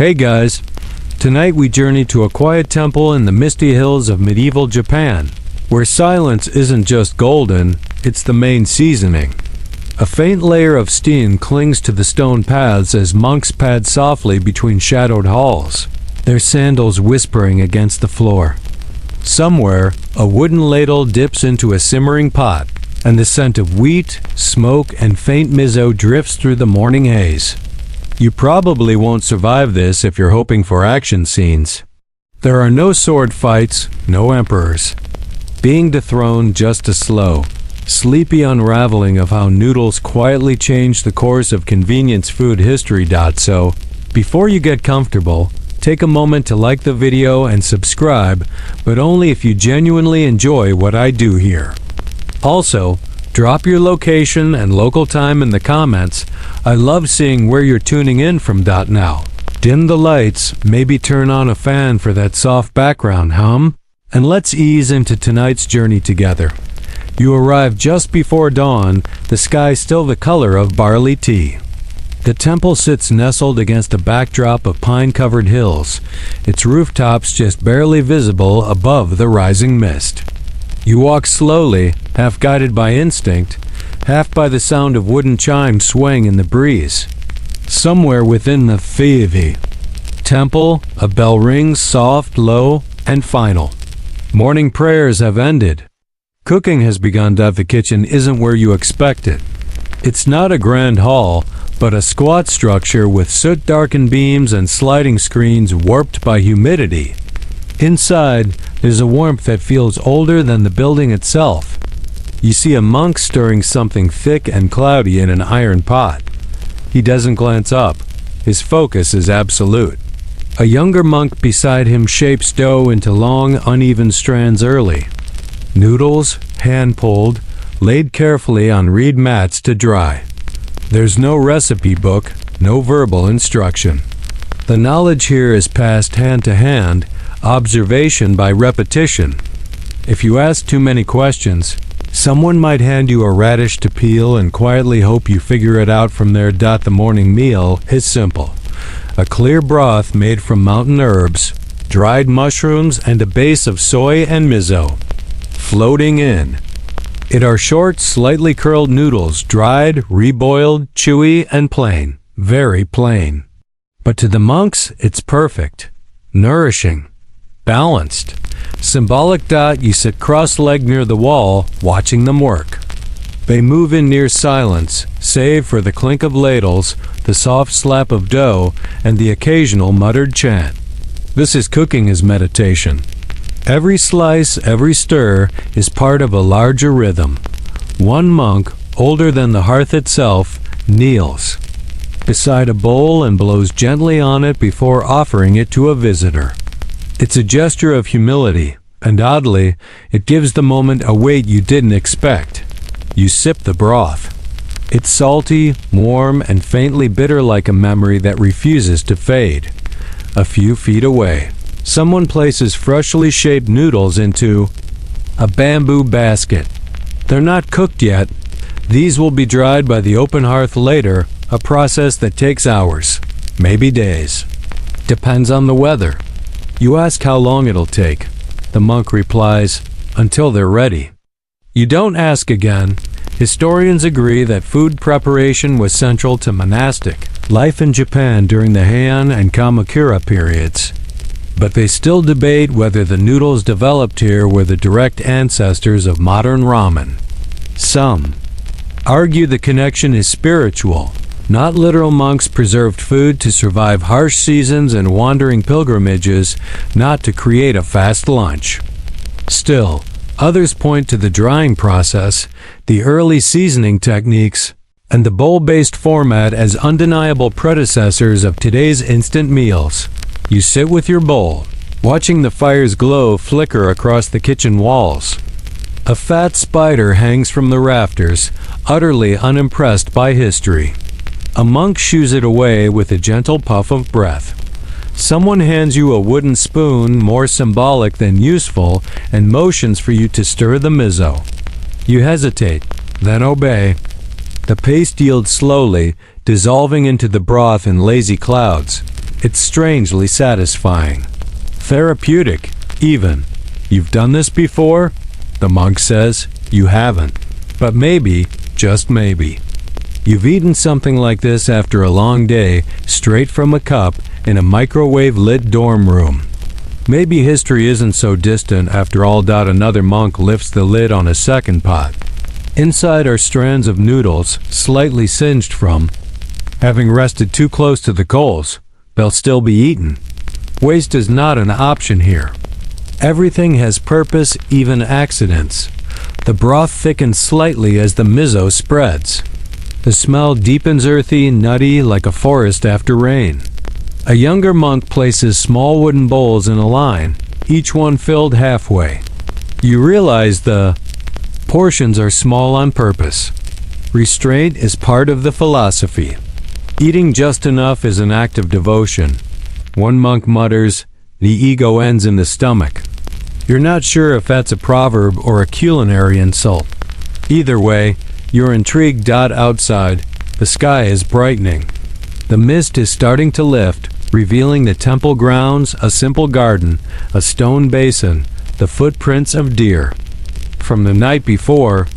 Hey guys, tonight we journey to a quiet temple in the misty hills of medieval Japan, where silence isn't just golden, it's the main seasoning. A faint layer of steam clings to the stone paths as monks pad softly between shadowed halls, their sandals whispering against the floor. Somewhere, a wooden ladle dips into a simmering pot, and the scent of wheat, smoke, and faint miso drifts through the morning haze. You probably won't survive this if you're hoping for action scenes. There are no sword fights, no emperors. Being dethroned, just a slow, sleepy unraveling of how noodles quietly changed the course of convenience food history. So, before you get comfortable, take a moment to like the video and subscribe, but only if you genuinely enjoy what I do here. Also, drop your location and local time in the comments. I love seeing where you're tuning in from. Now, dim the lights, maybe turn on a fan for that soft background hum, and let's ease into tonight's journey together. You arrive just before dawn, the sky still the color of barley tea. The temple sits nestled against a backdrop of pine-covered hills, its rooftops just barely visible above the rising mist. You walk slowly, half guided by instinct, half by the sound of wooden chimes swaying in the breeze. Somewhere within the temple, a bell rings soft, low, and final. Morning prayers have ended. Cooking has begun. The kitchen isn't where you expect it. It's not a grand hall, but a squat structure with soot-darkened beams and sliding screens warped by humidity. Inside, there's a warmth that feels older than the building itself. You see a monk stirring something thick and cloudy in an iron pot. He doesn't glance up. His focus is absolute. A younger monk beside him shapes dough into long, uneven strands early. Noodles, hand-pulled, laid carefully on reed mats to dry. There's no recipe book, no verbal instruction. The knowledge here is passed hand to hand, observation by repetition. If you ask too many questions, someone might hand you a radish to peel and quietly hope you figure it out from there. The morning meal is simple. A clear broth made from mountain herbs, dried mushrooms, and a base of soy and miso. Floating in it are short, slightly curled noodles, dried, reboiled, chewy, and plain. Very plain. But to the monks, it's perfect. Nourishing. Balanced. Symbolic. You sit cross-legged near the wall, watching them work. They move in near silence, save for the clink of ladles, the soft slap of dough, and the occasional muttered chant. This is cooking as meditation. Every slice, every stir, is part of a larger rhythm. One monk, older than the hearth itself, kneels beside a bowl and blows gently on it before offering it to a visitor. It's a gesture of humility, and oddly, it gives the moment a weight you didn't expect. You sip the broth. It's salty, warm, and faintly bitter, like a memory that refuses to fade. A few feet away, someone places freshly shaped noodles into a bamboo basket. They're not cooked yet. These will be dried by the open hearth later, a process that takes hours, maybe days. Depends on the weather. You ask how long it'll take. The monk replies, until they're ready. You don't ask again. Historians agree that food preparation was central to monastic life in Japan during the Heian and Kamakura periods. But they still debate whether the noodles developed here were the direct ancestors of modern ramen. Some argue the connection is spiritual. Not literal. Monks preserved food to survive harsh seasons and wandering pilgrimages, not to create a fast lunch. Still, others point to the drying process, the early seasoning techniques, and the bowl-based format as undeniable predecessors of today's instant meals. You sit with your bowl, watching the fire's glow flicker across the kitchen walls. A fat spider hangs from the rafters, utterly unimpressed by history. A monk shoos it away with a gentle puff of breath. Someone hands you a wooden spoon, more symbolic than useful, and motions for you to stir the miso. You hesitate, then obey. The paste yields slowly, dissolving into the broth in lazy clouds. It's strangely satisfying. Therapeutic, even. You've done this before? The monk says. You haven't. But maybe, just maybe. You've eaten something like this after a long day, straight from a cup, in a microwave-lit dorm room. Maybe history isn't so distant after all. Another monk lifts the lid on a second pot. Inside are strands of noodles, slightly singed from having rested too close to the coals. They'll still be eaten. Waste is not an option here. Everything has purpose, even accidents. The broth thickens slightly as the miso spreads. The smell deepens earthy, nutty, like a forest after rain. A younger monk places small wooden bowls in a line, each one filled halfway. You realize the portions are small on purpose. Restraint is part of the philosophy. Eating just enough is an act of devotion. One monk mutters, "The ego ends in the stomach." You're not sure if that's a proverb or a culinary insult. Either way, you're intrigued. Outside, the sky is brightening. The mist is starting to lift, revealing the temple grounds, a simple garden, a stone basin, the footprints of deer. From the night before,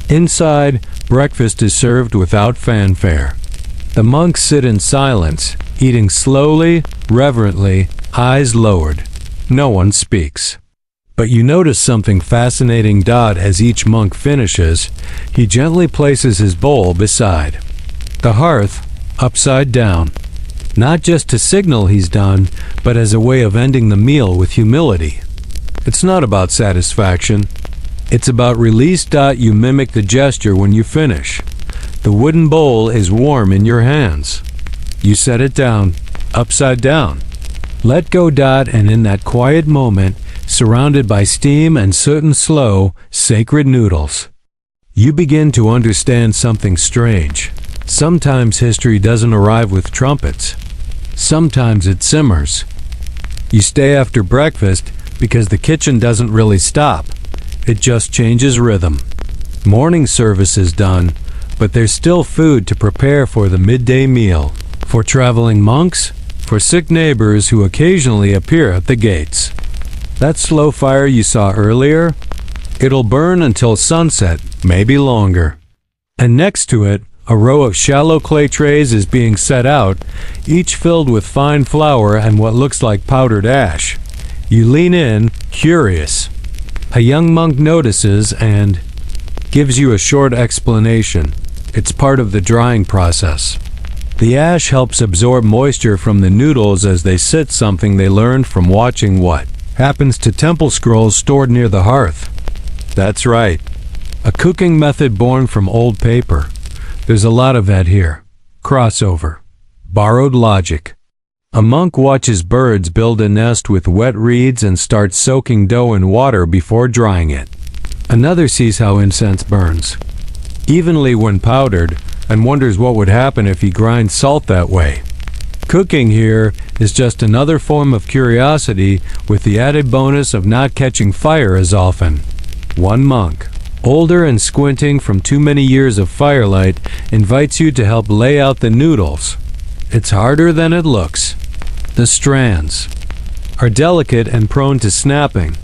inside, breakfast is served without fanfare. The monks sit in silence, eating slowly, reverently, eyes lowered. No one speaks. But you notice something fascinating. As each monk finishes, he gently places his bowl beside the hearth, upside down. Not just to signal he's done, but as a way of ending the meal with humility. It's not about satisfaction. It's about release. You mimic the gesture when you finish. The wooden bowl is warm in your hands. You set it down, upside down. Let go. And in that quiet moment, surrounded by steam and certain slow, sacred noodles, you begin to understand something strange. Sometimes history doesn't arrive with trumpets. Sometimes it simmers. You stay after breakfast because the kitchen doesn't really stop. It just changes rhythm. Morning service is done, but there's still food to prepare for the midday meal. For traveling monks, for sick neighbors who occasionally appear at the gates. That slow fire you saw earlier, it'll burn until sunset, maybe longer. And next to it, a row of shallow clay trays is being set out, each filled with fine flour and what looks like powdered ash. You lean in, curious. A young monk notices and gives you a short explanation. It's part of the drying process. The ash helps absorb moisture from the noodles as they sit, something they learned from watching what happens to temple scrolls stored near the hearth. That's right. A cooking method born from old paper. There's a lot of that here. Crossover. Borrowed logic. A monk watches birds build a nest with wet reeds and starts soaking dough in water before drying it. Another sees how incense burns evenly when powdered and wonders what would happen if he grinds salt that way. Cooking here is just another form of curiosity with the added bonus of not catching fire as often. One monk, older and squinting from too many years of firelight, invites you to help lay out the noodles. It's harder than it looks. The strands are delicate and prone to snapping.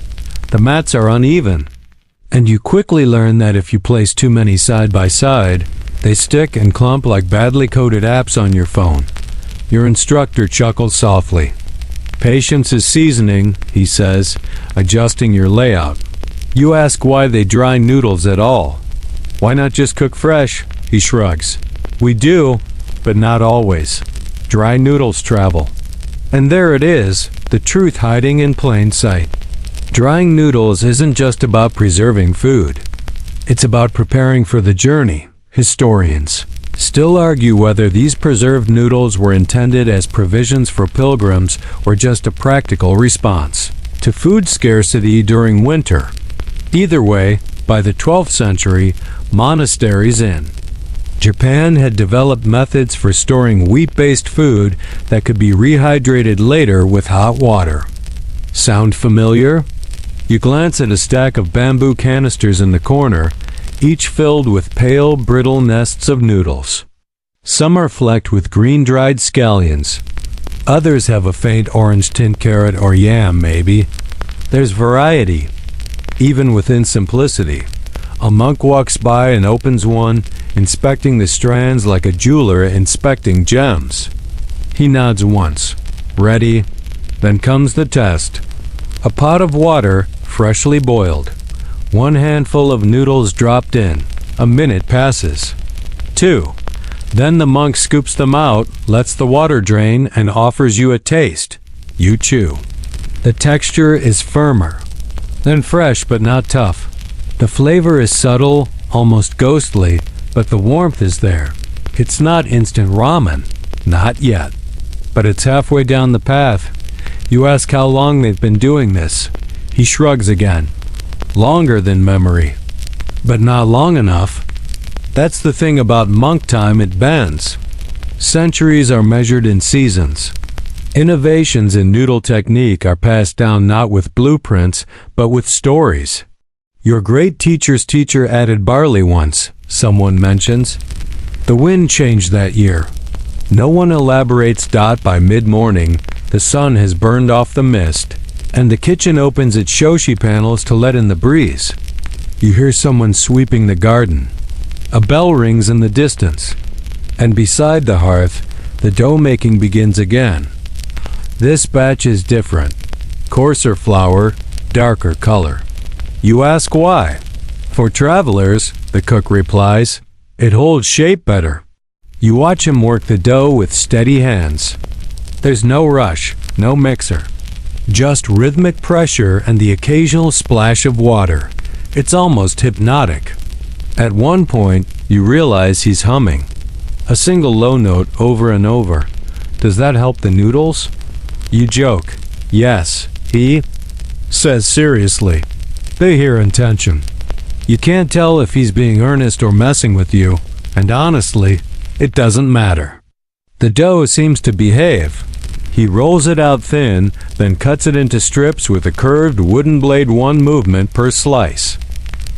The mats are uneven. And you quickly learn that if you place too many side by side, they stick and clump like badly coded apps on your phone. Your instructor chuckles softly. Patience is seasoning, he says, adjusting your layout. You ask why they dry noodles at all. Why not just cook fresh? He shrugs. We do, but not always. Dry noodles travel. And there it is, the truth hiding in plain sight. Drying noodles isn't just about preserving food. It's about preparing for the journey. Historians still argue whether these preserved noodles were intended as provisions for pilgrims or just a practical response to food scarcity during winter. Either way, by the 12th century, monasteries in Japan had developed methods for storing wheat-based food that could be rehydrated later with hot water. Sound familiar? You glance at a stack of bamboo canisters in the corner, each filled with pale, brittle nests of noodles. Some are flecked with green dried scallions. Others have a faint orange tint, carrot or yam maybe. There's variety, even within simplicity. A monk walks by and opens one, inspecting the strands like a jeweler inspecting gems. He nods once. Ready? Then comes the test. A pot of water, freshly boiled. 1 handful of noodles dropped in. A minute passes. 2. Then the monk scoops them out, lets the water drain, and offers you a taste. You chew. The texture is firmer, then fresh but not tough. The flavor is subtle, almost ghostly, but the warmth is there. It's not instant ramen. Not yet. But it's halfway down the path. You ask how long they've been doing this. He shrugs again. Longer than memory. But not long enough. That's the thing about monk time, it bends. Centuries are measured in seasons. Innovations in noodle technique are passed down not with blueprints, but with stories. Your great teacher's teacher added barley once, someone mentions. The wind changed that year. No one elaborates. By mid-morning, the sun has burned off the mist, and the kitchen opens its shoshi panels to let in the breeze. You hear someone sweeping the garden. A bell rings in the distance, and beside the hearth, the dough making begins again. This batch is different. Coarser flour, darker color. You ask why? For travelers, the cook replies, it holds shape better. You watch him work the dough with steady hands. There's no rush, no mixer. Just rhythmic pressure and the occasional splash of water. It's almost hypnotic. At one point, you realize he's humming. A single low note over and over. Does that help the noodles? You joke. Yes, he says seriously. They hear intention. You can't tell if he's being earnest or messing with you, and honestly, it doesn't matter. The dough seems to behave. He rolls it out thin, then cuts it into strips with a curved wooden blade, 1 movement per slice.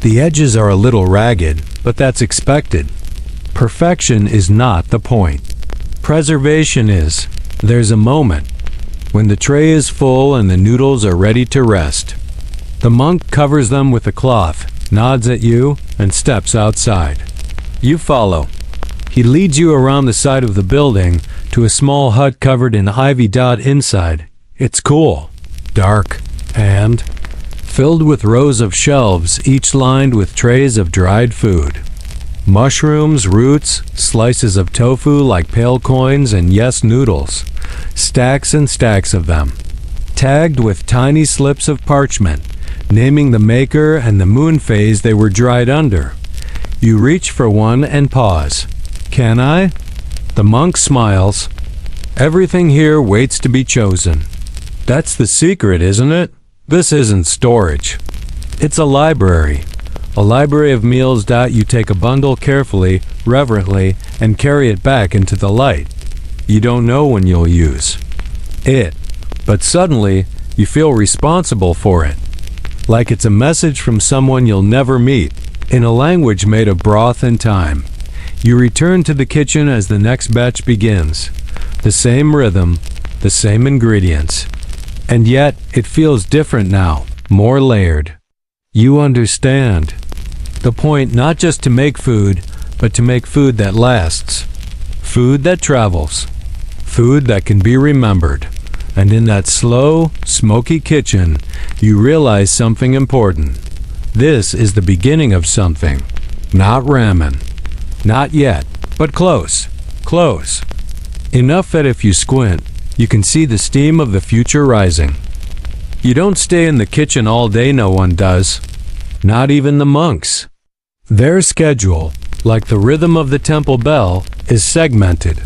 The edges are a little ragged, but that's expected. Perfection is not the point. Preservation is. There's a moment when the tray is full and the noodles are ready to rest. The monk covers them with a cloth, nods at you, and steps outside. You follow. He leads you around the side of the building to a small hut covered in ivy. Inside, it's cool, dark, and filled with rows of shelves, each lined with trays of dried food. Mushrooms, roots, slices of tofu like pale coins, and yes, noodles. Stacks and stacks of them. Tagged with tiny slips of parchment, naming the maker and the moon phase they were dried under. You reach for one and pause. Can I? The monk smiles. Everything here waits to be chosen. That's the secret, isn't it? This isn't storage. It's a library. A library of meals. You take a bundle carefully, reverently, and carry it back into the light. You don't know when you'll use it, but suddenly you feel responsible for it. Like it's a message from someone you'll never meet, in a language made of broth and time. You return to the kitchen as the next batch begins. The same rhythm, the same ingredients. And yet, it feels different now, more layered. You understand. The point not just to make food, but to make food that lasts. Food that travels. Food that can be remembered. And in that slow, smoky kitchen, you realize something important. This is the beginning of something. Not ramen. Not yet, but close. Close. Enough that if you squint, you can see the steam of the future rising. You don't stay in the kitchen all day, no one does. Not even the monks. Their schedule, like the rhythm of the temple bell, is segmented.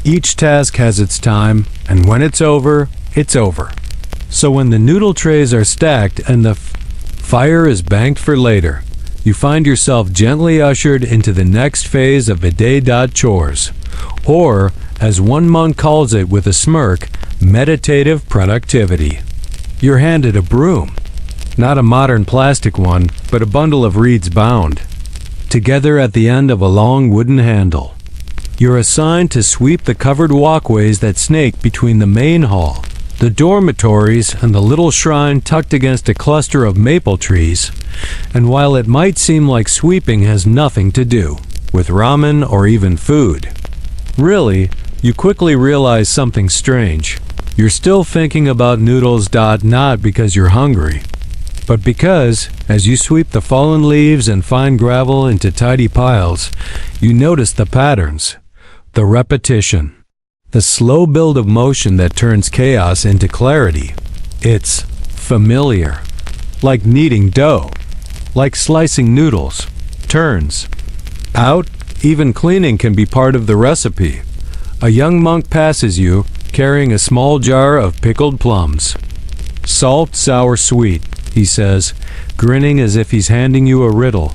Each task has its time, and when it's over, it's over. So when the noodle trays are stacked and the fire is banked for later, you find yourself gently ushered into the next phase of the day. Chores. Or, as one monk calls it with a smirk, meditative productivity. You're handed a broom. Not a modern plastic one, but a bundle of reeds bound together at the end of a long wooden handle. You're assigned to sweep the covered walkways that snake between the main hall, the dormitories, and the little shrine tucked against a cluster of maple trees. And while it might seem like sweeping has nothing to do with ramen or even food, really, you quickly realize something strange. You're still thinking about noodles. Not because you're hungry, but because, as you sweep the fallen leaves and fine gravel into tidy piles, you notice the patterns, the repetition, the slow build of motion that turns chaos into clarity. It's familiar, like kneading dough, like slicing noodles. Turns out, even cleaning can be part of the recipe. A young monk passes you, carrying a small jar of pickled plums. Salt, sour, sweet, he says, grinning as if he's handing you a riddle.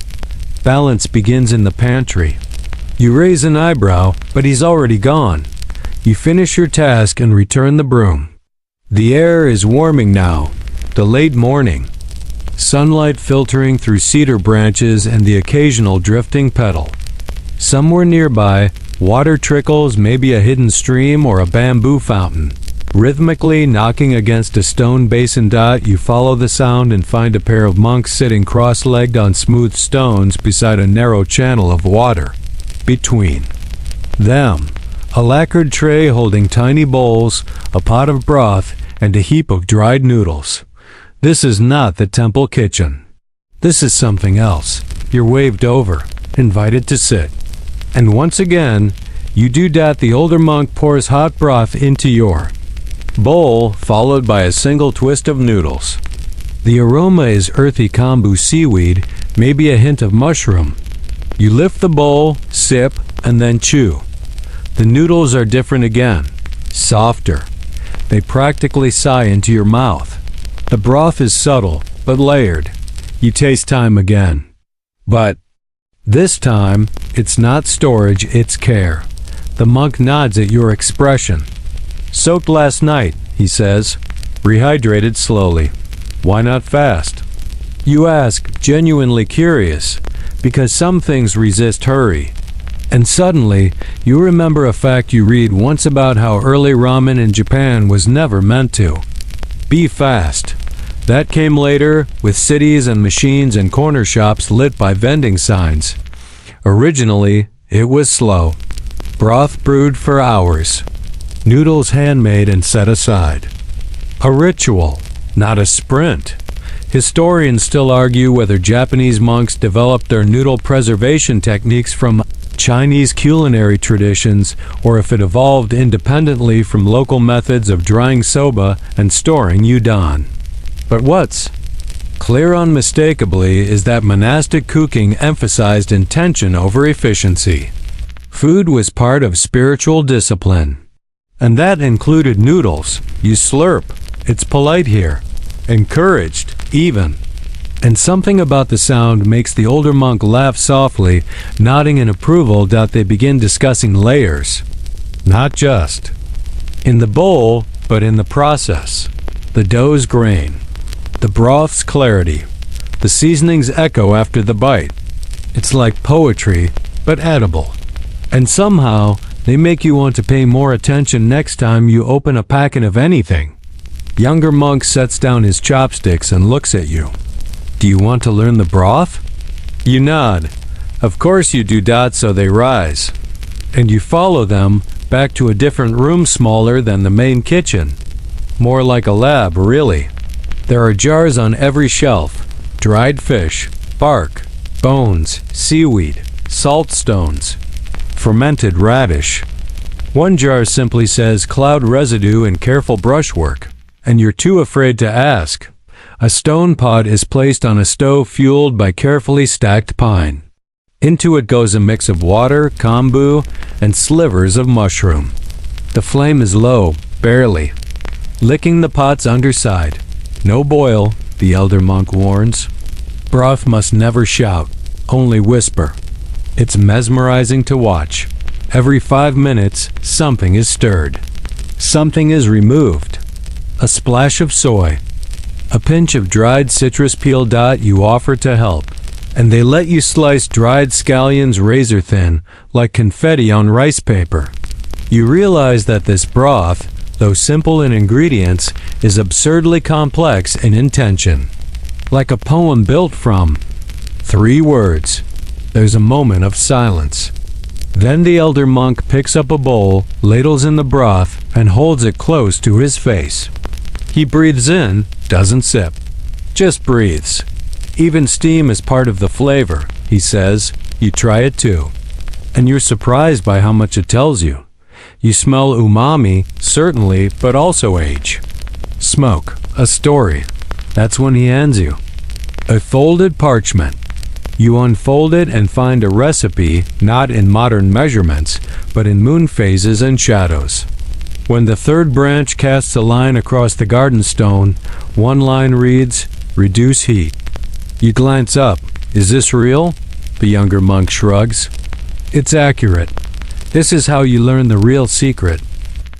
Balance begins in the pantry. You raise an eyebrow, but he's already gone. You finish your task and return the broom. The air is warming now, the late morning. Sunlight filtering through cedar branches and the occasional drifting petal. Somewhere nearby, water trickles, maybe a hidden stream or a bamboo fountain, rhythmically knocking against a stone basin. You follow the sound and find a pair of monks sitting cross-legged on smooth stones beside a narrow channel of water. Between them, a lacquered tray holding tiny bowls, a pot of broth, and a heap of dried noodles. This is not the temple kitchen. This is something else. You're waved over, invited to sit. And once again, you do that. The older monk pours hot broth into your bowl, followed by a single twist of noodles. The aroma is earthy kombu seaweed, maybe a hint of mushroom. You lift the bowl, sip, and then chew. The noodles are different again, softer. They practically sigh into your mouth. The broth is subtle, but layered. You taste time again. But this time, it's not storage, it's care. The monk nods at your expression. Soaked last night, he says. Rehydrated slowly. Why not fast? You ask, genuinely curious, because some things resist hurry. And suddenly, you remember a fact you read once about how early ramen in Japan was never meant to be fast. That came later, with cities and machines and corner shops lit by vending signs. Originally, it was slow. Broth brewed for hours. Noodles handmade and set aside. A ritual, not a sprint. Historians still argue whether Japanese monks developed their noodle preservation techniques from Chinese culinary traditions or if it evolved independently from local methods of drying soba and storing udon. But what's clear unmistakably is that monastic cooking emphasized intention over efficiency. Food was part of spiritual discipline. And that included noodles. You slurp. It's polite here. Encouraged, even. And something about the sound makes the older monk laugh softly, nodding in approval. They begin discussing layers. Not just in the bowl, but in the process. The dough's grain. The broth's clarity. The seasoning's echo after the bite. It's like poetry, but edible. And somehow, they make you want to pay more attention next time you open a packet of anything. Younger monk sets down his chopsticks and looks at you. Do you want to learn the broth? You nod. Of course you do. So they rise. And you follow them back to a different room smaller than the main kitchen. More like a lab, really. There are jars on every shelf. Dried fish, bark, bones, seaweed, salt stones, fermented radish. One jar simply says cloud residue and careful brushwork. And you're too afraid to ask. A stone pot is placed on a stove fueled by carefully stacked pine. Into it goes a mix of water, kombu, and slivers of mushroom. The flame is low, barely, licking the pot's underside. No boil, the elder monk warns. Broth must never shout, only whisper. It's mesmerizing to watch. Every 5 minutes, something is stirred. Something is removed. A splash of soy. A pinch of dried citrus peel. You offer to help. And they let you slice dried scallions razor thin, like confetti on rice paper. You realize that this broth, though simple in ingredients, is absurdly complex in intention. Like a poem built from 3 words. There's a moment of silence. Then the elder monk picks up a bowl, ladles in the broth, and holds it close to his face. He breathes in, doesn't sip. Just breathes. Even steam is part of the flavor, he says. You try it too. And you're surprised by how much it tells you. You smell umami, certainly, but also age. Smoke. A story. That's when he hands you a folded parchment. You unfold it and find a recipe, not in modern measurements, but in moon phases and shadows. When the 3rd branch casts a line across the garden stone, one line reads, "Reduce heat." You glance up. Is this real? The younger monk shrugs. It's accurate. This is how you learn the real secret.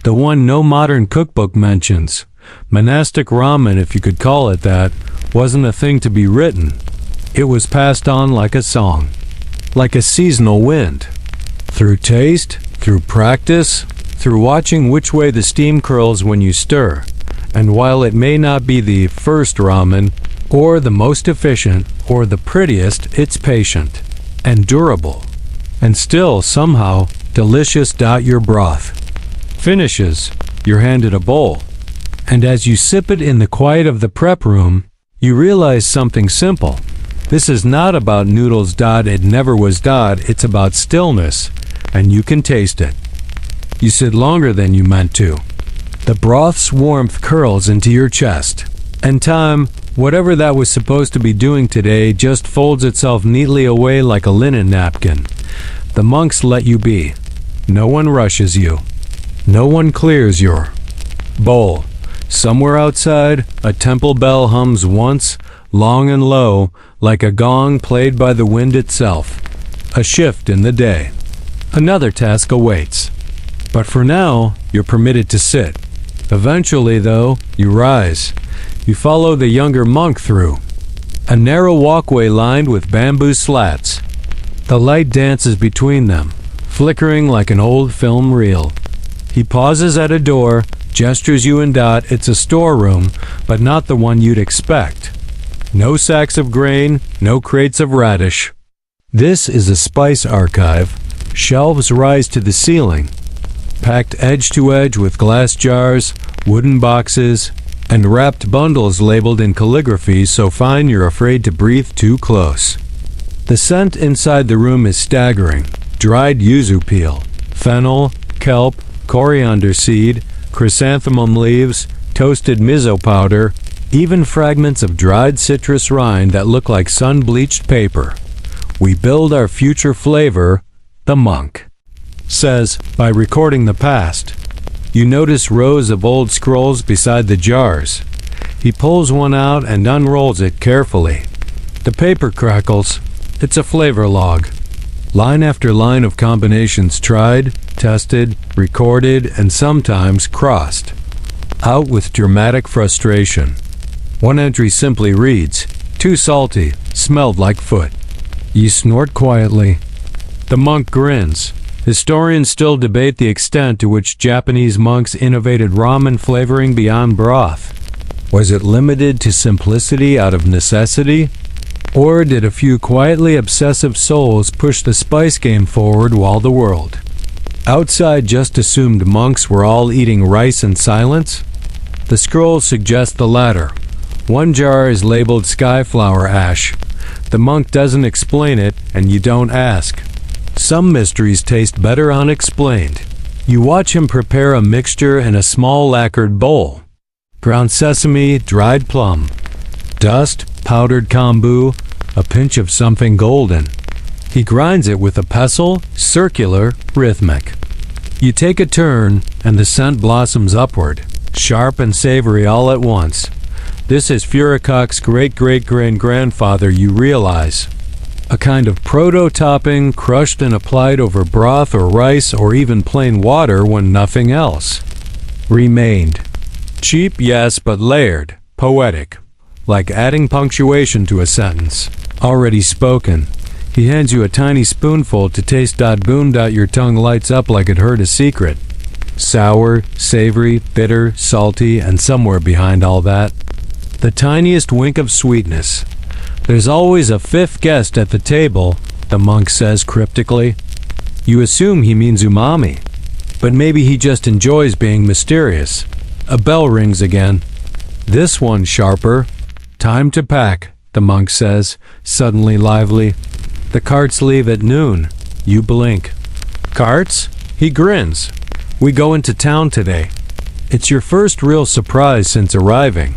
The one no modern cookbook mentions. Monastic ramen, if you could call it that, wasn't a thing to be written. It was passed on like a song. Like a seasonal wind. Through taste, through practice, through watching which way the steam curls when you stir. And while it may not be the first ramen, or the most efficient, or the prettiest, it's patient. And durable. And still, somehow, delicious. Your broth finishes. You're handed a bowl. And as you sip it in the quiet of the prep room, you realize something simple. This is not about noodles. It never was. It's about stillness, and you can taste it. You sit longer than you meant to. The broth's warmth curls into your chest, and time, whatever that was supposed to be doing today, just folds itself neatly away like a linen napkin. The monks let you be. No one rushes you. No one clears your bowl. Somewhere outside, a temple bell hums once, long and low, like a gong played by the wind itself. A shift in the day. Another task awaits. But for now, you're permitted to sit. Eventually, though, you rise. You follow the younger monk through a narrow walkway lined with bamboo slats. The light dances between them, flickering like an old film reel. He pauses at a door, gestures you in. It's a storeroom, but not the one you'd expect. No sacks of grain, no crates of radish. This is a spice archive. Shelves rise to the ceiling, packed edge to edge with glass jars, wooden boxes, and wrapped bundles labeled in calligraphy so fine you're afraid to breathe too close. The scent inside the room is staggering. Dried yuzu peel, fennel, kelp, coriander seed, chrysanthemum leaves, toasted miso powder, even fragments of dried citrus rind that look like sun-bleached paper. We build our future flavor, the monk says, by recording the past. You notice rows of old scrolls beside the jars. He pulls one out and unrolls it carefully. The paper crackles. It's a flavor log. Line after line of combinations tried, tested, recorded, and sometimes crossed. Out with dramatic frustration. One entry simply reads, "Too salty, smelled like foot." You snort quietly. The monk grins. Historians still debate the extent to which Japanese monks innovated ramen flavoring beyond broth. Was it limited to simplicity out of necessity? Or did a few quietly obsessive souls push the spice game forward while the world outside just assumed monks were all eating rice in silence? The scrolls suggest the latter. One jar is labeled skyflower ash. The monk doesn't explain it, and you don't ask. Some mysteries taste better unexplained. You watch him prepare a mixture in a small lacquered bowl. Ground sesame, dried plum, dust, powdered kombu, a pinch of something golden. He grinds it with a pestle, circular, rhythmic. You take a turn, and the scent blossoms upward, sharp and savory all at once. This is Furikok's great-great-grand-grandfather, you realize. A kind of proto-topping crushed and applied over broth or rice or even plain water when nothing else remained. Cheap, yes, but layered, poetic, like adding punctuation to a sentence. Already spoken. He hands you a tiny spoonful to taste. Boom. Your tongue lights up like it heard a secret. Sour, savory, bitter, salty, and somewhere behind all that, the tiniest wink of sweetness. There's always a fifth guest at the table, the monk says cryptically. You assume he means umami, but maybe he just enjoys being mysterious. A bell rings again. This one sharper. Time to pack, the monk says, suddenly lively. The carts leave at noon. You blink. Carts? He grins. We go into town today. It's your first real surprise since arriving.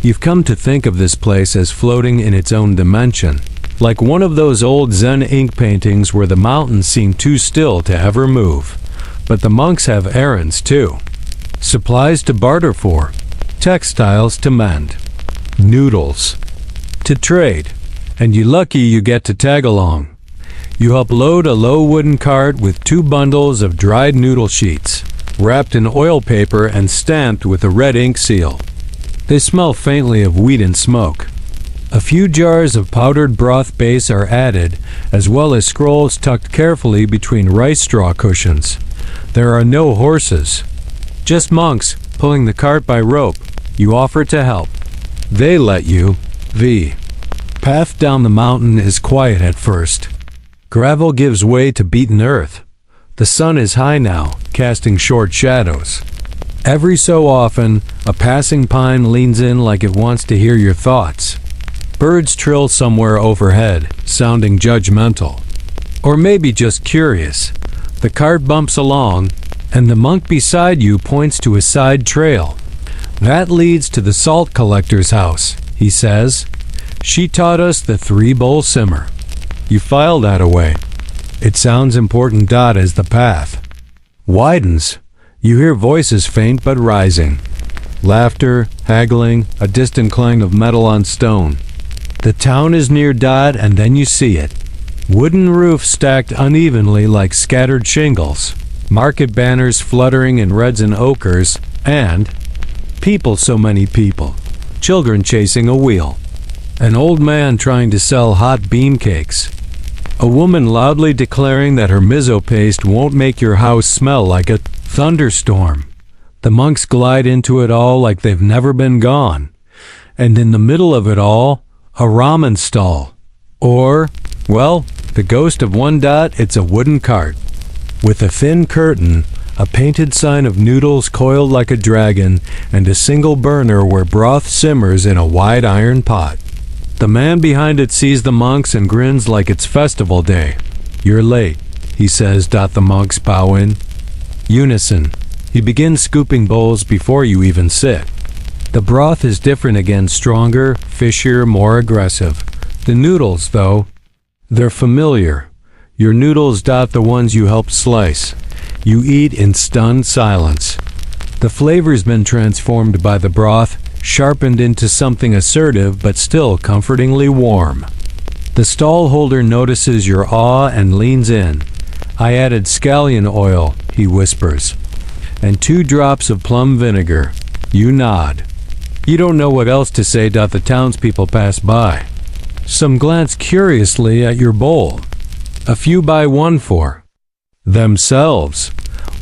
You've come to think of this place as floating in its own dimension, like one of those old Zen ink paintings where the mountains seem too still to ever move. But the monks have errands too. Supplies to barter for, textiles to mend, noodles to trade, and you lucky you get to tag along. You help load a low wooden cart with 2 bundles of dried noodle sheets, wrapped in oil paper and stamped with a red ink seal. They smell faintly of wheat and smoke. A few jars of powdered broth base are added, as well as scrolls tucked carefully between rice straw cushions. There are no horses, just monks pulling the cart by rope. You offer to help. They let you. The path down the mountain is quiet at first. Gravel gives way to beaten earth. The sun is high now, casting short shadows. Every so often, a passing pine leans in like it wants to hear your thoughts. Birds trill somewhere overhead, sounding judgmental. Or maybe just curious. The cart bumps along, and the monk beside you points to a side trail. That leads to the salt collector's house, he says. She taught us the 3-bowl simmer. You file that away. It sounds important. As the path widens, you hear voices faint but rising. Laughter, haggling, a distant clang of metal on stone. The town is near. And then you see it. Wooden roofs stacked unevenly like scattered shingles. Market banners fluttering in reds and ochres. And people, so many people. Children chasing a wheel. An old man trying to sell hot bean cakes. A woman loudly declaring that her miso paste won't make your house smell like a thunderstorm. The monks glide into it all like they've never been gone. And in the middle of it all, a ramen stall. Or, well, the ghost of one. It's a wooden cart. With a thin curtain, a painted sign of noodles coiled like a dragon, and a single burner where broth simmers in a wide iron pot. The man behind it sees the monks and grins like it's festival day. You're late, he says. The monks bow in unison. He begins scooping bowls before you even sit. The broth is different again, stronger, fishier, more aggressive. The noodles, though, they're familiar. Your noodles. The ones you helped slice. You eat in stunned silence. The flavor's been transformed by the broth, sharpened into something assertive but still comfortingly warm. The stall holder notices your awe and leans in. I added scallion oil, he whispers, and 2 drops of plum vinegar. You nod. You don't know what else to say. The townspeople pass by. Some glance curiously at your bowl. A few buy one for themselves.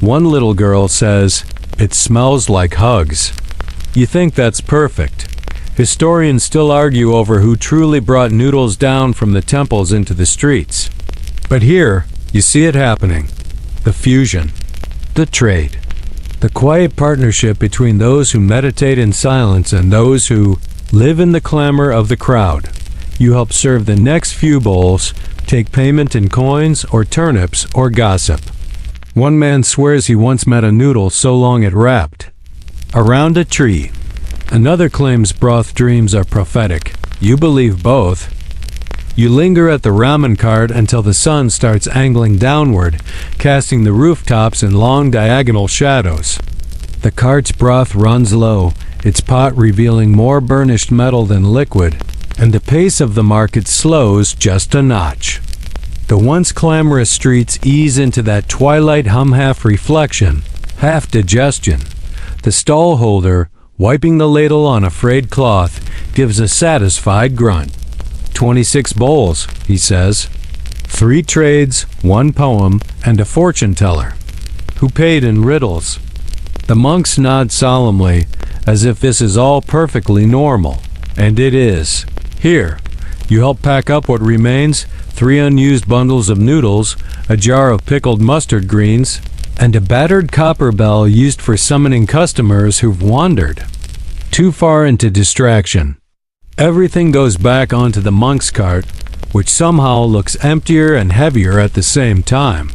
One little girl says, "It smells like hugs." You think that's perfect. Historians still argue over who truly brought noodles down from the temples into the streets. But here, you see it happening. The fusion. The trade. The quiet partnership between those who meditate in silence and those who live in the clamor of the crowd. You help serve the next few bowls, take payment in coins or turnips or gossip. One man swears he once met a noodle so long it wrapped around a tree. Another claims broth dreams are prophetic. You believe both. You linger at the ramen cart until the sun starts angling downward, casting the rooftops in long diagonal shadows. The cart's broth runs low, its pot revealing more burnished metal than liquid, and the pace of the market slows just a notch. The once clamorous streets ease into that twilight hum, half reflection, half digestion. The stall holder, wiping the ladle on a frayed cloth, gives a satisfied grunt. 26 bowls, he says. 3 trades, 1 poem, and a fortune teller, who paid in riddles. The monks nod solemnly, as if this is all perfectly normal. And it is. Here, you help pack up what remains, 3 unused bundles of noodles, a jar of pickled mustard greens, and a battered copper bell used for summoning customers who've wandered too far into distraction. Everything goes back onto the monk's cart, which somehow looks emptier and heavier at the same time.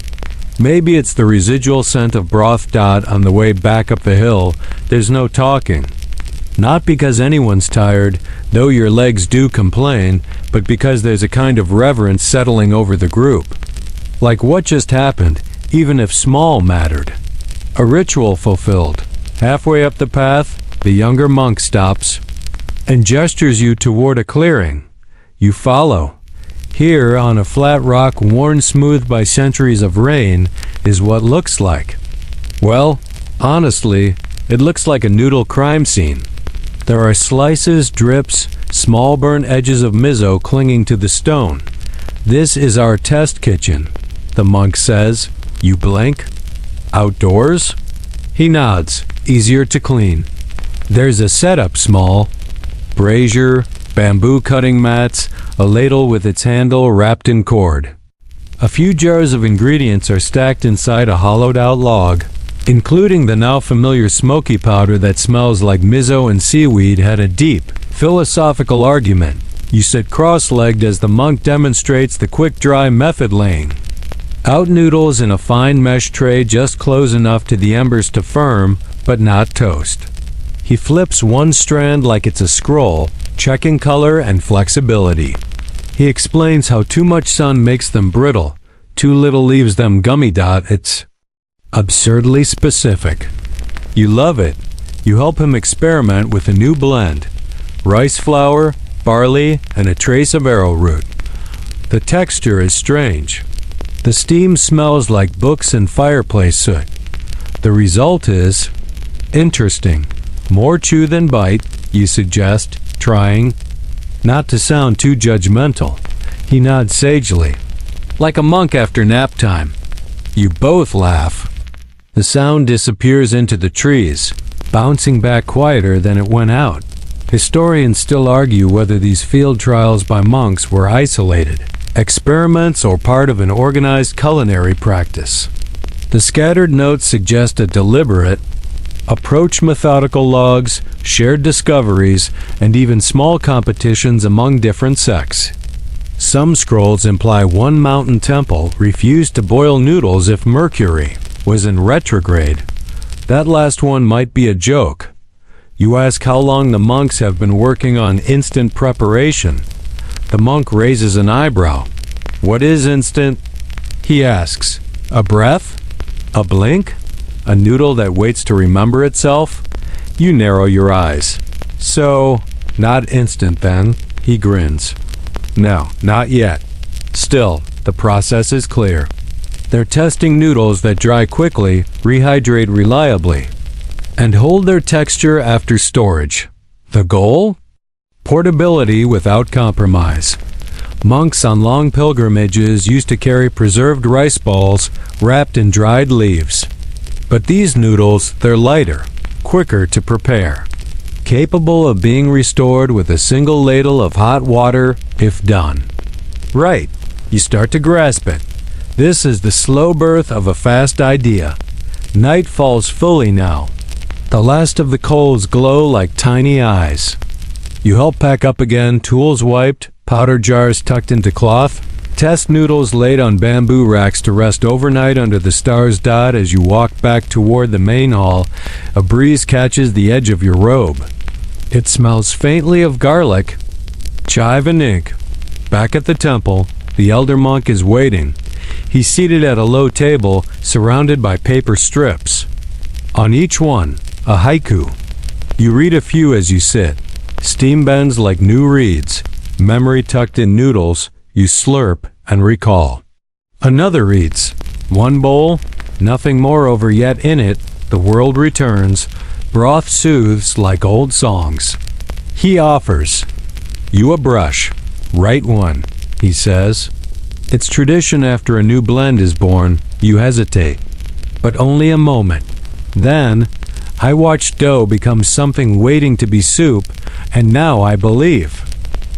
Maybe it's the residual scent of broth. On the way back up the hill, there's no talking. Not because anyone's tired, though your legs do complain, but because there's a kind of reverence settling over the group. Like what just happened, even if small mattered. A ritual fulfilled. Halfway up the path, the younger monk stops and gestures you toward a clearing. You follow. Here, on a flat rock worn smooth by centuries of rain, is what looks like. Well, honestly, it looks like a noodle crime scene. There are slices, drips, small burnt edges of miso clinging to the stone. This is our test kitchen, the monk says. You blink. Outdoors? He nods. Easier to clean. There's a setup small. Brazier, bamboo cutting mats, a ladle with its handle wrapped in cord. A few jars of ingredients are stacked inside a hollowed-out log, including the now familiar smoky powder that smells like miso and seaweed. Had a deep, philosophical argument. You sit cross-legged as the monk demonstrates the quick-dry method laying out noodles in a fine mesh tray just close enough to the embers to firm, but not toast. He flips one strand like it's a scroll, checking color and flexibility. He explains how too much sun makes them brittle, too little leaves them gummy. It's absurdly specific. You love it. You help him experiment with a new blend. Rice flour, barley, and a trace of arrowroot. The texture is strange. The steam smells like books and fireplace soot. The result is interesting. More chew than bite, you suggest, trying not to sound too judgmental. He nods sagely, like a monk after nap time. You both laugh. The sound disappears into the trees, bouncing back quieter than it went out. Historians still argue whether these field trials by monks were isolated experiments or part of an organized culinary practice. The scattered notes suggest a deliberate approach, methodical logs, shared discoveries, and even small competitions among different sects. Some scrolls imply one mountain temple refused to boil noodles if Mercury was in retrograde. That last one might be a joke. You ask how long the monks have been working on instant preparation. The monk raises an eyebrow. What is instant? He asks. A breath? A blink? A noodle that waits to remember itself? You narrow your eyes. So, not instant then? He grins. No, not yet. Still, the process is clear. They're testing noodles that dry quickly, rehydrate reliably, and hold their texture after storage. The goal? Portability without compromise. Monks on long pilgrimages used to carry preserved rice balls wrapped in dried leaves. But these noodles, they're lighter, quicker to prepare, capable of being restored with a single ladle of hot water if done. Right, you start to grasp it. This is the slow birth of a fast idea. Night falls fully now. The last of the coals glow like tiny eyes. You help pack up again, tools wiped, powder jars tucked into cloth, test noodles laid on bamboo racks to rest overnight under the stars. As you walk back toward the main hall, a breeze catches the edge of your robe. It smells faintly of garlic, chive and ink. Back at the temple, the elder monk is waiting. He's seated at a low table, surrounded by paper strips. On each one, a haiku. You read a few as you sit. Steam bends like new reeds. Memory tucked in noodles. You slurp and recall. Another reads, one bowl, nothing more over yet in it, the world returns, broth soothes like old songs. He offers you a brush, Right one, he says. It's tradition after a new blend is born, you hesitate. But only a moment. Then, I watched dough become something waiting to be soup, and now I believe.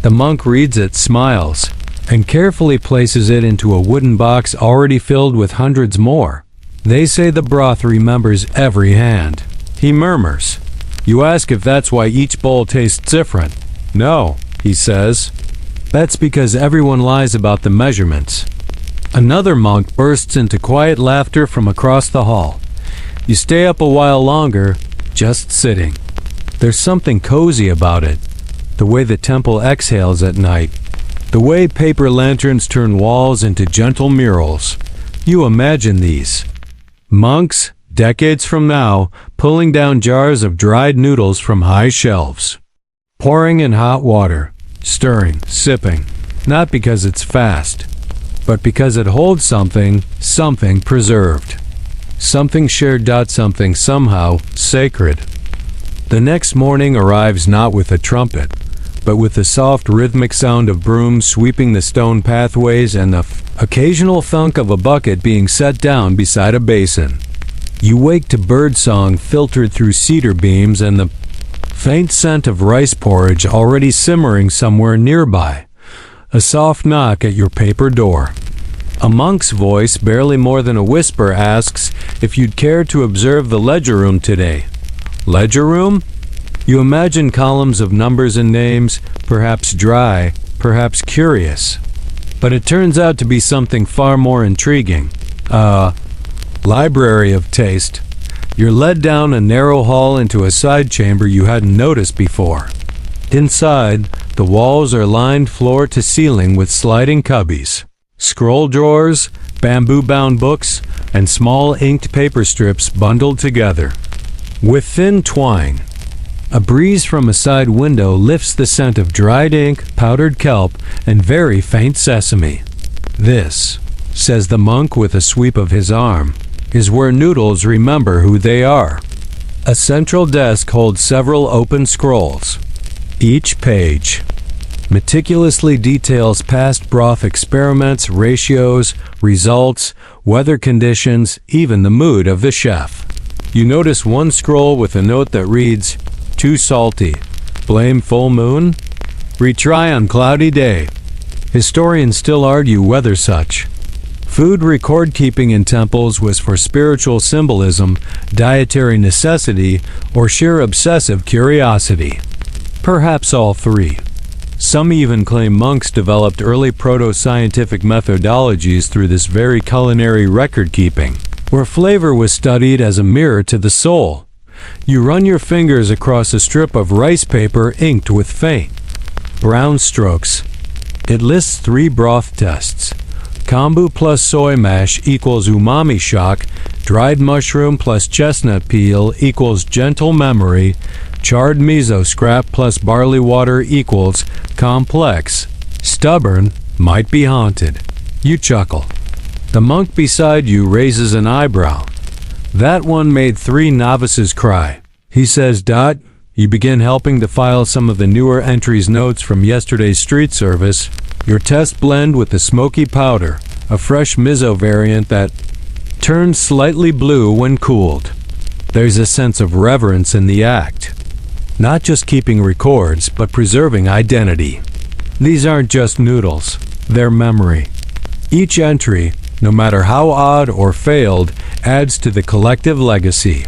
The monk reads it, smiles, and carefully places it into a wooden box already filled with hundreds more. They say the broth remembers every hand. He murmurs. You ask if that's why each bowl tastes different. No, he says. That's because everyone lies about the measurements. Another monk bursts into quiet laughter from across the hall. You stay up a while longer, just sitting. There's something cozy about it. The way the temple exhales at night. The way paper lanterns turn walls into gentle murals. You imagine these. Monks, decades from now, pulling down jars of dried noodles from high shelves. Pouring in hot water. Stirring, sipping. Not because it's fast, but because it holds something preserved. Something shared. Something somehow sacred. The next morning arrives not with a trumpet, but with the soft rhythmic sound of brooms sweeping the stone pathways and the occasional thunk of a bucket being set down beside a basin. You wake to birdsong filtered through cedar beams and the faint scent of rice porridge already simmering somewhere nearby. A soft knock at your paper door. A monk's voice, barely more than a whisper, asks if you'd care to observe the ledger room today. Ledger room? You imagine columns of numbers and names, perhaps dry, perhaps curious. But it turns out to be something far more intriguing. A library of taste. You're led down a narrow hall into a side chamber you hadn't noticed before. Inside, the walls are lined floor to ceiling with sliding cubbies, scroll drawers, bamboo-bound books, and small inked paper strips bundled together. With thin twine, a breeze from a side window lifts the scent of dried ink, powdered kelp, and very faint sesame. This, says the monk with a sweep of his arm, is where noodles remember who they are. A central desk holds several open scrolls. Each page meticulously details past broth experiments, ratios, results, weather conditions, even the mood of the chef. You notice one scroll with a note that reads, "Too salty. Blame full moon? Retry on cloudy day." Historians still argue whether such food record-keeping in temples was for spiritual symbolism, dietary necessity, or sheer obsessive curiosity. Perhaps all three. Some even claim monks developed early proto-scientific methodologies through this very culinary record-keeping, where flavor was studied as a mirror to the soul. You run your fingers across a strip of rice paper inked with faint brown strokes. It lists 3 broth tests. Kombu plus soy mash equals umami shock, dried mushroom plus chestnut peel equals gentle memory, charred miso scrap plus barley water equals complex, stubborn, might be haunted. You chuckle. The monk beside you raises an eyebrow. That one made 3 novices cry. He says, You begin helping to file some of the newer entries notes from yesterday's street service. Your test blend with the smoky powder, a fresh miso variant that turns slightly blue when cooled. There's a sense of reverence in the act. Not just keeping records, but preserving identity. These aren't just noodles, they're memory. Each entry, no matter how odd or failed, adds to the collective legacy.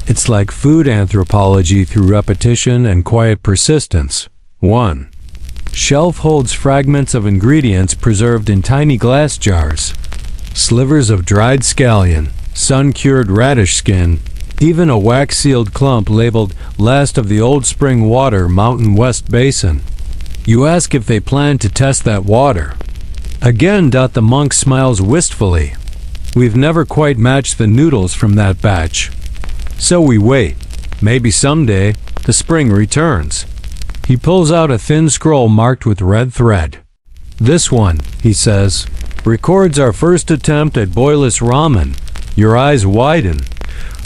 It's like food anthropology through repetition and quiet persistence. 1. Shelf holds fragments of ingredients preserved in tiny glass jars. Slivers of dried scallion, sun-cured radish skin, even a wax-sealed clump labeled Last of the Old Spring Water, Mountain West Basin. You ask if they plan to test that water. Again, the monk smiles wistfully. We've never quite matched the noodles from that batch. So we wait. Maybe someday, the spring returns. He pulls out a thin scroll marked with red thread. This one, he says, records our first attempt at boilless ramen. Your eyes widen.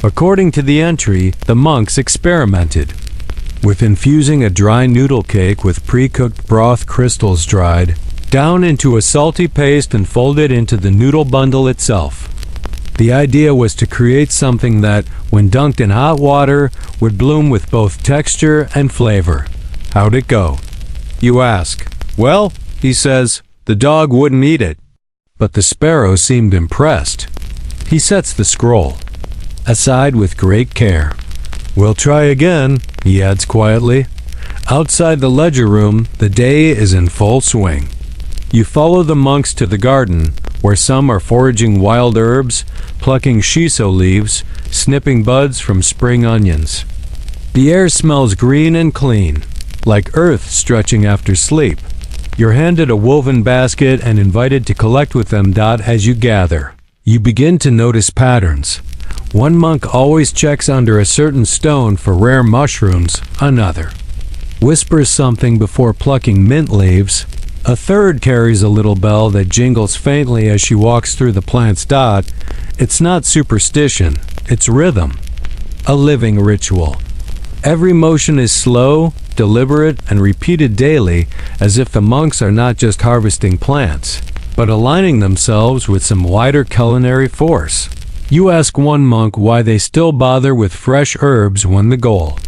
According to the entry, the monks experimented. with infusing a dry noodle cake with pre-cooked broth crystals dried down into a salty paste and folded into the noodle bundle itself. The idea was to create something that, when dunked in hot water, would bloom with both texture and flavor. How'd it go? You ask. Well, he says, the dog wouldn't eat it. But the sparrow seemed impressed. He sets the scroll aside with great care. We'll try again, he adds quietly. Outside the ledger room, the day is in full swing. You follow the monks to the garden, where some are foraging wild herbs, plucking shiso leaves, snipping buds from spring onions. The air smells green and clean, like earth stretching after sleep. You're handed a woven basket and invited to collect with them. As you gather, you begin to notice patterns. One monk always checks under a certain stone for rare mushrooms, another whispers something before plucking mint leaves. A third carries a little bell that jingles faintly as she walks through the plants. It's not superstition, it's rhythm, a living ritual. Every motion is slow, deliberate, and repeated daily, as if the monks are not just harvesting plants, but aligning themselves with some wider culinary force. You ask one monk why they still bother with fresh herbs when the goal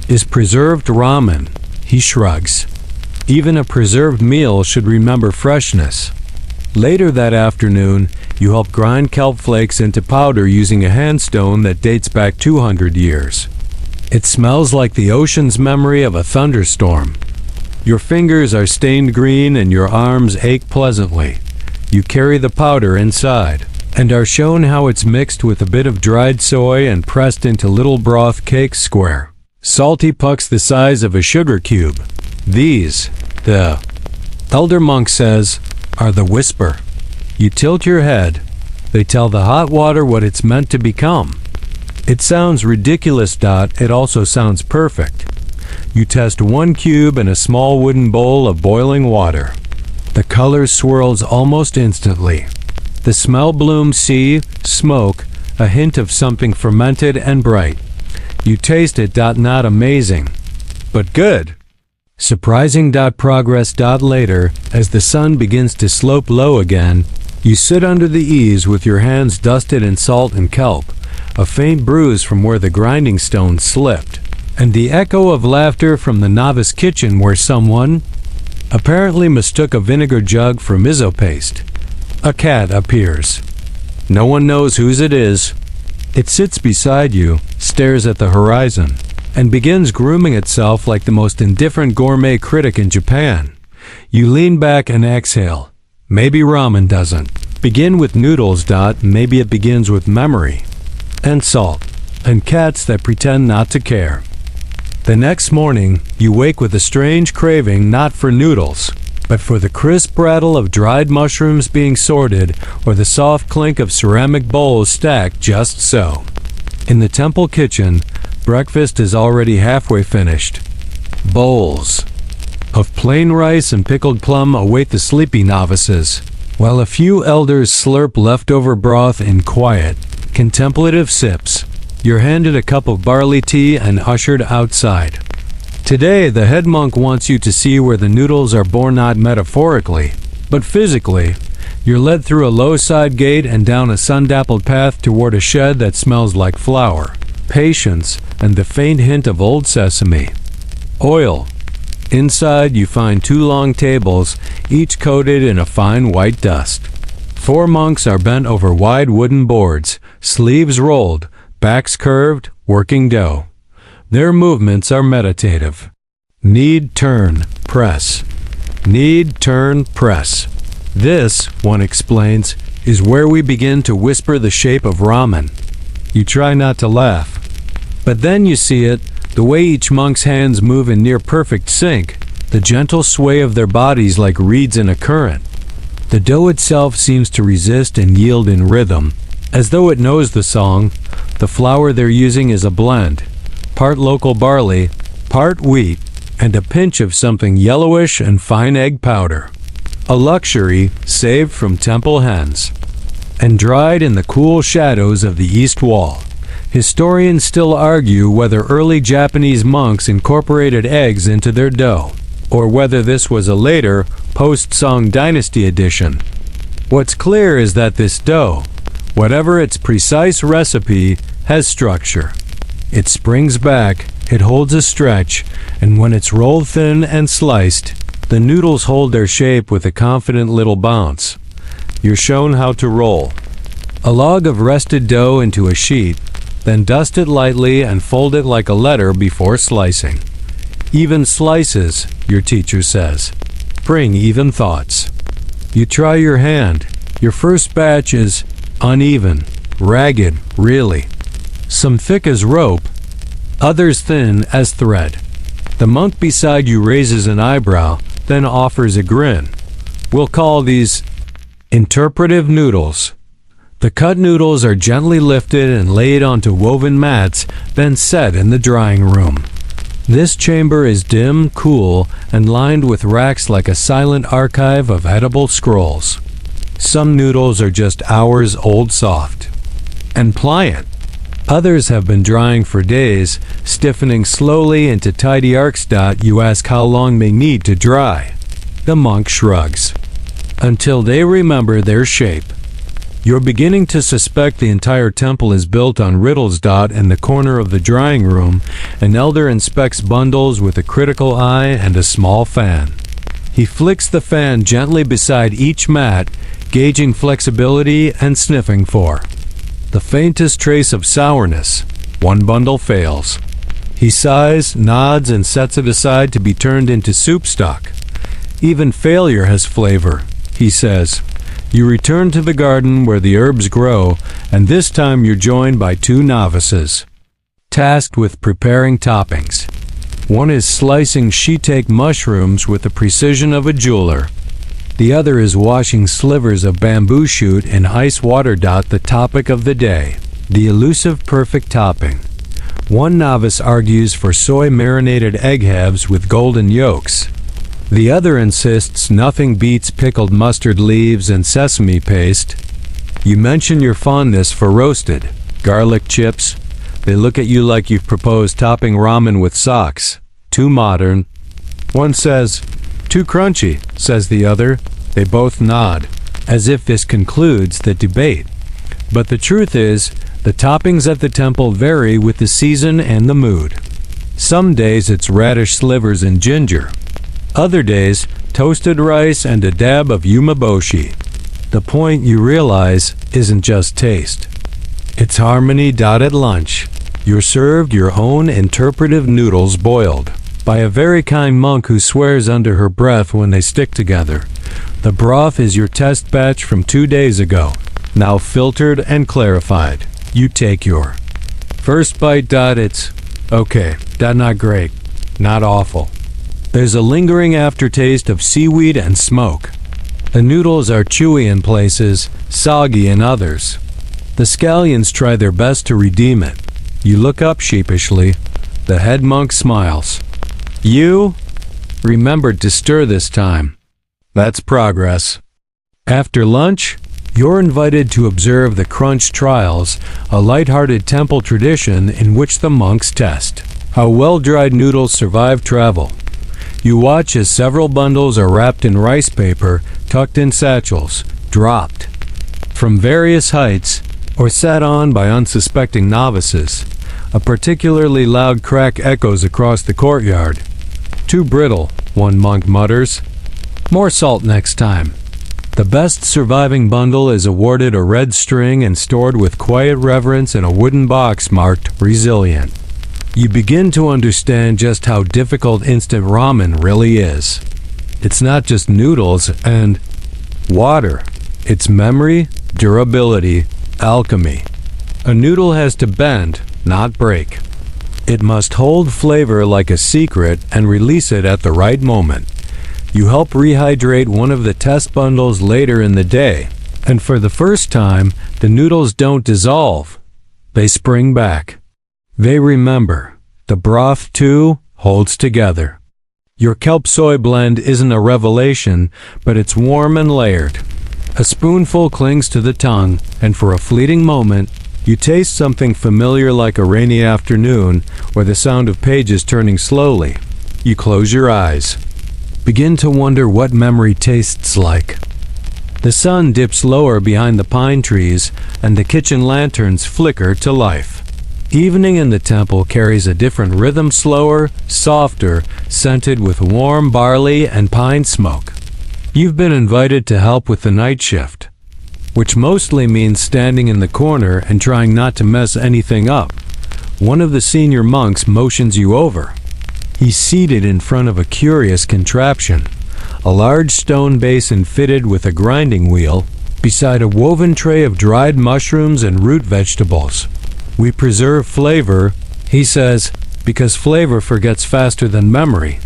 is preserved ramen. He shrugs. Even a preserved meal should remember freshness. Later that afternoon, you help grind kelp flakes into powder using a handstone that dates back 200 years. It smells like the ocean's memory of a thunderstorm. Your fingers are stained green and your arms ache pleasantly. You carry the powder inside and are shown how it's mixed with a bit of dried soy and pressed into little broth cakes square, salty pucks the size of a sugar cube. These, the elder monk says, are the whisper. You tilt your head. They tell the hot water what it's meant to become. It sounds ridiculous. It also sounds perfect. You test one cube in a small wooden bowl of boiling water. The color swirls almost instantly. The smell blooms, smoke, a hint of something fermented and bright. You taste it. Not amazing, but good. Surprising. Progress. Later, as the sun begins to slope low again, you sit under the eaves with your hands dusted in salt and kelp, a faint bruise from where the grinding stone slipped, and the echo of laughter from the novice kitchen where someone apparently mistook a vinegar jug for miso paste. A cat appears. No one knows whose it is. It sits beside you, stares at the horizon, and begins grooming itself like the most indifferent gourmet critic in Japan. You lean back and exhale. Maybe ramen doesn't begin with noodles. Maybe it begins with memory and salt and cats that pretend not to care. The next morning, you wake with a strange craving, not for noodles, but for the crisp rattle of dried mushrooms being sorted or the soft clink of ceramic bowls stacked just so. In the temple kitchen, breakfast is already halfway finished. Bowls of plain rice and pickled plum await the sleepy novices, while a few elders slurp leftover broth in quiet, contemplative sips. You're handed a cup of barley tea and ushered outside. Today, the head monk wants you to see where the noodles are born, not metaphorically, but physically. You're led through a low side gate and down a sun-dappled path toward a shed that smells like flour, patience, and the faint hint of old sesame. Oil. Inside, you find 2 long tables, each coated in a fine white dust. 4 monks are bent over wide wooden boards, sleeves rolled, backs curved, working dough. Their movements are meditative. Knead, turn, press. Knead, turn, press. This, one explains, is where we begin to whisper the shape of ramen. You try not to laugh. But then you see it, the way each monk's hands move in near perfect sync, the gentle sway of their bodies like reeds in a current. The dough itself seems to resist and yield in rhythm, as though it knows the song. The flour they're using is a blend, part local barley, part wheat, and a pinch of something yellowish and fine egg powder. A luxury saved from temple hens, and dried in the cool shadows of the east wall. Historians still argue whether early Japanese monks incorporated eggs into their dough, or whether this was a later, post-Song Dynasty addition. What's clear is that this dough, whatever its precise recipe, has structure. It springs back, it holds a stretch, and when it's rolled thin and sliced, the noodles hold their shape with a confident little bounce. You're shown how to roll. A log of rested dough into a sheet, then dust it lightly and fold it like a letter before slicing. Even slices, your teacher says, bring even thoughts. You try your hand. Your first batch is uneven, ragged, really. Some thick as rope, others thin as thread. The monk beside you raises an eyebrow, then offers a grin. We'll call these interpretive noodles. The cut noodles are gently lifted and laid onto woven mats, then set in the drying room. This chamber is dim, cool, and lined with racks like a silent archive of edible scrolls. Some noodles are just hours old soft and pliant. Others have been drying for days, stiffening slowly into tidy arcs. You ask how long they need to dry. The monk shrugs. Until they remember their shape. You're beginning to suspect the entire temple is built on riddles. In the corner of the drying room, an elder inspects bundles with a critical eye and a small fan. He flicks the fan gently beside each mat, gauging flexibility and sniffing for the faintest trace of sourness. One bundle fails. He sighs, nods, and sets it aside to be turned into soup stock. Even failure has flavor, he says. You return to the garden where the herbs grow, and this time you're joined by two novices, tasked with preparing toppings. One is slicing shiitake mushrooms with the precision of a jeweler. The other is washing slivers of bamboo shoot in ice water. The topic of the day, the elusive perfect topping. One novice argues for soy-marinated egg halves with golden yolks. The other insists nothing beats pickled mustard leaves and sesame paste. You mention your fondness for roasted garlic chips. They look at you like you've proposed topping ramen with socks. Too modern. One says, too crunchy, says the other. They both nod, as if this concludes the debate. But the truth is, the toppings at the temple vary with the season and the mood. Some days it's radish slivers and ginger. Other days, toasted rice and a dab of umeboshi. The point, you realize, isn't just taste. It's harmony. At lunch, you're served your own interpretive noodles boiled by a very kind monk who swears under her breath when they stick together. The broth is your test batch from 2 days ago, now filtered and clarified. You take your first bite. It's okay. Not great. Not awful. There's a lingering aftertaste of seaweed and smoke. The noodles are chewy in places, soggy in others. The scallions try their best to redeem it. You look up sheepishly. The head monk smiles. You remembered to stir this time. That's progress. After lunch, you're invited to observe the crunch trials, a light-hearted temple tradition in which the monks test how well-dried noodles survive travel. You watch as several bundles are wrapped in rice paper, tucked in satchels, dropped from various heights, or sat on by unsuspecting novices. A particularly loud crack echoes across the courtyard. Too brittle, one monk mutters. More salt next time. The best surviving bundle is awarded a red string and stored with quiet reverence in a wooden box marked resilient. You begin to understand just how difficult instant ramen really is. It's not just noodles and water. It's memory, durability, alchemy. A noodle has to bend, not break. It must hold flavor like a secret and release it at the right moment. You help rehydrate one of the test bundles later in the day, and for the first time, the noodles don't dissolve. They spring back. They remember. The broth, too, holds together. Your kelp soy blend isn't a revelation, but it's warm and layered. A spoonful clings to the tongue, and for a fleeting moment, You taste something familiar like a rainy afternoon or the sound of pages turning slowly. You close your eyes. Begin to wonder what memory tastes like. The sun dips lower behind the pine trees and the kitchen lanterns flicker to life. Evening in the temple carries a different rhythm, slower, softer, scented with warm barley and pine smoke. You've been invited to help with the night shift, which mostly means standing in the corner and trying not to mess anything up. One of the senior monks motions you over. He's seated in front of a curious contraption, a large stone basin fitted with a grinding wheel, beside a woven tray of dried mushrooms and root vegetables. We preserve flavor, he says, because flavor forgets faster than memory.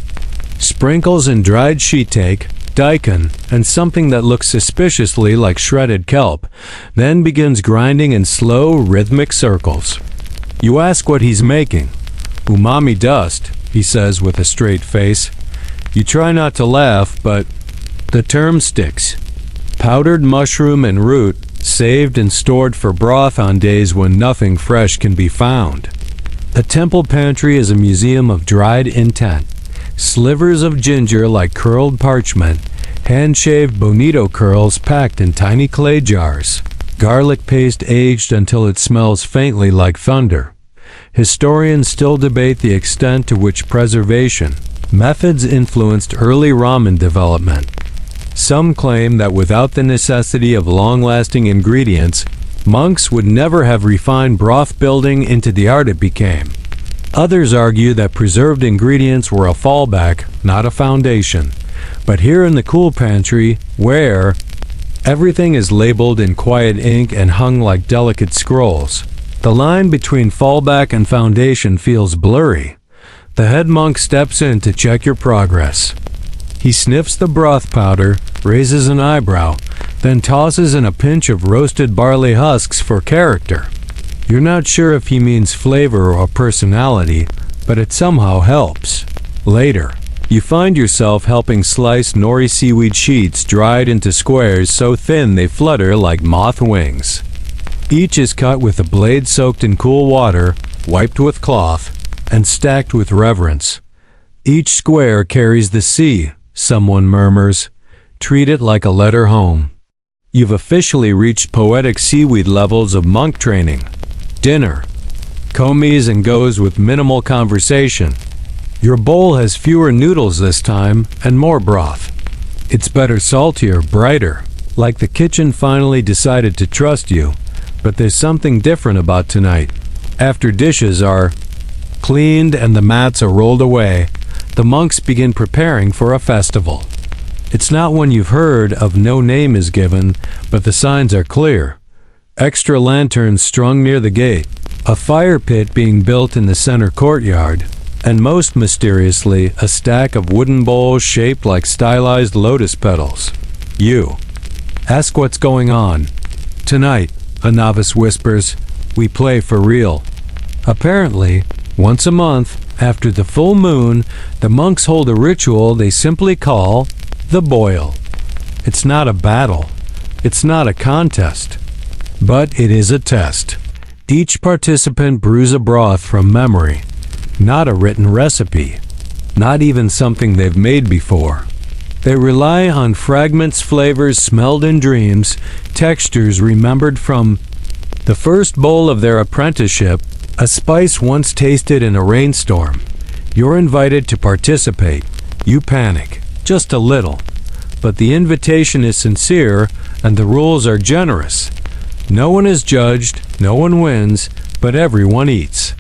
Sprinkles in dried shiitake, daikon, and something that looks suspiciously like shredded kelp, then begins grinding in slow, rhythmic circles. You ask what he's making. Umami dust, he says with a straight face. You try not to laugh, but the term sticks. Powdered mushroom and root, saved and stored for broth on days when nothing fresh can be found. The temple pantry is a museum of dried intent. Slivers of ginger like curled parchment, hand-shaved bonito curls packed in tiny clay jars, garlic paste aged until it smells faintly like thunder. Historians still debate the extent to which preservation methods influenced early ramen development. Some claim that without the necessity of long-lasting ingredients, monks would never have refined broth building into the art it became. Others argue that preserved ingredients were a fallback, not a foundation. But here in the cool pantry, where everything is labeled in quiet ink and hung like delicate scrolls, the line between fallback and foundation feels blurry. The head monk steps in to check your progress. He sniffs the broth powder, raises an eyebrow, then tosses in a pinch of roasted barley husks for character. You're not sure if he means flavor or personality, but it somehow helps. Later, you find yourself helping slice nori seaweed sheets dried into squares so thin they flutter like moth wings. Each is cut with a blade soaked in cool water, wiped with cloth, and stacked with reverence. Each square carries the sea, someone murmurs. Treat it like a letter home. You've officially reached poetic seaweed levels of monk training. Dinner. Comes and goes with minimal conversation. Your bowl has fewer noodles this time and more broth. It's better saltier, brighter, like the kitchen finally decided to trust you. But there's something different about tonight. After dishes are cleaned and the mats are rolled away, the monks begin preparing for a festival. It's not one you've heard of. No name is given, but the signs are clear. Extra lanterns strung near the gate, a fire pit being built in the center courtyard, and most mysteriously, a stack of wooden bowls shaped like stylized lotus petals. You ask what's going on. Tonight, a novice whispers, we play for real. Apparently, once a month, after the full moon, the monks hold a ritual they simply call the boil. It's not a battle. It's not a contest. But it is a test. Each participant brews a broth from memory, not a written recipe, not even something they've made before. They rely on fragments, flavors smelled in dreams, textures remembered from the first bowl of their apprenticeship, a spice once tasted in a rainstorm. You're invited to participate. You panic, just a little. But the invitation is sincere and the rules are generous. No one is judged, no one wins, but everyone eats.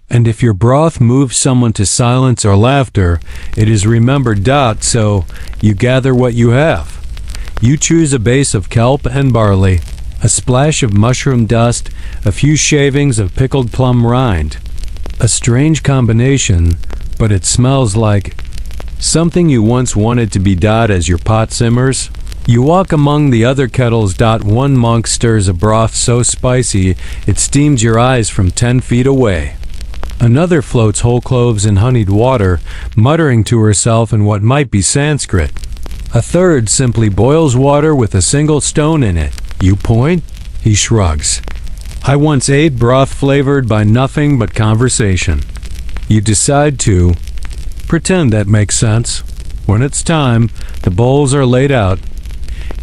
And if your broth moves someone to silence or laughter, it is remembered. So you gather what you have. You choose a base of kelp and barley, a splash of mushroom dust, a few shavings of pickled plum rind. A strange combination, but it smells like something you once wanted to be. As your pot simmers, you walk among the other kettles. One monk stirs a broth so spicy it steams your eyes from 10 feet away. Another floats whole cloves in honeyed water, muttering to herself in what might be Sanskrit. A third simply boils water with a single stone in it. You point? He shrugs. I once ate broth flavored by nothing but conversation. You decide to pretend that makes sense. When it's time, the bowls are laid out.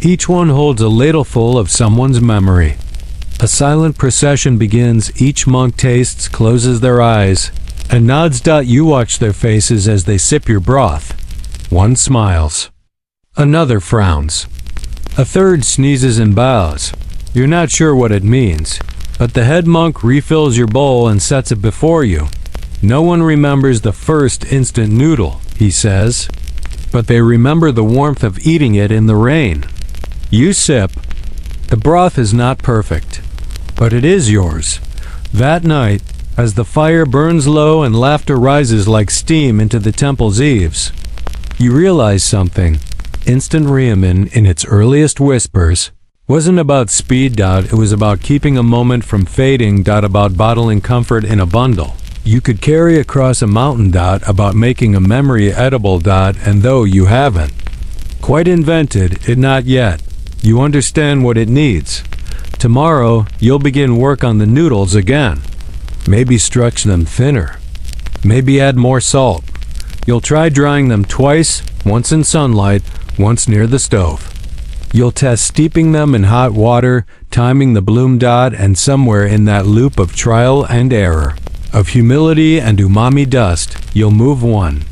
Each one holds a ladleful of someone's memory. A silent procession begins. Each monk tastes, closes their eyes, and nods. You watch their faces as they sip your broth. One smiles. Another frowns. A third sneezes and bows. You're not sure what it means, but the head monk refills your bowl and sets it before you. No one remembers the first instant noodle, he says, but they remember the warmth of eating it in the rain. You sip. The broth is not perfect, but it is yours. That night, as the fire burns low and laughter rises like steam into the temple's eaves, you realize something. Instant ramen, in its earliest whispers, wasn't about speed. It was about keeping a moment from fading. About bottling comfort in a bundle you could carry across a mountain. About making a memory edible. And though you haven't quite invented it, not yet, you understand what it needs. Tomorrow, you'll begin work on the noodles again. Maybe stretch them thinner. Maybe add more salt. You'll try drying them twice, once in sunlight, once near the stove. You'll test steeping them in hot water, timing the bloom. And somewhere in that loop of trial and error, of humility and umami dust, you'll move one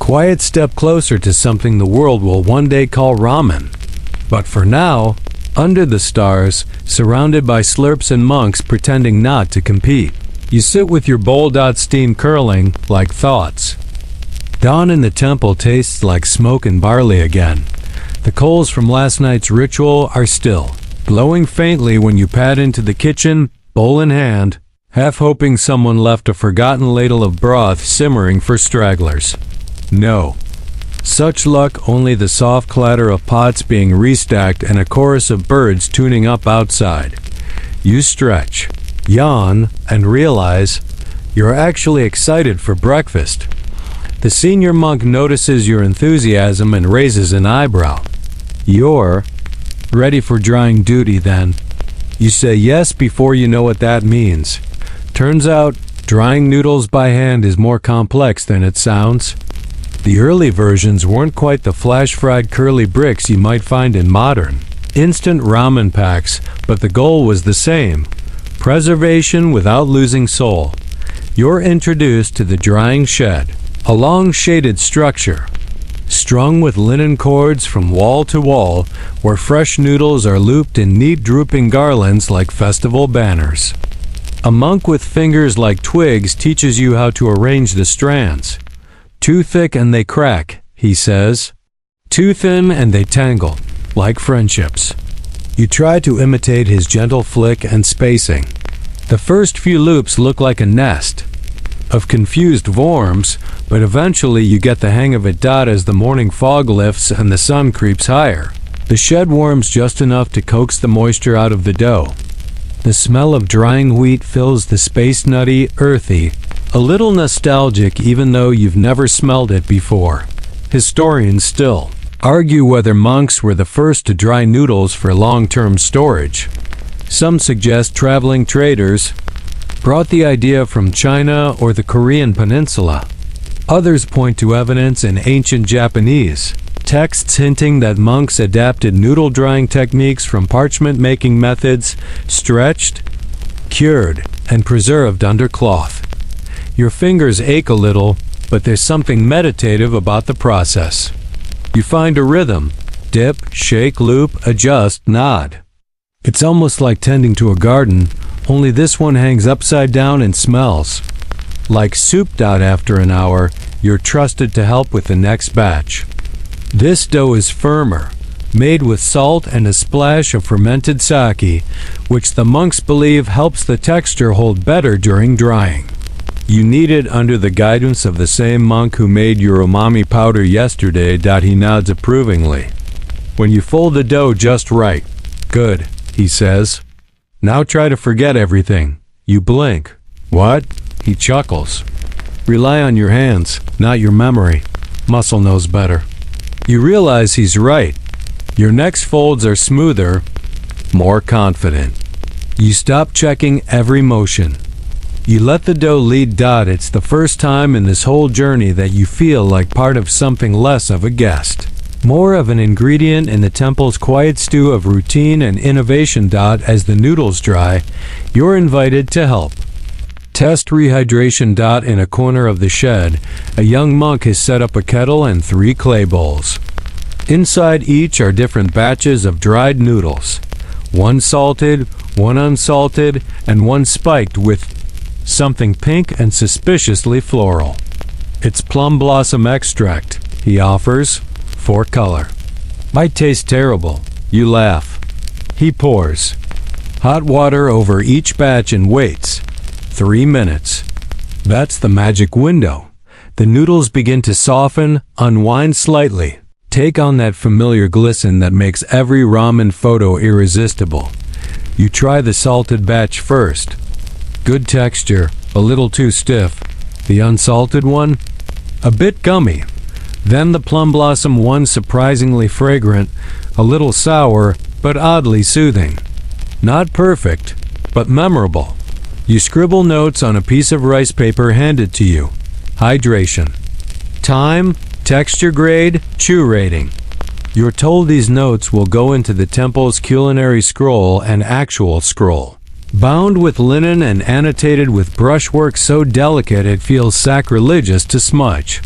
quiet step closer to something the world will one day call ramen. But for now, under the stars, surrounded by slurps and monks pretending not to compete, you sit with your bowl. Steam curling like thoughts. Dawn in the temple tastes like smoke and barley again. The coals from last night's ritual are still glowing faintly when you pad into the kitchen, bowl in hand, half hoping someone left a forgotten ladle of broth simmering for stragglers. No. Such luck, only the soft clatter of pots being restacked and a chorus of birds tuning up outside. You stretch, yawn, and realize you're actually excited for breakfast. The senior monk notices your enthusiasm and raises an eyebrow. You're ready for drying duty then. You say yes before you know what that means. Turns out, drying noodles by hand is more complex than it sounds. The early versions weren't quite the flash-fried curly bricks you might find in modern instant ramen packs, but the goal was the same: preservation without losing soul. You're introduced to the drying shed, a long shaded structure, strung with linen cords from wall to wall, where fresh noodles are looped in neat drooping garlands like festival banners. A monk with fingers like twigs teaches you how to arrange the strands. Too thick and they crack, he says. Too thin and they tangle, like friendships. You try to imitate his gentle flick and spacing. The first few loops look like a nest of confused worms, but eventually you get the hang of it. As the morning fog lifts and the sun creeps higher, the shed warms just enough to coax the moisture out of the dough. The smell of drying wheat fills the space, nutty, earthy, a little nostalgic even though you've never smelled it before. Historians still argue whether monks were the first to dry noodles for long-term storage. Some suggest traveling traders brought the idea from China or the Korean peninsula. Others point to evidence in ancient Japanese texts hinting that monks adapted noodle drying techniques from parchment-making methods, stretched, cured, and preserved under cloth. Your fingers ache a little, but there's something meditative about the process. You find a rhythm: dip, shake, loop, adjust, nod. It's almost like tending to a garden, only this one hangs upside down and smells like soup. After an hour, you're trusted to help with the next batch. This dough is firmer, made with salt and a splash of fermented sake, which the monks believe helps the texture hold better during drying. You knead it under the guidance of the same monk who made your umami powder yesterday. He nods approvingly. When you fold the dough just right, good, he says. Now try to forget everything. You blink. What? He chuckles. Rely on your hands, not your memory. Muscle knows better. You realize he's right. Your next folds are smoother, more confident. You stop checking every motion. You let the dough lead. It's the first time in this whole journey that you feel like part of something, less of a guest, more of an ingredient in the temple's quiet stew of routine and innovation. As the noodles dry, you're invited to help. Test rehydration. In a corner of the shed, a young monk has set up a kettle and 3 clay bowls. Inside each are different batches of dried noodles, one salted, one unsalted, and one spiked with something pink and suspiciously floral. It's plum blossom extract, he offers, for color. Might taste terrible, you laugh. He pours hot water over each batch and waits 3 minutes. That's the magic window. The noodles begin to soften, unwind slightly, take on that familiar glisten that makes every ramen photo irresistible. You try the salted batch first. Good texture, a little too stiff. The unsalted one, a bit gummy. Then the plum blossom one, surprisingly fragrant, a little sour, but oddly soothing. Not perfect, but memorable. You scribble notes on a piece of rice paper handed to you. Hydration. Time, texture grade, chew rating. You're told these notes will go into the temple's culinary scroll, an actual scroll, bound with linen and annotated with brushwork so delicate it feels sacrilegious to smudge.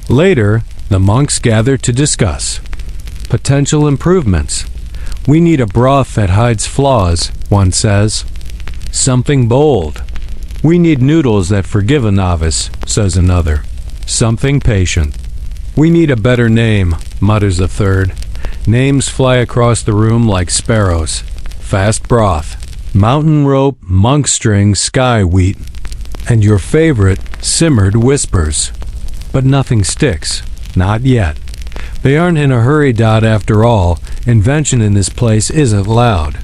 Later, the monks gather to discuss potential improvements. We need a broth that hides flaws, one says. Something bold. We need noodles that forgive a novice, says another. Something patient. We need a better name, mutters a third. Names fly across the room like sparrows. Fast broth, mountain rope, monk string, sky wheat, and your favorite, simmered whispers. But nothing sticks. Not yet. They aren't in a hurry. After all, invention in this place isn't loud.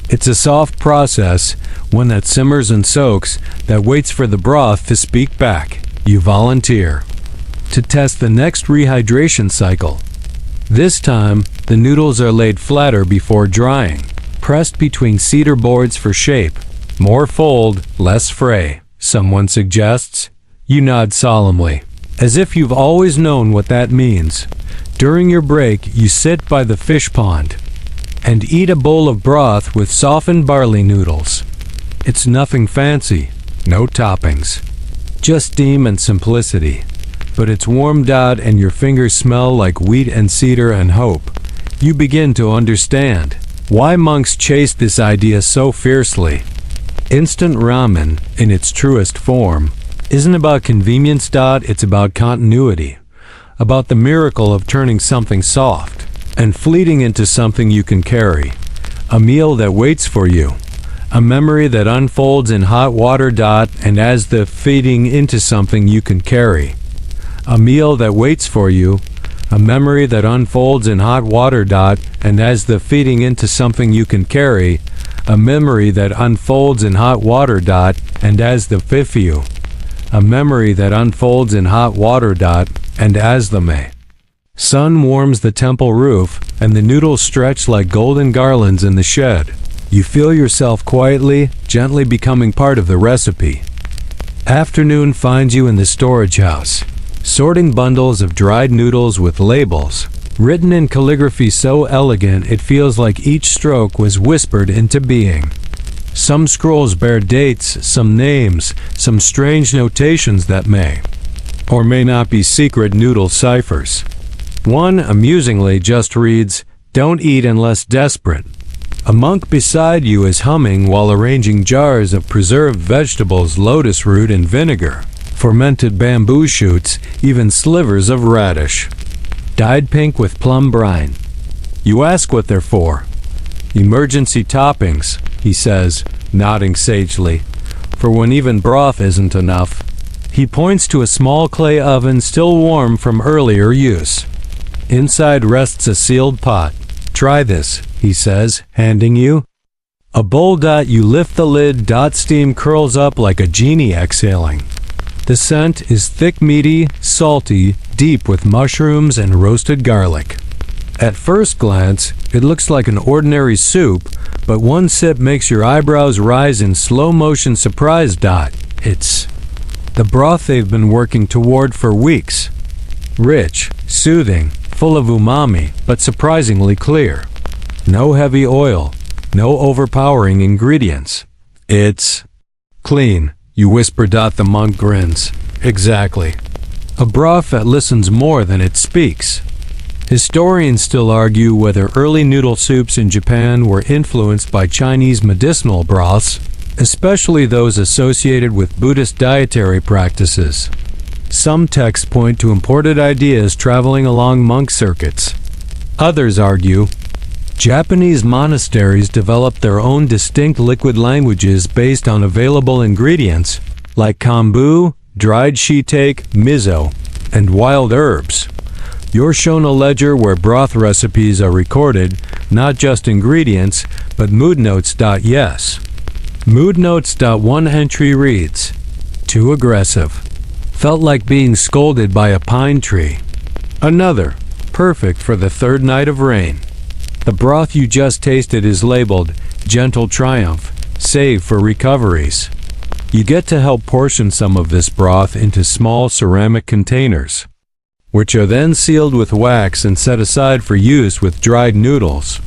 It's a soft process, one that simmers and soaks, that waits for the broth to speak back. You volunteer to test the next rehydration cycle. This time, the noodles are laid flatter before drying, pressed between cedar boards for shape. More fold, less fray, someone suggests. You nod solemnly, as if you've always known what that means. During your break, you sit by the fish pond and eat a bowl of broth with softened barley noodles. It's nothing fancy, no toppings, just steam and simplicity. But it's warmed out and your fingers smell like wheat and cedar and hope. You begin to understand why monks chased this idea so fiercely. Instant ramen, in its truest form, isn't about convenience. It's about continuity, about the miracle of turning something soft and fleeting into something you can carry, a meal that waits for you, a memory that unfolds in hot water. And as the feeding into something you can carry, a meal that waits for you, a memory that unfolds in hot water. And as the feeding into something you can carry, a memory that unfolds in hot water. And as the fifu, a memory that unfolds in hot water. And as the May sun warms the temple roof and the noodles stretch like golden garlands in the shed, you feel yourself quietly, gently becoming part of the recipe. Afternoon finds you in the storage house, sorting bundles of dried noodles with labels, written in calligraphy so elegant it feels like each stroke was whispered into being. Some scrolls bear dates, some names, some strange notations that may or may not be secret noodle ciphers. One, amusingly, just reads, "Don't eat unless desperate." A monk beside you is humming while arranging jars of preserved vegetables, lotus root and vinegar, fermented bamboo shoots, even slivers of radish, dyed pink with plum brine. You ask what they're for. "Emergency toppings," he says, nodding sagely, "for when even broth isn't enough." He points to a small clay oven still warm from earlier use. Inside rests a sealed pot. "Try this," he says, handing you a bowl. You lift the lid. Steam curls up like a genie exhaling. The scent is thick, meaty, salty, deep with mushrooms and roasted garlic. At first glance, it looks like an ordinary soup, but one sip makes your eyebrows rise in slow motion surprise. It's the broth they've been working toward for weeks. Rich, soothing, full of umami, but surprisingly clear. No heavy oil, no overpowering ingredients. It's clean, you whisper. The monk grins. Exactly. A broth that listens more than it speaks. Historians still argue whether early noodle soups in Japan were influenced by Chinese medicinal broths, especially those associated with Buddhist dietary practices. Some texts point to imported ideas traveling along monk circuits. Others argue Japanese monasteries developed their own distinct liquid languages based on available ingredients like kombu, dried shiitake, miso, and wild herbs. You're shown a ledger where broth recipes are recorded, not just ingredients, but mood notes. Yes. Mood notes. One entry reads, "Too aggressive. Felt like being scolded by a pine tree." Another, "Perfect for the third night of rain." The broth you just tasted is labeled Gentle Triumph, save for recoveries. You get to help portion some of this broth into small ceramic containers, which are then sealed with wax and set aside for use with dried noodles.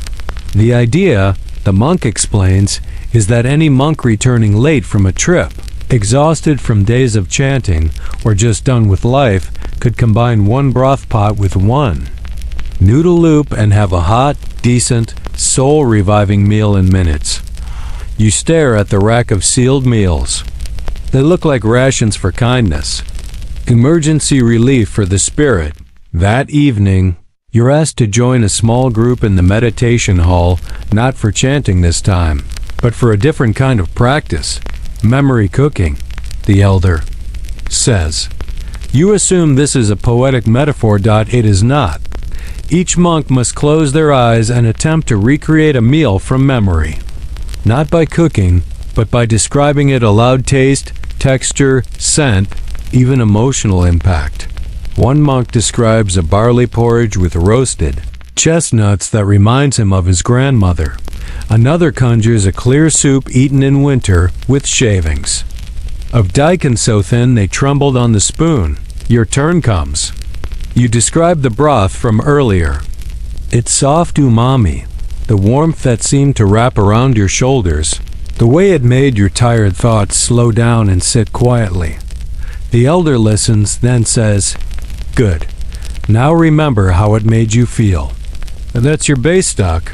The idea, the monk explains, is that any monk returning late from a trip, exhausted from days of chanting, or just done with life, could combine one broth pot with one noodle loop and have a hot, decent, soul-reviving meal in minutes. You stare at the rack of sealed meals. They look like rations for kindness. Emergency relief for the spirit. That evening, you're asked to join a small group in the meditation hall, not for chanting this time, but for a different kind of practice. Memory cooking, the elder says. You assume this is a poetic metaphor. It is not. Each monk must close their eyes and attempt to recreate a meal from memory. Not by cooking, but by describing it aloud. Taste, texture, scent, even emotional impact. One monk describes a barley porridge with roasted chestnuts that reminds him of his grandmother. Another conjures a clear soup eaten in winter with shavings of daikon so thin they trembled on the spoon. Your turn comes. You describe the broth from earlier. Its soft umami, the warmth that seemed to wrap around your shoulders, the way it made your tired thoughts slow down and sit quietly. The elder listens, then says, "Good. Now remember how it made you feel." And that's your base stock,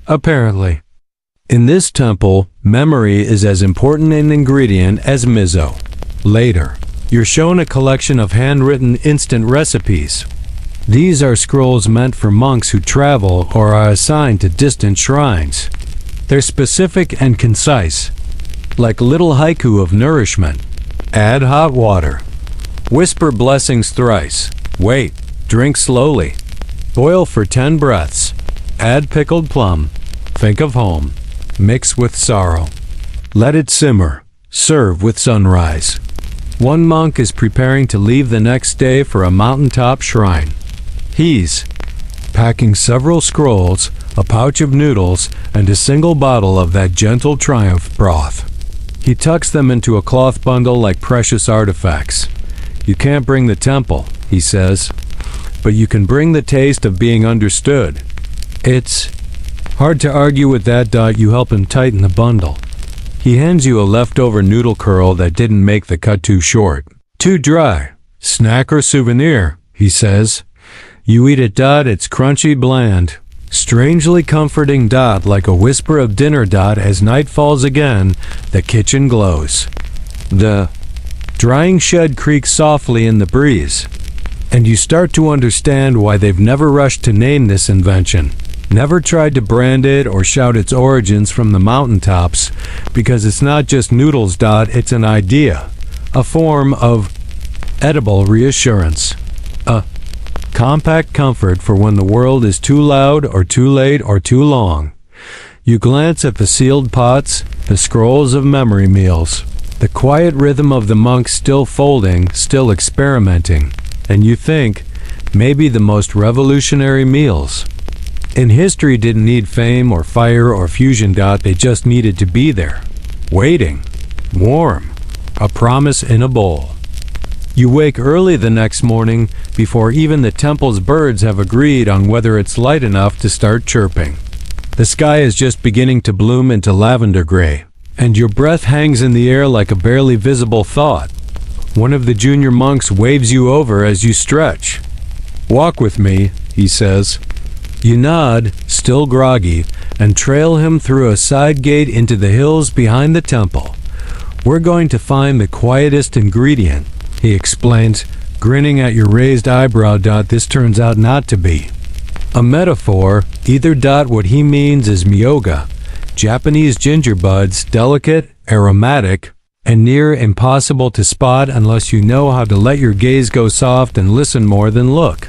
apparently. In this temple, memory is as important an ingredient as miso. Later, you're shown a collection of handwritten instant recipes. These are scrolls meant for monks who travel or are assigned to distant shrines. They're specific and concise, like little haiku of nourishment. Add hot water. Whisper blessings thrice. Wait. Drink slowly. Boil for 10 breaths. Add pickled plum. Think of home. Mix with sorrow. Let it simmer. Serve with sunrise. One monk is preparing to leave the next day for a mountaintop shrine. He's packing several scrolls, a pouch of noodles, and a single bottle of that Gentle Triumph broth. He tucks them into a cloth bundle like precious artifacts. You can't bring the temple, he says, but you can bring the taste of being understood. It's hard to argue with that. You help him tighten the bundle. He hands you a leftover noodle curl that didn't make the cut too short. Too dry. Snack or souvenir, he says. You eat it. It's crunchy, bland. Strangely comforting. Like a whisper of dinner. As night falls again, the kitchen glows. The drying shed creaks softly in the breeze. And you start to understand why they've never rushed to name this invention. Never tried to brand it or shout its origins from the mountaintops, because it's not just noodles. It's an idea, a form of edible reassurance, a compact comfort for when the world is too loud or too late or too long. You glance at the sealed pots, the scrolls of memory meals, the quiet rhythm of the monks still folding, still experimenting, and you think, maybe the most revolutionary meals. In history didn't need fame or fire or fusion. They just needed to be there. Waiting. Warm. A promise in a bowl. You wake early the next morning before even the temple's birds have agreed on whether it's light enough to start chirping. The sky is just beginning to bloom into lavender gray, and your breath hangs in the air like a barely visible thought. One of the junior monks waves you over as you stretch. "Walk with me," he says. You nod, still groggy, and trail him through a side gate into the hills behind the temple. "We're going to find the quietest ingredient," he explains, grinning at your raised eyebrow. This turns out not to be a metaphor either. What he means is miyoga, Japanese ginger buds, delicate, aromatic, and near impossible to spot unless you know how to let your gaze go soft and listen more than look.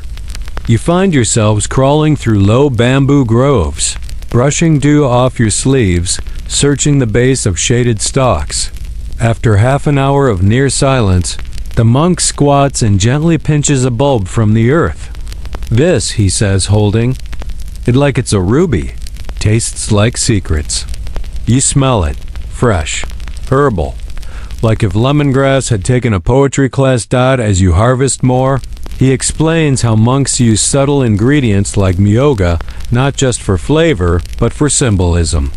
You find yourselves crawling through low bamboo groves, brushing dew off your sleeves, searching the base of shaded stalks. After half an hour of near silence, the monk squats and gently pinches a bulb from the earth. "This," he says, holding it like it's a ruby, "tastes like secrets." You smell it, fresh, herbal, like if lemongrass had taken a poetry class. As you harvest more, he explains how monks use subtle ingredients like miyoga, not just for flavor, but for symbolism.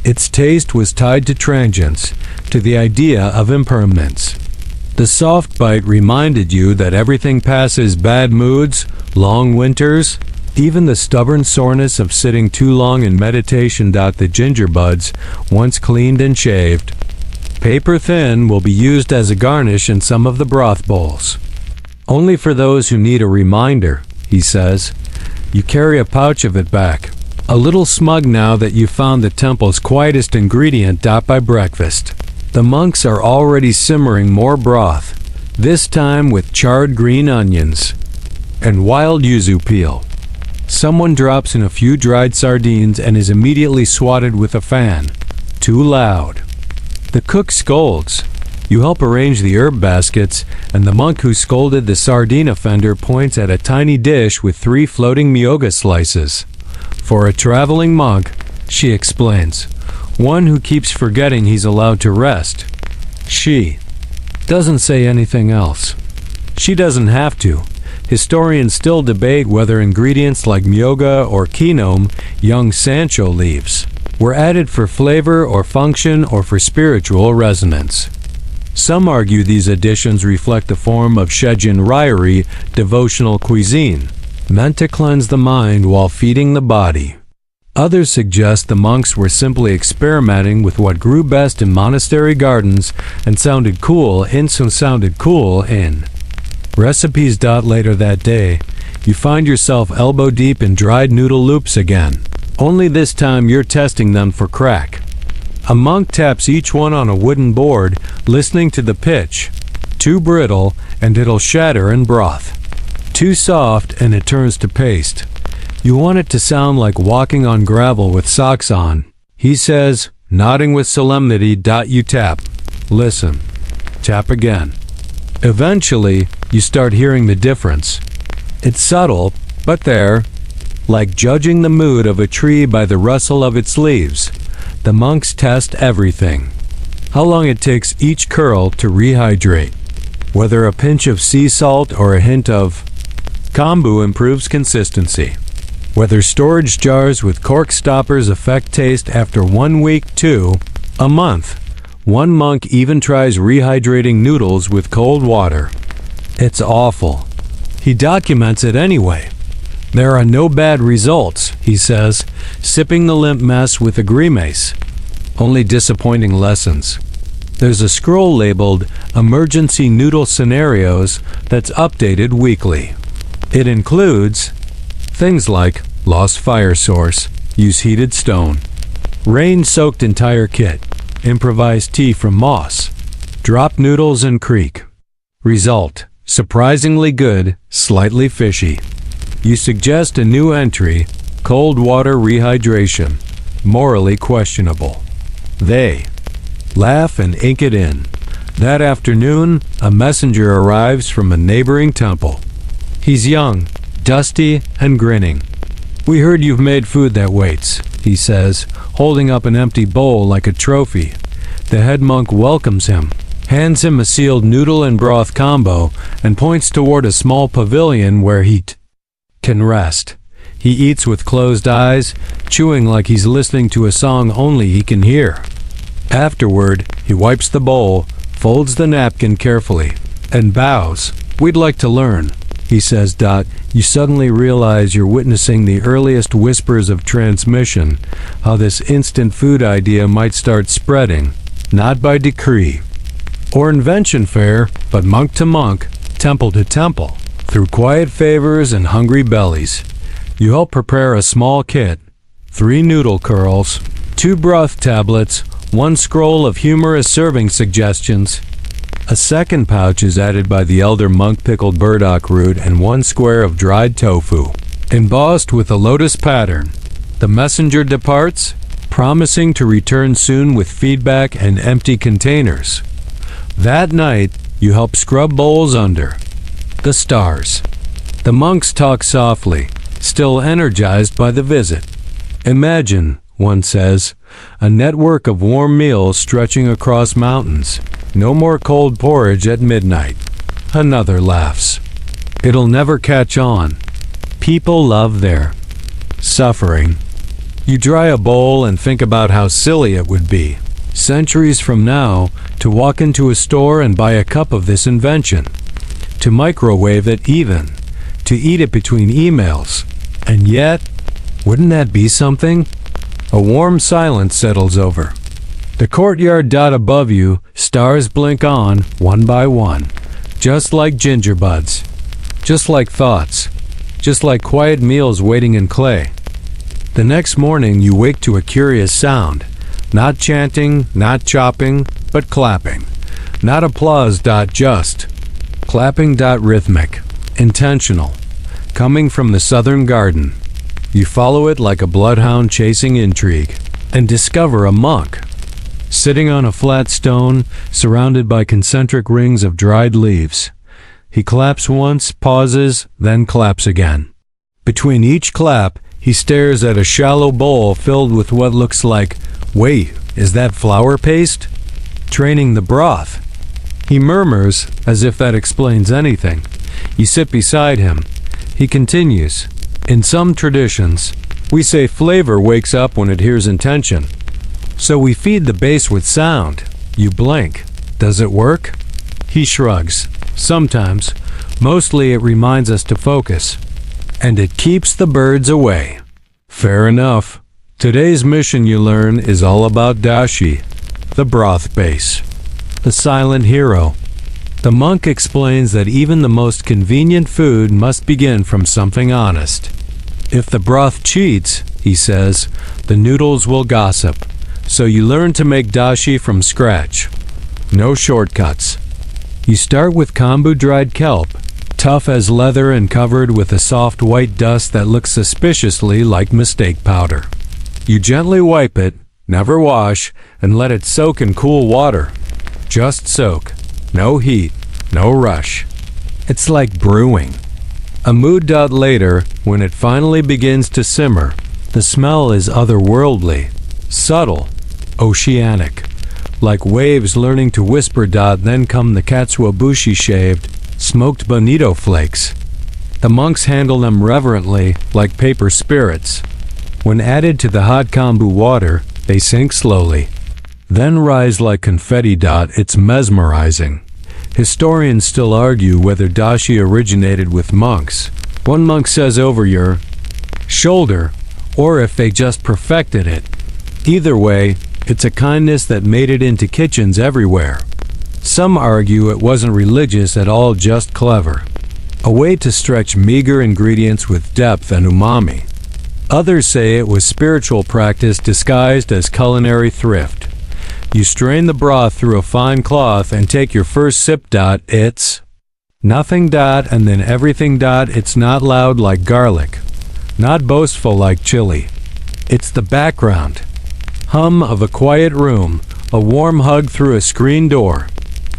Its taste was tied to transience, to the idea of impermanence. The soft bite reminded you that everything passes: bad moods, long winters, even the stubborn soreness of sitting too long in meditation. The ginger buds, once cleaned and shaved, paper thin, will be used as a garnish in some of the broth bowls. Only for those who need a reminder, he says. You carry a pouch of it back, a little smug now that you've found the temple's quietest ingredient. By breakfast, the monks are already simmering more broth, this time with charred green onions and wild yuzu peel. Someone drops in a few dried sardines and is immediately swatted with a fan. Too loud. The cook scolds. You help arrange the herb baskets, and the monk who scolded the sardine offender points at a tiny dish with 3 floating miyoga slices. For a traveling monk, she explains, one who keeps forgetting he's allowed to rest. She doesn't say anything else. She doesn't have to. Historians still debate whether ingredients like miyoga or quinome, young sancho leaves, were added for flavor or function or for spiritual resonance. Some argue these additions reflect a form of shejin ryori, devotional cuisine, meant to cleanse the mind while feeding the body. Others suggest the monks were simply experimenting with what grew best in monastery gardens and sounded cool in. Recipes. Later that day, you find yourself elbow deep in dried noodle loops again. Only this time you're testing them for crack. A monk taps each one on a wooden board, listening to the pitch. Too brittle, and it'll shatter in broth. Too soft, and it turns to paste. You want it to sound like walking on gravel with socks on. He says, nodding with solemnity. You tap. Listen. Tap again. Eventually, you start hearing the difference. It's subtle, but there. Like judging the mood of a tree by the rustle of its leaves. The monks test everything. How long it takes each curl to rehydrate. Whether a pinch of sea salt or a hint of kombu improves consistency. Whether storage jars with cork stoppers affect taste after 1 week to a month. One monk even tries rehydrating noodles with cold water. It's awful. He documents it anyway. There are no bad results, he says, sipping the limp mess with a grimace. Only disappointing lessons. There's a scroll labeled Emergency Noodle Scenarios that's updated weekly. It includes things like lost fire source, use heated stone, rain-soaked entire kit, improvised tea from moss, drop noodles in creek. Result, surprisingly good, slightly fishy. You suggest a new entry, cold water rehydration, morally questionable. They laugh and ink it in. That afternoon, a messenger arrives from a neighboring temple. He's young, dusty, and grinning. "We heard you've made food that waits," he says, holding up an empty bowl like a trophy. The head monk welcomes him, hands him a sealed noodle and broth combo, and points toward a small pavilion where he can rest. He eats with closed eyes, chewing like he's listening to a song only he can hear. Afterward, he wipes the bowl, folds the napkin carefully, and bows. "We'd like to learn," he says. You suddenly realize you're witnessing the earliest whispers of transmission, how this instant food idea might start spreading, not by decree or invention fair, but monk to monk, temple to temple, through quiet favors and hungry bellies. You help prepare a small kit: 3 noodle curls, 2 broth tablets, 1 scroll of humorous serving suggestions. A second pouch is added by the elder monk: pickled burdock root and 1 square of dried tofu, embossed with a lotus pattern. The messenger departs, promising to return soon with feedback and empty containers. That night, you help scrub bowls under the stars. The monks talk softly, still energized by the visit. "Imagine," one says, "a network of warm meals stretching across mountains. No more cold porridge at midnight." Another laughs. "It'll never catch on. People love their suffering." You dry a bowl and think about how silly it would be, centuries from now, to walk into a store and buy a cup of this invention, to microwave it even, to eat it between emails. And yet, wouldn't that be something? A warm silence settles over the courtyard. Above you, stars blink on, one by one, just like gingerbuds, just like thoughts, just like quiet meals waiting in clay. The next morning you wake to a curious sound, not chanting, not chopping, but clapping. Not applause. Just clapping. Rhythmic, intentional, coming from the southern garden. You follow it like a bloodhound chasing intrigue, and discover a monk sitting on a flat stone, surrounded by concentric rings of dried leaves. He claps once, pauses, then claps again. Between each clap, he stares at a shallow bowl filled with what looks like, "Wait, is that flour paste?" Training the broth. He murmurs, as if that explains anything. You sit beside him. He continues, "In some traditions, we say flavor wakes up when it hears intention. So we feed the base with sound." You blink. "Does it work?" He shrugs. "Sometimes. Mostly it reminds us to focus. And it keeps the birds away." Fair enough. Today's mission, you learn, is all about dashi, the broth base, the silent hero. The monk explains that even the most convenient food must begin from something honest. If the broth cheats, he says, the noodles will gossip. So you learn to make dashi from scratch. No shortcuts. You start with kombu dried kelp, tough as leather and covered with a soft white dust that looks suspiciously like mistake powder. You gently wipe it, never wash, and let it soak in cool water. Just soak. No heat, no rush. It's like brewing. A mood. Later, when it finally begins to simmer, the smell is otherworldly, subtle, oceanic, like waves learning to whisper. Then come the katsuobushi shaved, smoked bonito flakes. The monks handle them reverently, like paper spirits. When added to the hot kombu water, they sink slowly, then rise like confetti. It's mesmerizing. Historians still argue whether dashi originated with monks. One monk says over your shoulder, or if they just perfected it. Either way, it's a kindness that made it into kitchens everywhere. Some argue it wasn't religious at all, just clever. A way to stretch meager ingredients with depth and umami. Others say it was spiritual practice disguised as culinary thrift. You strain the broth through a fine cloth and take your first sip. It's nothing. And then everything. It's not loud like garlic, not boastful like chili. It's the background hum of a quiet room, a warm hug through a screen door.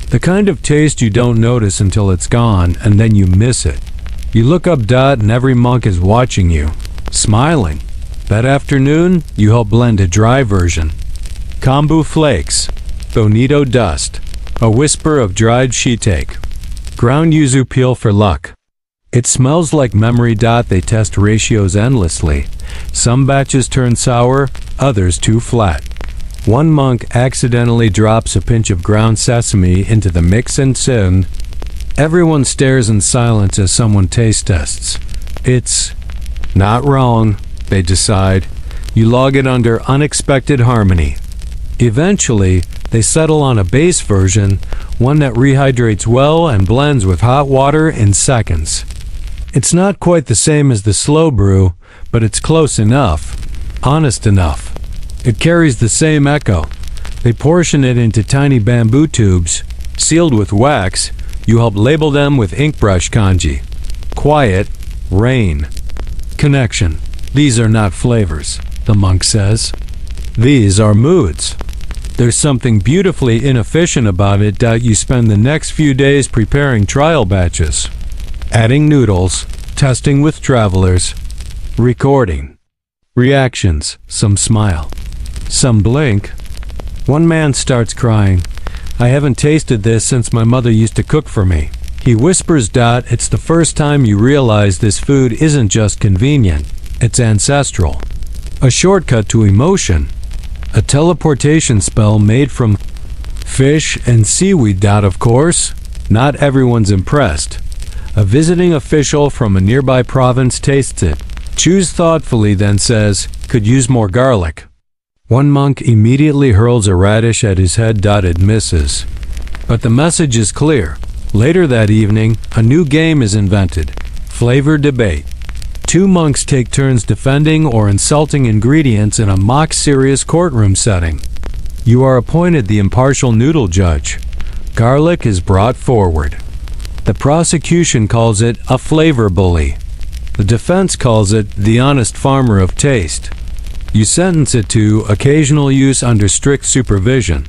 The kind of taste you don't notice until it's gone, and then you miss it. You look up. And every monk is watching you. smiling. That afternoon, you help blend a dry version. Kombu flakes, bonito dust, a whisper of dried shiitake, ground yuzu peel for luck. It smells like memory. They test ratios endlessly. Some batches turn sour, others too flat. One monk accidentally drops a pinch of ground sesame into the mix and soon, everyone stares in silence as someone taste tests. It's not wrong, they decide. You log it under unexpected harmony. Eventually, they settle on a base version, one that rehydrates well and blends with hot water in seconds. It's not quite the same as the slow brew, but it's close enough, honest enough. It carries the same echo. They portion it into tiny bamboo tubes, sealed with wax. You help label them with ink brush kanji. Quiet, rain, connection. These are not flavors, the monk says. These are moods. There's something beautifully inefficient about it. You spend the next few days preparing trial batches, adding noodles, testing with travelers, recording. Reactions, some smile, some blink. One man starts crying. I haven't tasted this since my mother used to cook for me. He whispers, it's the first time you realize this food isn't just convenient, it's ancestral. A shortcut to emotion. A teleportation spell made from fish and seaweed. Of course, not everyone's impressed. A visiting official from a nearby province tastes it, chews thoughtfully, then says, could use more garlic. One monk immediately hurls a radish at his head. It misses. But the message is clear. Later that evening, a new game is invented. Flavor debate. Two monks take turns defending or insulting ingredients in a mock-serious courtroom setting. You are appointed the impartial noodle judge. Garlic is brought forward. The prosecution calls it a flavor bully. The defense calls it the honest farmer of taste. You sentence it to occasional use under strict supervision.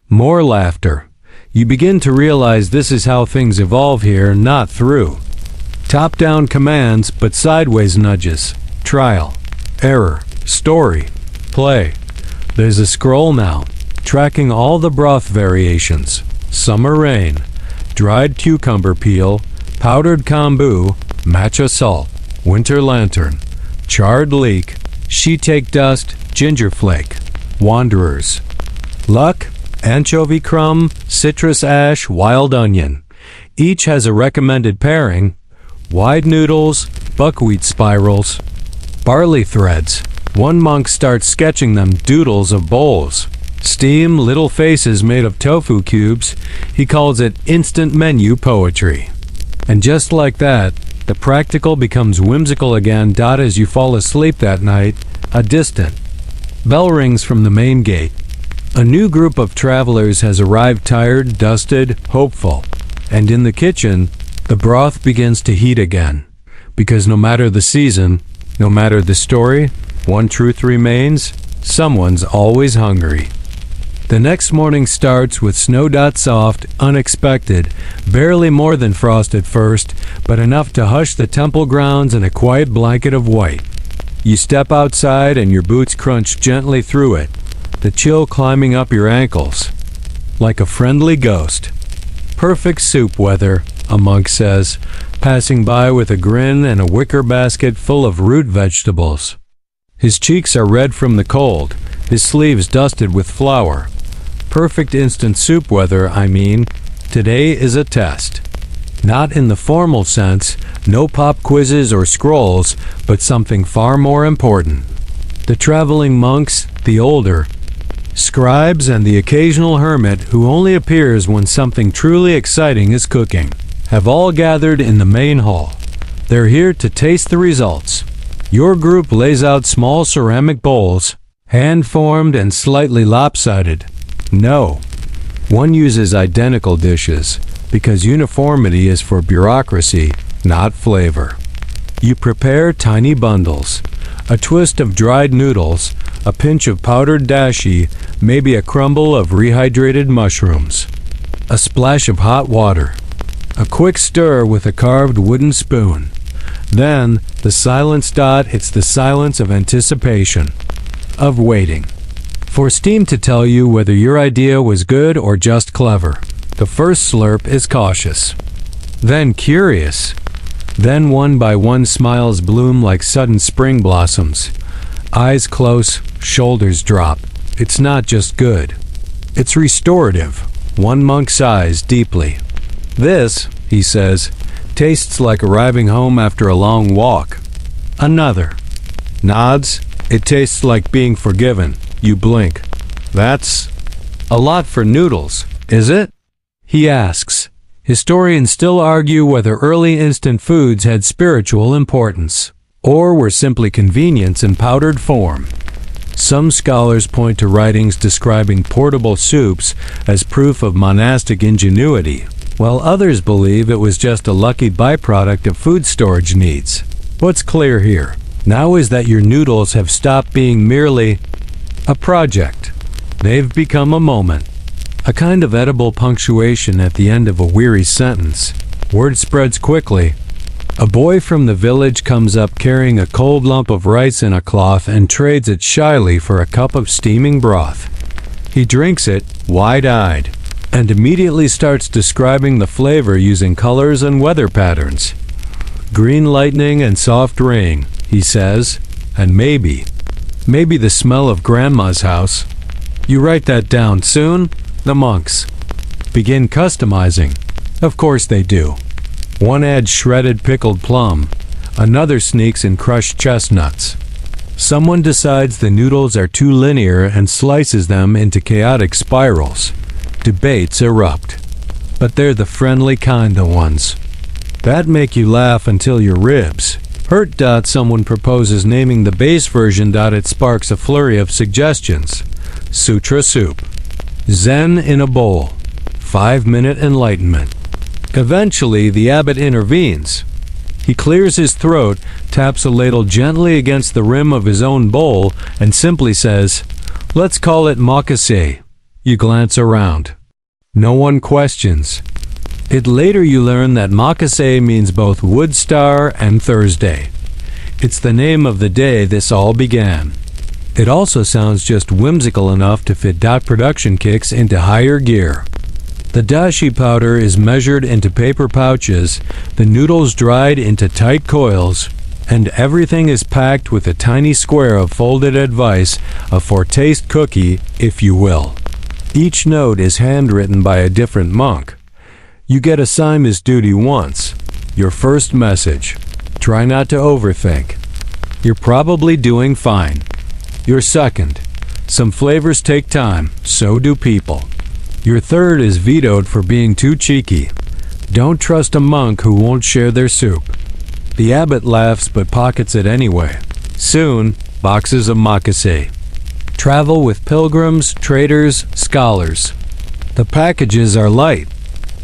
More laughter. You begin to realize this is how things evolve here, not through top-down commands, but sideways nudges. Trial, error, story, play. There's a scroll now, tracking all the broth variations. Summer rain, dried cucumber peel, powdered kombu, matcha salt, winter lantern, charred leek, shiitake dust, ginger flake, wanderers. Luck, anchovy crumb, citrus ash, wild onion. Each has a recommended pairing. Wide noodles, buckwheat spirals, barley threads. One monk starts sketching them doodles of bowls. Steam little faces made of tofu cubes. He calls it instant menu poetry. And just like that, the practical becomes whimsical again. As you fall asleep that night, a distant bell rings from the main gate. A new group of travelers has arrived, tired, dusted, hopeful. And in the kitchen, the broth begins to heat again, because no matter the season, no matter the story, one truth remains: someone's always hungry. The next morning starts with snow. Soft, unexpected, barely more than frost at first, but enough to hush the temple grounds in a quiet blanket of white. You step outside and your boots crunch gently through it, the chill climbing up your ankles, like a friendly ghost. Perfect soup weather, a monk says, passing by with a grin and a wicker basket full of root vegetables. His cheeks are red from the cold, his sleeves dusted with flour. Perfect instant soup weather, I mean. Today is a test. Not in the formal sense, no pop quizzes or scrolls, but something far more important. The traveling monks, the older scribes, and the occasional hermit who only appears when something truly exciting is cooking, have all gathered in the main hall. They're here to taste the results. Your group lays out small ceramic bowls, hand-formed and slightly lopsided. No, one uses identical dishes, because uniformity is for bureaucracy, not flavor. You prepare tiny bundles, a twist of dried noodles, a pinch of powdered dashi, maybe a crumble of rehydrated mushrooms, a splash of hot water, a quick stir with a carved wooden spoon. Then, The silence. It's the silence of anticipation, of waiting. For steam to tell you whether your idea was good or just clever. The first slurp is cautious, then curious. Then one by one smiles bloom like sudden spring blossoms. Eyes close, shoulders drop. It's not just good. It's restorative. One monk sighs deeply. This, he says, tastes like arriving home after a long walk. Another nods. It tastes like being forgiven. You blink. That's a lot for noodles, is it? He asks. Historians still argue whether early instant foods had spiritual importance, or were simply convenience in powdered form. Some scholars point to writings describing portable soups as proof of monastic ingenuity, while others believe it was just a lucky byproduct of food storage needs. What's clear here now is that your noodles have stopped being merely a project. They've become a moment, a kind of edible punctuation at the end of a weary sentence. Word spreads quickly. A boy from the village comes up carrying a cold lump of rice in a cloth and trades it shyly for a cup of steaming broth. He drinks it, wide-eyed, and immediately starts describing the flavor using colors and weather patterns. Green lightning and soft rain, he says, and maybe the smell of Grandma's house. You write that down soon. The monks begin customizing. Of course they do. One adds shredded pickled plum. Another sneaks in crushed chestnuts. Someone decides the noodles are too linear and slices them into chaotic spirals. Debates erupt. But they're the friendly kind of ones that make you laugh until your ribs hurt. Someone proposes naming the base version. It sparks a flurry of suggestions. Sutra soup. Zen in a bowl. 5-minute enlightenment. Eventually, the abbot intervenes. He clears his throat, taps a ladle gently against the rim of his own bowl, and simply says, "Let's call it makase." You glance around. No one questions. Later you learn that makase means both Wood Star and Thursday. It's the name of the day this all began. It also sounds just whimsical enough to fit production kicks into higher gear. The dashi powder is measured into paper pouches, the noodles dried into tight coils, and everything is packed with a tiny square of folded advice, a foretaste cookie, if you will. Each note is handwritten by a different monk. You get assigned this duty once. Your first message. Try not to overthink. You're probably doing fine. Your second. Some flavors take time, so do people. Your third is vetoed for being too cheeky. Don't trust a monk who won't share their soup. The abbot laughs but pockets it anyway. Soon, boxes of makase travel with pilgrims, traders, scholars. The packages are light.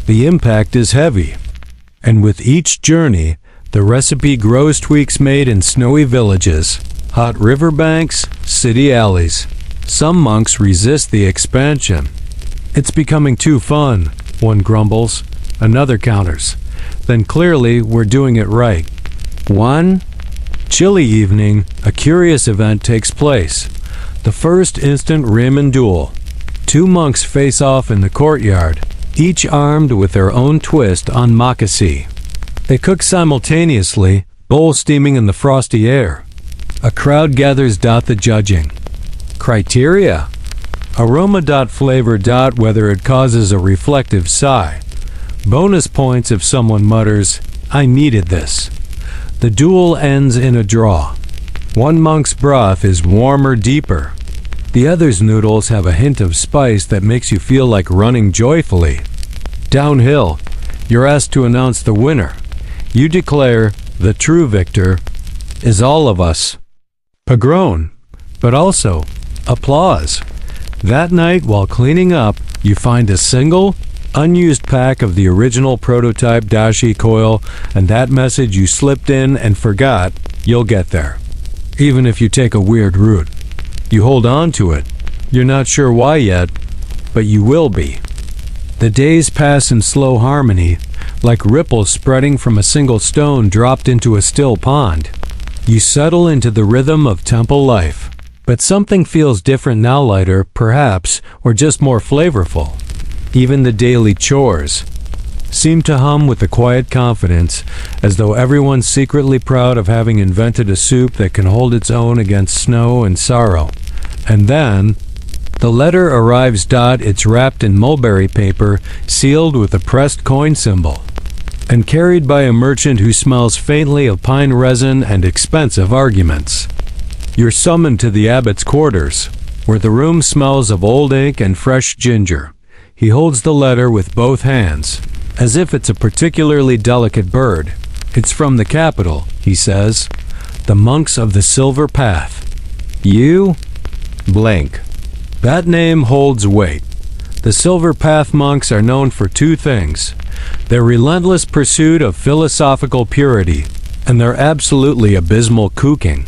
The impact is heavy. And with each journey, the recipe grows. Tweaks made in snowy villages, hot riverbanks, city alleys. Some monks resist the expansion. It's becoming too fun, one grumbles. Another counters. Then clearly we're doing it right. One chilly evening, a curious event takes place. The first instant ramen duel. Two monks face off in the courtyard, each armed with their own twist on makase. They cook simultaneously, bowl steaming in the frosty air. A crowd gathers. The judging criteria. Aroma. Flavor. Whether it causes a reflective sigh. Bonus points if someone mutters, "I needed this." The duel ends in a draw. One monk's broth is warmer, deeper. The other's noodles have a hint of spice that makes you feel like running joyfully. Downhill, you're asked to announce the winner. You declare the true victor is all of us. Pagron, but also applause. That night, while cleaning up, you find a single, unused pack of the original prototype dashi coil, and that message you slipped in and forgot. You'll get there. Even if you take a weird route. You hold on to it. You're not sure why yet, but you will be. The days pass in slow harmony, like ripples spreading from a single stone dropped into a still pond. You settle into the rhythm of temple life. But something feels different now, lighter, perhaps, or just more flavorful. Even the daily chores seem to hum with a quiet confidence, as though everyone's secretly proud of having invented a soup that can hold its own against snow and sorrow. And then, the letter arrives. It's wrapped in mulberry paper, sealed with a pressed coin symbol, and carried by a merchant who smells faintly of pine resin and expensive arguments. You're summoned to the abbot's quarters, where the room smells of old ink and fresh ginger. He holds the letter with both hands, as if it's a particularly delicate bird. It's from the capital, he says. The monks of the Silver Path. You? Blank. That name holds weight. The Silver Path monks are known for two things: their relentless pursuit of philosophical purity, and their absolutely abysmal cooking.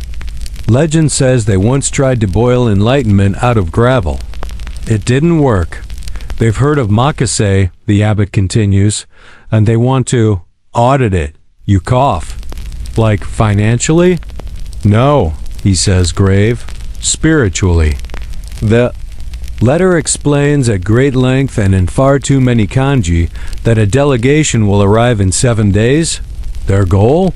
Legend says they once tried to boil enlightenment out of gravel. It didn't work. They've heard of Makase, the abbot continues, and they want to audit it. You cough. Like financially? No, he says, grave. Spiritually. The letter explains at great length and in far too many kanji that a delegation will arrive in 7 days. Their goal?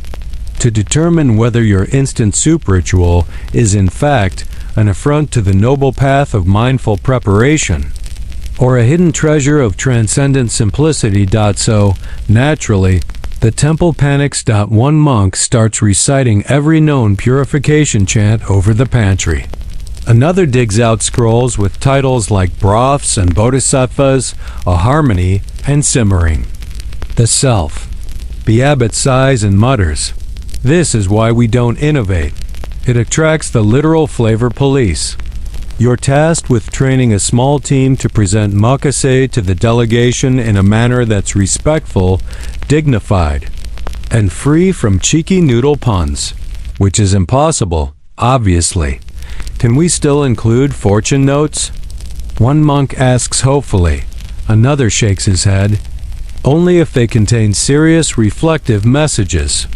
To determine whether your instant soup ritual is in fact an affront to the noble path of mindful preparation, or a hidden treasure of transcendent simplicity. So, naturally, the temple panics. One monk starts reciting every known purification chant over the pantry. Another digs out scrolls with titles like broths and bodhisattvas, a harmony, and simmering. The self. The abbot sighs and mutters, "This is why we don't innovate." It attracts the literal flavor police. You're tasked with training a small team to present makase to the delegation in a manner that's respectful, dignified, and free from cheeky noodle puns. Which is impossible, obviously. Can we still include fortune notes? One monk asks hopefully. Another shakes his head. Only if they contain serious, reflective messages.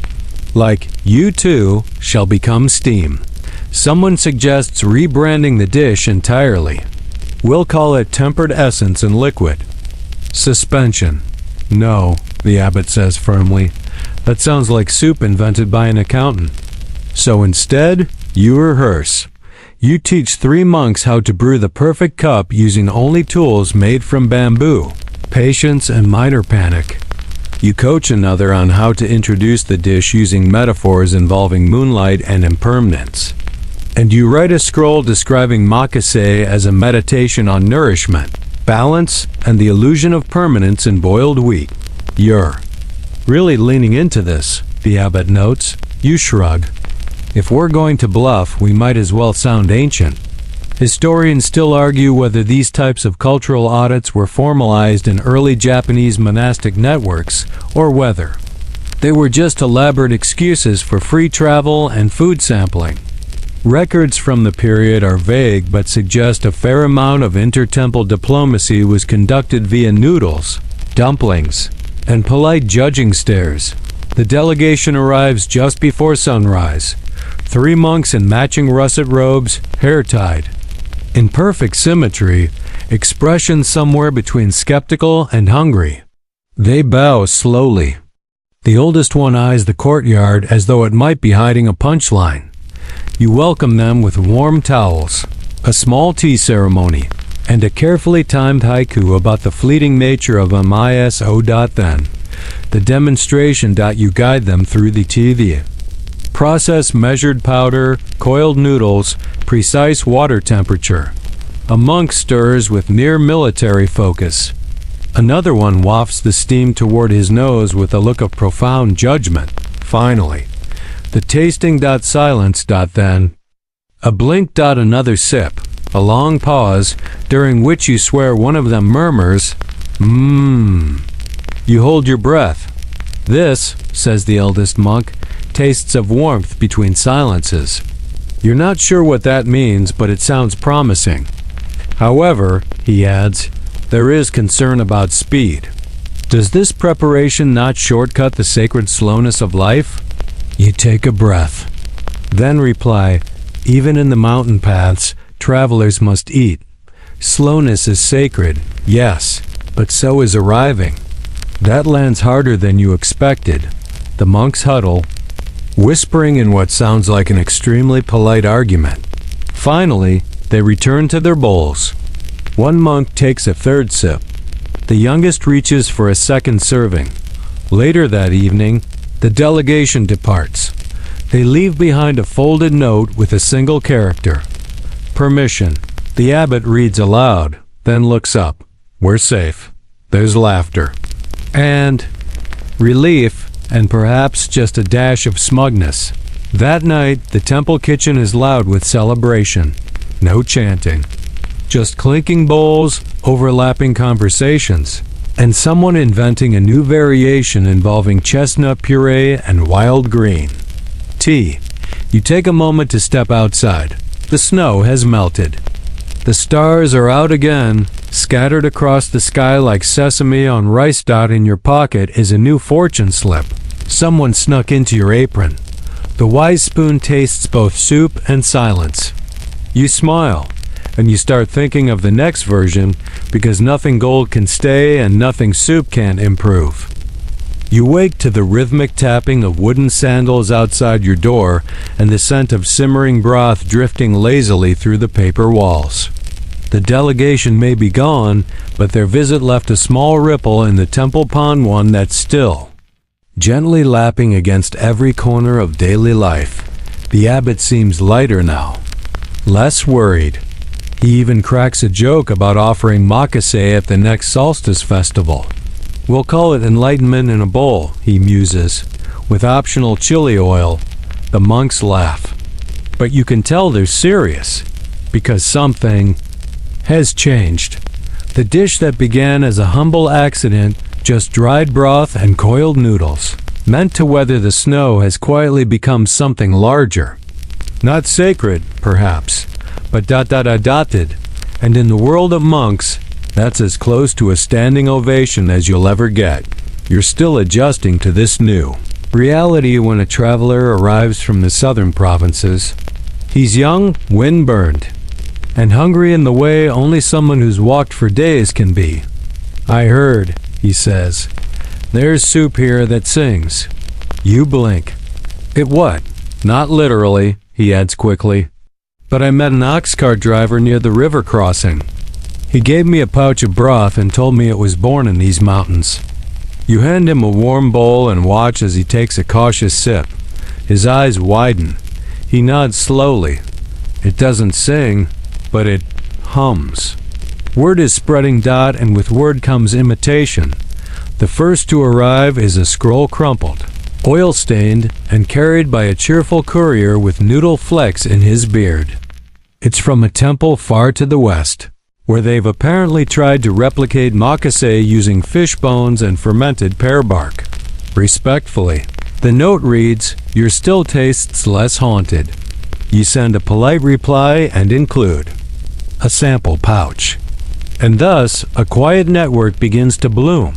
Like, you too shall become steam. Someone suggests rebranding the dish entirely. We'll call it tempered essence and liquid. Suspension. No, the abbot says firmly. That sounds like soup invented by an accountant. So instead, you rehearse. You teach 3 monks how to brew the perfect cup using only tools made from bamboo. Patience and minor panic. You coach another on how to introduce the dish using metaphors involving moonlight and impermanence. And you write a scroll describing makase as a meditation on nourishment, balance, and the illusion of permanence in boiled wheat. You're really leaning into this, the abbot notes. You shrug. If we're going to bluff, we might as well sound ancient. Historians still argue whether these types of cultural audits were formalized in early Japanese monastic networks, or whether they were just elaborate excuses for free travel and food sampling. Records from the period are vague but suggest a fair amount of inter-temple diplomacy was conducted via noodles, dumplings, and polite judging stares. The delegation arrives just before sunrise. 3 monks in matching russet robes, hair tied. In perfect symmetry, expressions somewhere between skeptical and hungry. They bow slowly. The oldest one eyes the courtyard as though it might be hiding a punchline. You welcome them with warm towels, a small tea ceremony, and a carefully timed haiku about the fleeting nature of miso. Then, the demonstration. You guide them through the TV. Process measured powder, coiled noodles, precise water temperature. A monk stirs with near military focus. Another one wafts the steam toward his nose with a look of profound judgment. Finally, the tasting. Silence. Then, a blink. Another sip. A long pause, during which you swear one of them murmurs, "Mmm." You hold your breath. This, says the eldest monk, tastes of warmth between silences. You're not sure what that means, but it sounds promising. However, he adds, there is concern about speed. Does this preparation not shortcut the sacred slowness of life? You take a breath. Then reply, "Even in the mountain paths, travelers must eat. Slowness is sacred, yes, but so is arriving." That lands harder than you expected. The monks huddle, whispering in what sounds like an extremely polite argument. Finally, they return to their bowls. One monk takes a third sip. The youngest reaches for a second serving. Later that evening, the delegation departs. They leave behind a folded note with a single character. "Permission." The abbot reads aloud, then looks up. "We're safe." There's laughter. And relief, and perhaps just a dash of smugness. That night, the temple kitchen is loud with celebration. No chanting. Just clinking bowls, overlapping conversations, and someone inventing a new variation involving chestnut puree and wild green. Tea. You take a moment to step outside. The snow has melted. The stars are out again. Scattered across the sky like sesame on rice dot in your pocket is a new fortune slip. Someone snuck into your apron. The wise spoon tastes both soup and silence. You smile, and you start thinking of the next version because nothing gold can stay and nothing soup can improve. You wake to the rhythmic tapping of wooden sandals outside your door and the scent of simmering broth drifting lazily through the paper walls. The delegation may be gone, but their visit left a small ripple in the temple pond, one that's still, gently lapping against every corner of daily life. The abbot seems lighter now, less worried. He even cracks a joke about offering makase at the next solstice festival. "We'll call it enlightenment in a bowl," he muses, "with optional chili oil." The monks laugh. But you can tell they're serious, because something has changed. The dish that began as a humble accident, just dried broth and coiled noodles, meant to weather the snow, has quietly become something larger. Not sacred, perhaps, but dotted. And in the world of monks, that's as close to a standing ovation as you'll ever get. You're still adjusting to this new reality when a traveler arrives from the southern provinces. He's young, wind-burned, and hungry in the way only someone who's walked for days can be. "I heard," he says. "There's soup here that sings." You blink. "It what?" "Not literally," he adds quickly. "But I met an ox cart driver near the river crossing. He gave me a pouch of broth and told me it was born in these mountains." You hand him a warm bowl and watch as he takes a cautious sip. His eyes widen. He nods slowly. It doesn't sing, but it hums. Word is spreading, and with word comes imitation. The first to arrive is a scroll crumpled, oil-stained, and carried by a cheerful courier with noodle flecks in his beard. It's from a temple far to the west, where they've apparently tried to replicate makase using fish bones and fermented pear bark. Respectfully, the note reads, "Your still tastes less haunted." You send a polite reply and include a sample pouch. And thus, a quiet network begins to bloom.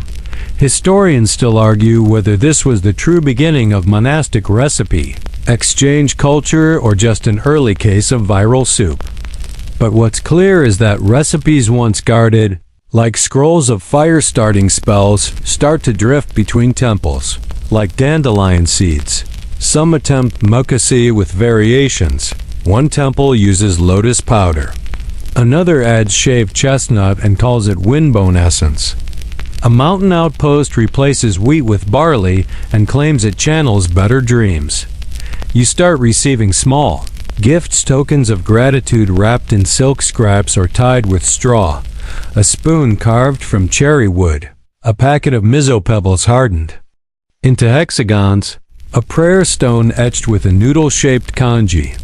Historians still argue whether this was the true beginning of monastic recipe, exchange culture, or just an early case of viral soup. But what's clear is that recipes once guarded, like scrolls of fire-starting spells, start to drift between temples, like dandelion seeds. Some attempt makase with variations. One temple uses lotus powder. Another adds shaved chestnut and calls it windbone essence. A mountain outpost replaces wheat with barley and claims it channels better dreams. You start receiving small gifts, tokens of gratitude wrapped in silk scraps or tied with straw, a spoon carved from cherry wood, a packet of miso pebbles hardened into hexagons, a prayer stone etched with a noodle-shaped kanji.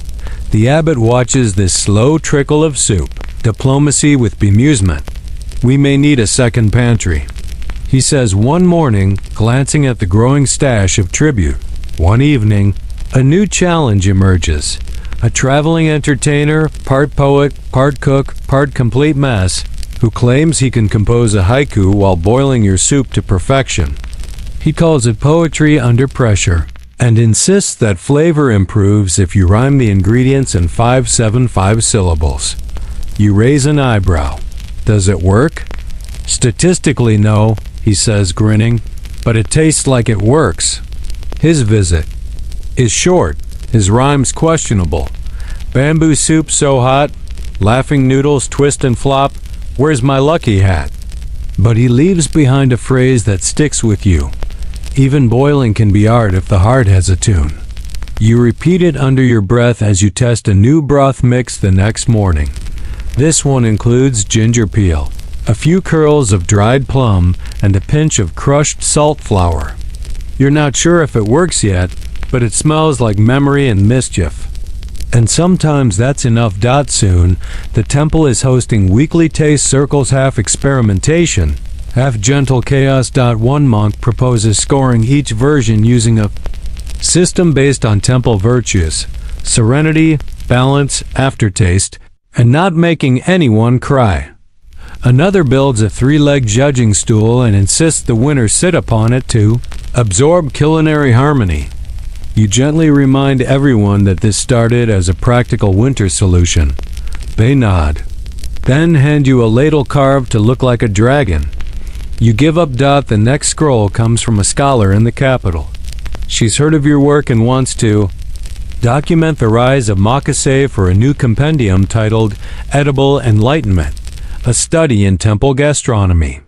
The abbot watches this slow trickle of soup, diplomacy with bemusement. "We may need a second pantry," he says one morning, glancing at the growing stash of tribute. One evening, a new challenge emerges. A traveling entertainer, part poet, part cook, part complete mess, who claims he can compose a haiku while boiling your soup to perfection. He calls it poetry under pressure. and insists that flavor improves if you rhyme the ingredients in 575 syllables. You raise an eyebrow. Does it work? Statistically, no, he says, grinning, but it tastes like it works. His visit is short, his rhymes questionable. Bamboo soup so hot, laughing noodles twist and flop, where's my lucky hat? But he leaves behind a phrase that sticks with you. Even boiling can be art if the heart has a tune. You repeat it under your breath as you test a new broth mix the next morning. This one includes ginger peel, a few curls of dried plum, and a pinch of crushed salt flour. You're not sure if it works yet, but it smells like memory and mischief. And sometimes that's enough. Soon, the temple is hosting weekly taste circles, half experimentation, half gentle chaos. One monk proposes scoring each version using a system based on temple virtues: serenity, balance, aftertaste, and not making anyone cry. Another builds a three-legged judging stool and insists the winner sit upon it to absorb culinary harmony. You gently remind everyone that this started as a practical winter solution. They nod, then hand you a ladle carved to look like a dragon. You give up. The next scroll comes from a scholar in the capital. She's heard of your work and wants to document the rise of makase for a new compendium titled Edible Enlightenment, a study in temple gastronomy.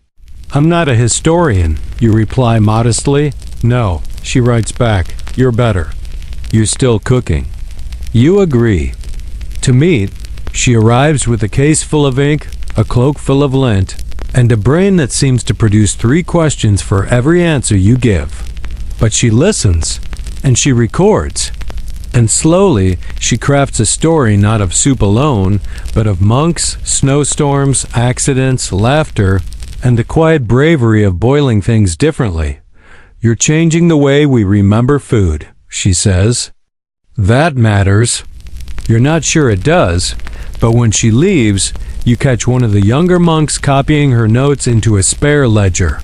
I'm not a historian, you reply modestly. No, she writes back, you're better. You're still cooking. You agree. To meet, she arrives with a case full of ink, a cloak full of lint, and a brain that seems to produce 3 questions for every answer you give. But she listens, and she records. And slowly, she crafts a story not of soup alone, but of monks, snowstorms, accidents, laughter, and the quiet bravery of boiling things differently. You're changing the way we remember food, she says. That matters. You're not sure it does, but when she leaves, you catch one of the younger monks copying her notes into a spare ledger.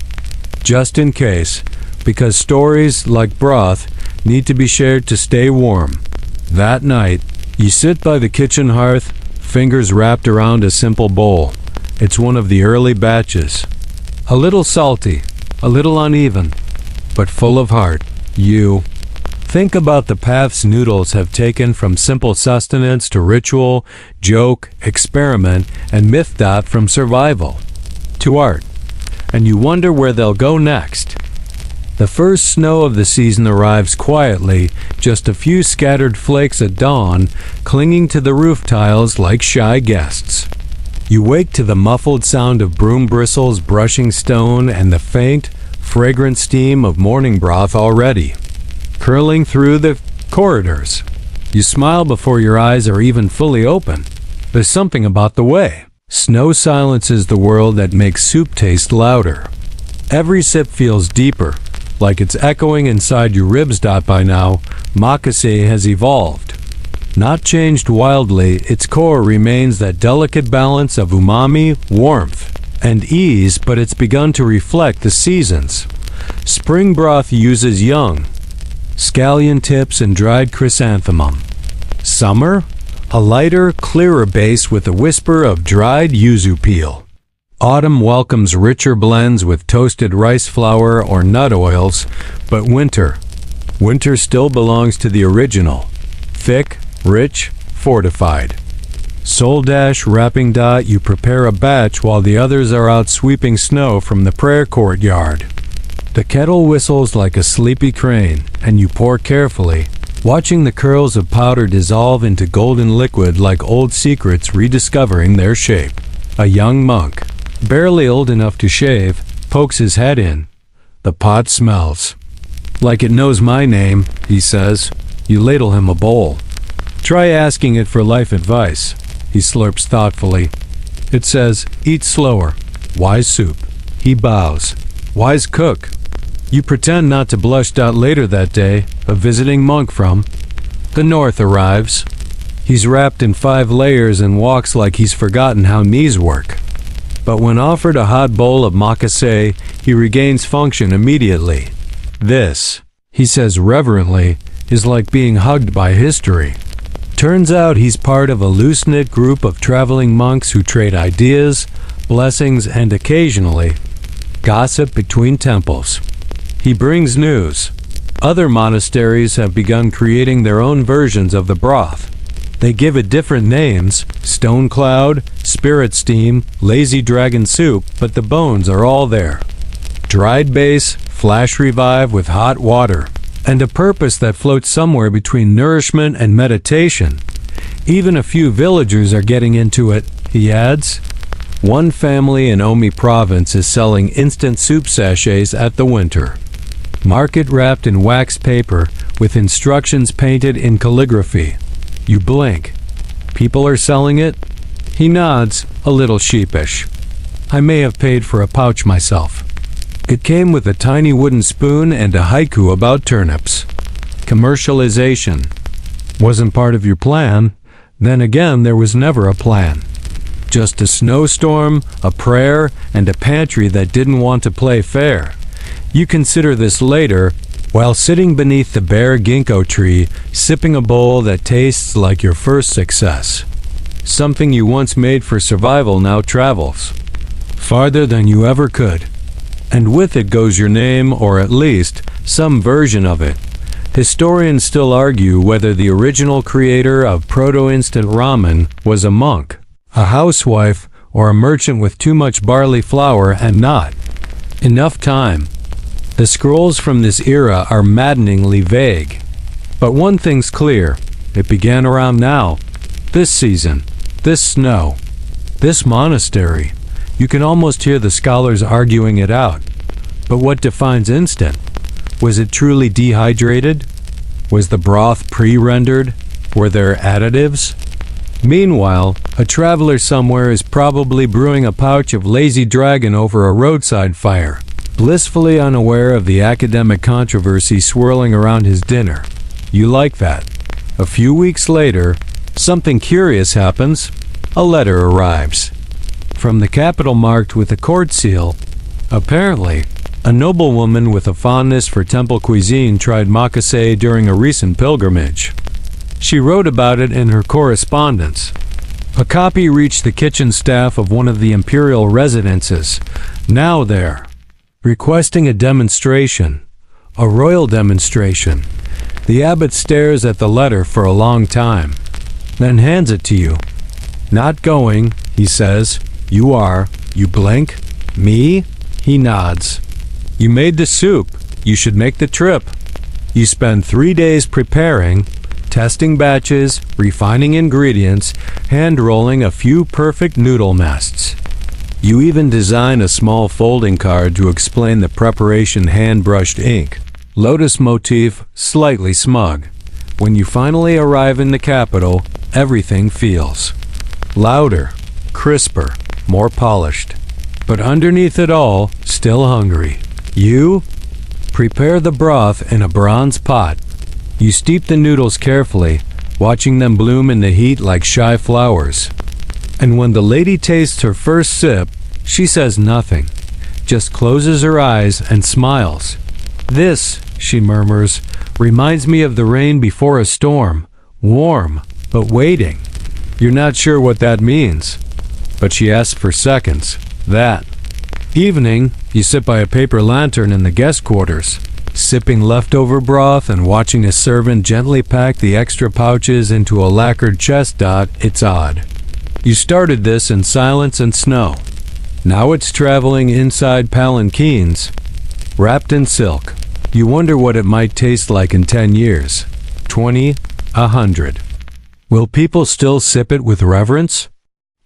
Just in case, because stories, like broth, need to be shared to stay warm. That night, you sit by the kitchen hearth, fingers wrapped around a simple bowl. It's one of the early batches. A little salty, a little uneven, but full of heart. You think about the paths noodles have taken from simple sustenance to ritual, joke, experiment, and myth. From survival to art. And you wonder where they'll go next. The first snow of the season arrives quietly, just a few scattered flakes at dawn, clinging to the roof tiles like shy guests. You wake to the muffled sound of broom bristles brushing stone and the faint, fragrant steam of morning broth already curling through the corridors. You smile before your eyes are even fully open. There's something about the way snow silences the world that makes soup taste louder. Every sip feels deeper, like it's echoing inside your ribs. By now, makase has evolved. Not changed wildly, its core remains that delicate balance of umami, warmth, and ease, but it's begun to reflect the seasons. Spring broth uses young scallion tips and dried chrysanthemum. Summer, a lighter, clearer base with a whisper of dried yuzu peel. Autumn welcomes richer blends with toasted rice flour or nut oils, but winter still belongs to the original. Thick, rich, fortified. Soul dash wrapping. You prepare a batch while the others are out sweeping snow from the prayer courtyard. The kettle whistles like a sleepy crane, and you pour carefully, watching the curls of powder dissolve into golden liquid like old secrets rediscovering their shape. A young monk, barely old enough to shave, pokes his head in. The pot smells. Like it knows my name, he says. You ladle him a bowl. Try asking it for life advice. He slurps thoughtfully. It says, eat slower. Wise soup. He bows. Wise cook. You pretend not to blush. Later that day, a visiting monk from the north arrives. He's wrapped in 5 layers and walks like he's forgotten how knees work. But when offered a hot bowl of makase, he regains function immediately. This he says reverently, is like being hugged by history. Turns out he's part of a loose-knit group of traveling monks who trade ideas, blessings, and occasionally gossip between temples. He brings news. Other monasteries have begun creating their own versions of the broth. They give it different names: Stone Cloud, Spirit Steam, Lazy Dragon Soup, but the bones are all there. Dried base, flash revive with hot water, and a purpose that floats somewhere between nourishment and meditation. Even a few villagers are getting into it, he adds. One family in Omi province is selling instant soup sachets at the winter. Market wrapped in wax paper with instructions painted in calligraphy. You blink. People are selling it? He nods, a little sheepish. I may have paid for a pouch myself. It came with a tiny wooden spoon and a haiku about turnips. Commercialization. Wasn't part of your plan. Then again, there was never a plan. Just a snowstorm, a prayer, and a pantry that didn't want to play fair. You consider this later, while sitting beneath the bare ginkgo tree, sipping a bowl that tastes like your first success. Something you once made for survival now travels farther than you ever could. And with it goes your name, or at least some version of it. Historians still argue whether the original creator of proto-instant ramen was a monk, a housewife, or a merchant with too much barley flour and not enough time. The scrolls from this era are maddeningly vague. But one thing's clear: it began around now. This season, this snow, this monastery. You can almost hear the scholars arguing it out. But what defines instant? Was it truly dehydrated? Was the broth pre-rendered? Were there additives? Meanwhile, a traveler somewhere is probably brewing a pouch of Lazy Dragon over a roadside fire, blissfully unaware of the academic controversy swirling around his dinner. You like that. A few weeks later, something curious happens. A letter arrives. From the capital marked with a court seal. Apparently, a noblewoman with a fondness for temple cuisine tried makase during a recent pilgrimage. She wrote about it in her correspondence. A copy reached the kitchen staff of one of the imperial residences, now there, requesting a demonstration, a royal demonstration. The abbot stares at the letter for a long time, then hands it to you. Not going, he says. You are. You blink. Me? He nods. You made the soup. You should make the trip. You spend 3 days preparing, testing batches, refining ingredients, hand-rolling a few perfect noodle nests. You even design a small folding card to explain the preparation: hand-brushed ink, lotus motif, slightly smug. When you finally arrive in the capital, everything feels louder, crisper, more polished. But underneath it all, still hungry. You prepare the broth in a bronze pot. You steep the noodles carefully, watching them bloom in the heat like shy flowers. And when the lady tastes her first sip, she says nothing, just closes her eyes and smiles. This, she murmurs, reminds me of the rain before a storm, warm, but waiting. You're not sure what that means, but she asks for seconds. That. Evening, you sit by a paper lantern in the guest quarters, sipping leftover broth and watching a servant gently pack the extra pouches into a lacquered chest. It's odd. You started this in silence and snow. Now it's traveling inside palanquins, wrapped in silk. You wonder what it might taste like in 10 years, 20, 100. Will people still sip it with reverence?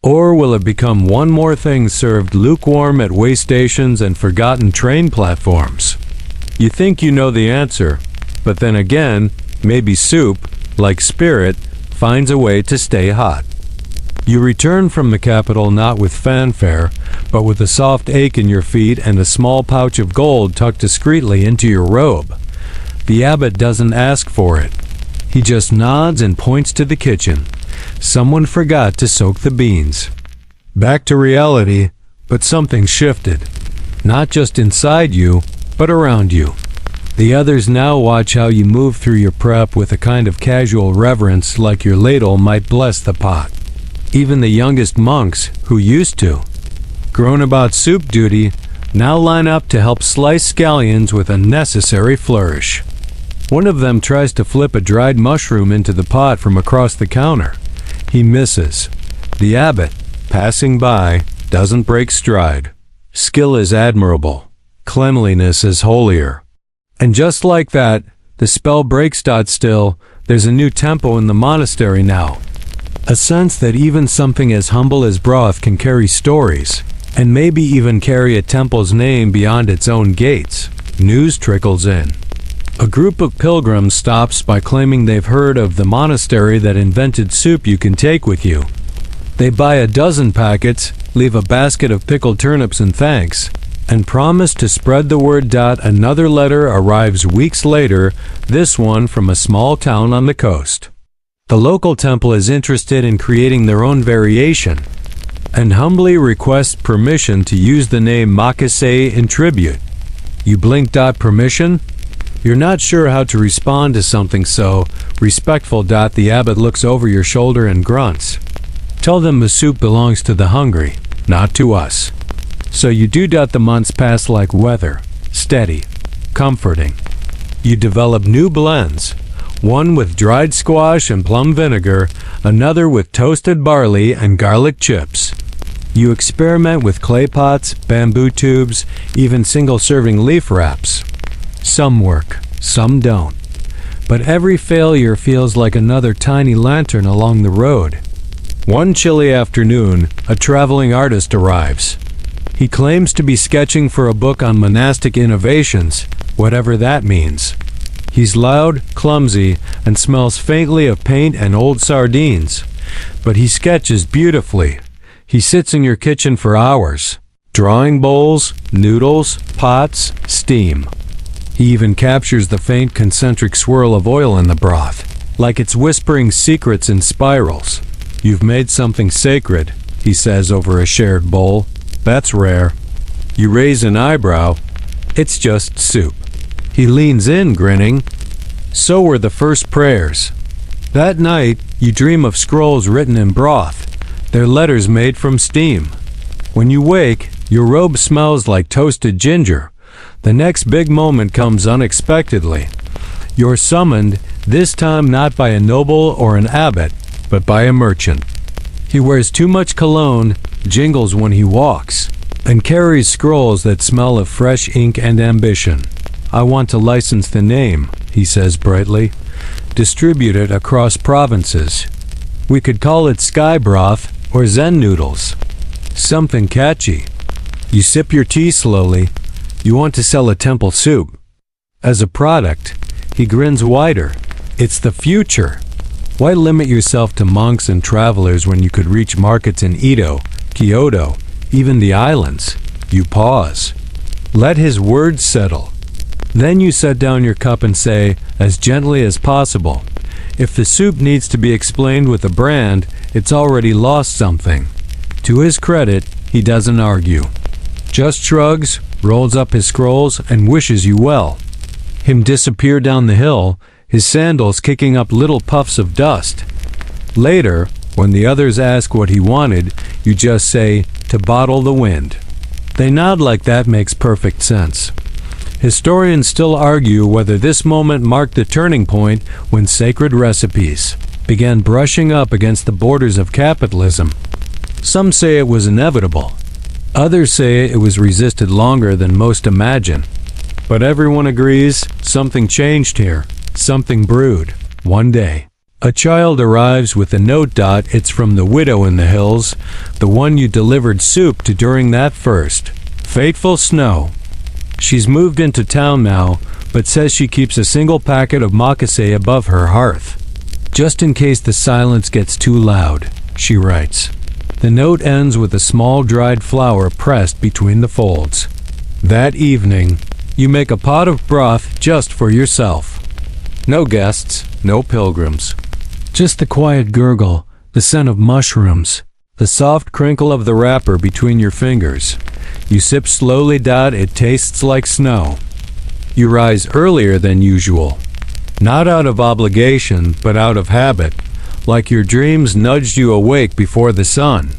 Or will it become one more thing served lukewarm at way stations and forgotten train platforms? You think you know the answer, but then again, maybe soup, like spirit, finds a way to stay hot. You return from the capital not with fanfare, but with a soft ache in your feet and a small pouch of gold tucked discreetly into your robe. The abbot doesn't ask for it. He just nods and points to the kitchen. Someone forgot to soak the beans. Back to reality, but something shifted. Not just inside you, but around you. The others now watch how you move through your prep with a kind of casual reverence, like your ladle might bless the pot. Even the youngest monks, who used to groan about soup duty, now line up to help slice scallions with a necessary flourish. One of them tries to flip a dried mushroom into the pot from across the counter. He misses. The abbot, passing by, doesn't break stride. Skill is admirable. Cleanliness is holier. And just like that, the spell breaks. Still, there's a new tempo in the monastery now. A sense that even something as humble as broth can carry stories, and maybe even carry a temple's name beyond its own gates. News trickles in. A group of pilgrims stops by claiming they've heard of the monastery that invented soup you can take with you. They buy a dozen packets, leave a basket of pickled turnips and thanks, and promise to spread the word. Another letter arrives weeks later, this one from a small town on the coast. The local temple is interested in creating their own variation, and humbly requests permission to use the name Makase in tribute. You blink. Permission? You're not sure how to respond to something so respectful. The abbot looks over your shoulder and grunts. Tell them the soup belongs to the hungry, not to us. So you do. The months pass like weather, steady, comforting. You develop new blends, one with dried squash and plum vinegar, another with toasted barley and garlic chips. You experiment with clay pots, bamboo tubes, even single-serving leaf wraps. Some work, some don't. But every failure feels like another tiny lantern along the road. One chilly afternoon, a traveling artist arrives. He claims to be sketching for a book on monastic innovations, whatever that means. He's loud, clumsy, and smells faintly of paint and old sardines. But he sketches beautifully. He sits in your kitchen for hours, drawing bowls, noodles, pots, steam. He even captures the faint concentric swirl of oil in the broth, like it's whispering secrets in spirals. You've made something sacred, he says over a shared bowl. That's rare. You raise an eyebrow. It's just soup. He leans in, grinning. So were the first prayers. That night, you dream of scrolls written in broth, their letters made from steam. When you wake, your robe smells like toasted ginger. The next big moment comes unexpectedly. You're summoned, this time not by a noble or an abbot, but by a merchant. He wears too much cologne, jingles when he walks, and carries scrolls that smell of fresh ink and ambition. I want to license the name, he says brightly. Distribute it across provinces. We could call it Sky Broth or Zen Noodles. Something catchy. You sip your tea slowly. You want to sell a temple soup. As a product, he grins wider. It's the future. Why limit yourself to monks and travelers when you could reach markets in Edo, Kyoto, even the islands? You pause. Let his words settle. Then you set down your cup and say, as gently as possible, if the soup needs to be explained with a brand, it's already lost something. To his credit, he doesn't argue. Just shrugs, rolls up his scrolls, and wishes you well. Him disappear down the hill, his sandals kicking up little puffs of dust. Later, when the others ask what he wanted, you just say, to bottle the wind. They nod like that makes perfect sense. Historians still argue whether this moment marked the turning point when sacred recipes began brushing up against the borders of capitalism. Some say it was inevitable. Others say it was resisted longer than most imagine. But everyone agrees something changed here, something brewed. One day, a child arrives with a note. It's from the widow in the hills, the one you delivered soup to during that first fateful snow. She's moved into town now, but says she keeps a single packet of makase above her hearth. Just in case the silence gets too loud, she writes. The note ends with a small dried flower pressed between the folds. That evening, you make a pot of broth just for yourself. No guests, no pilgrims. Just the quiet gurgle, the scent of mushrooms, the soft crinkle of the wrapper between your fingers. You sip slowly. It tastes like snow. You rise earlier than usual. Not out of obligation, but out of habit, like your dreams nudged you awake before the sun.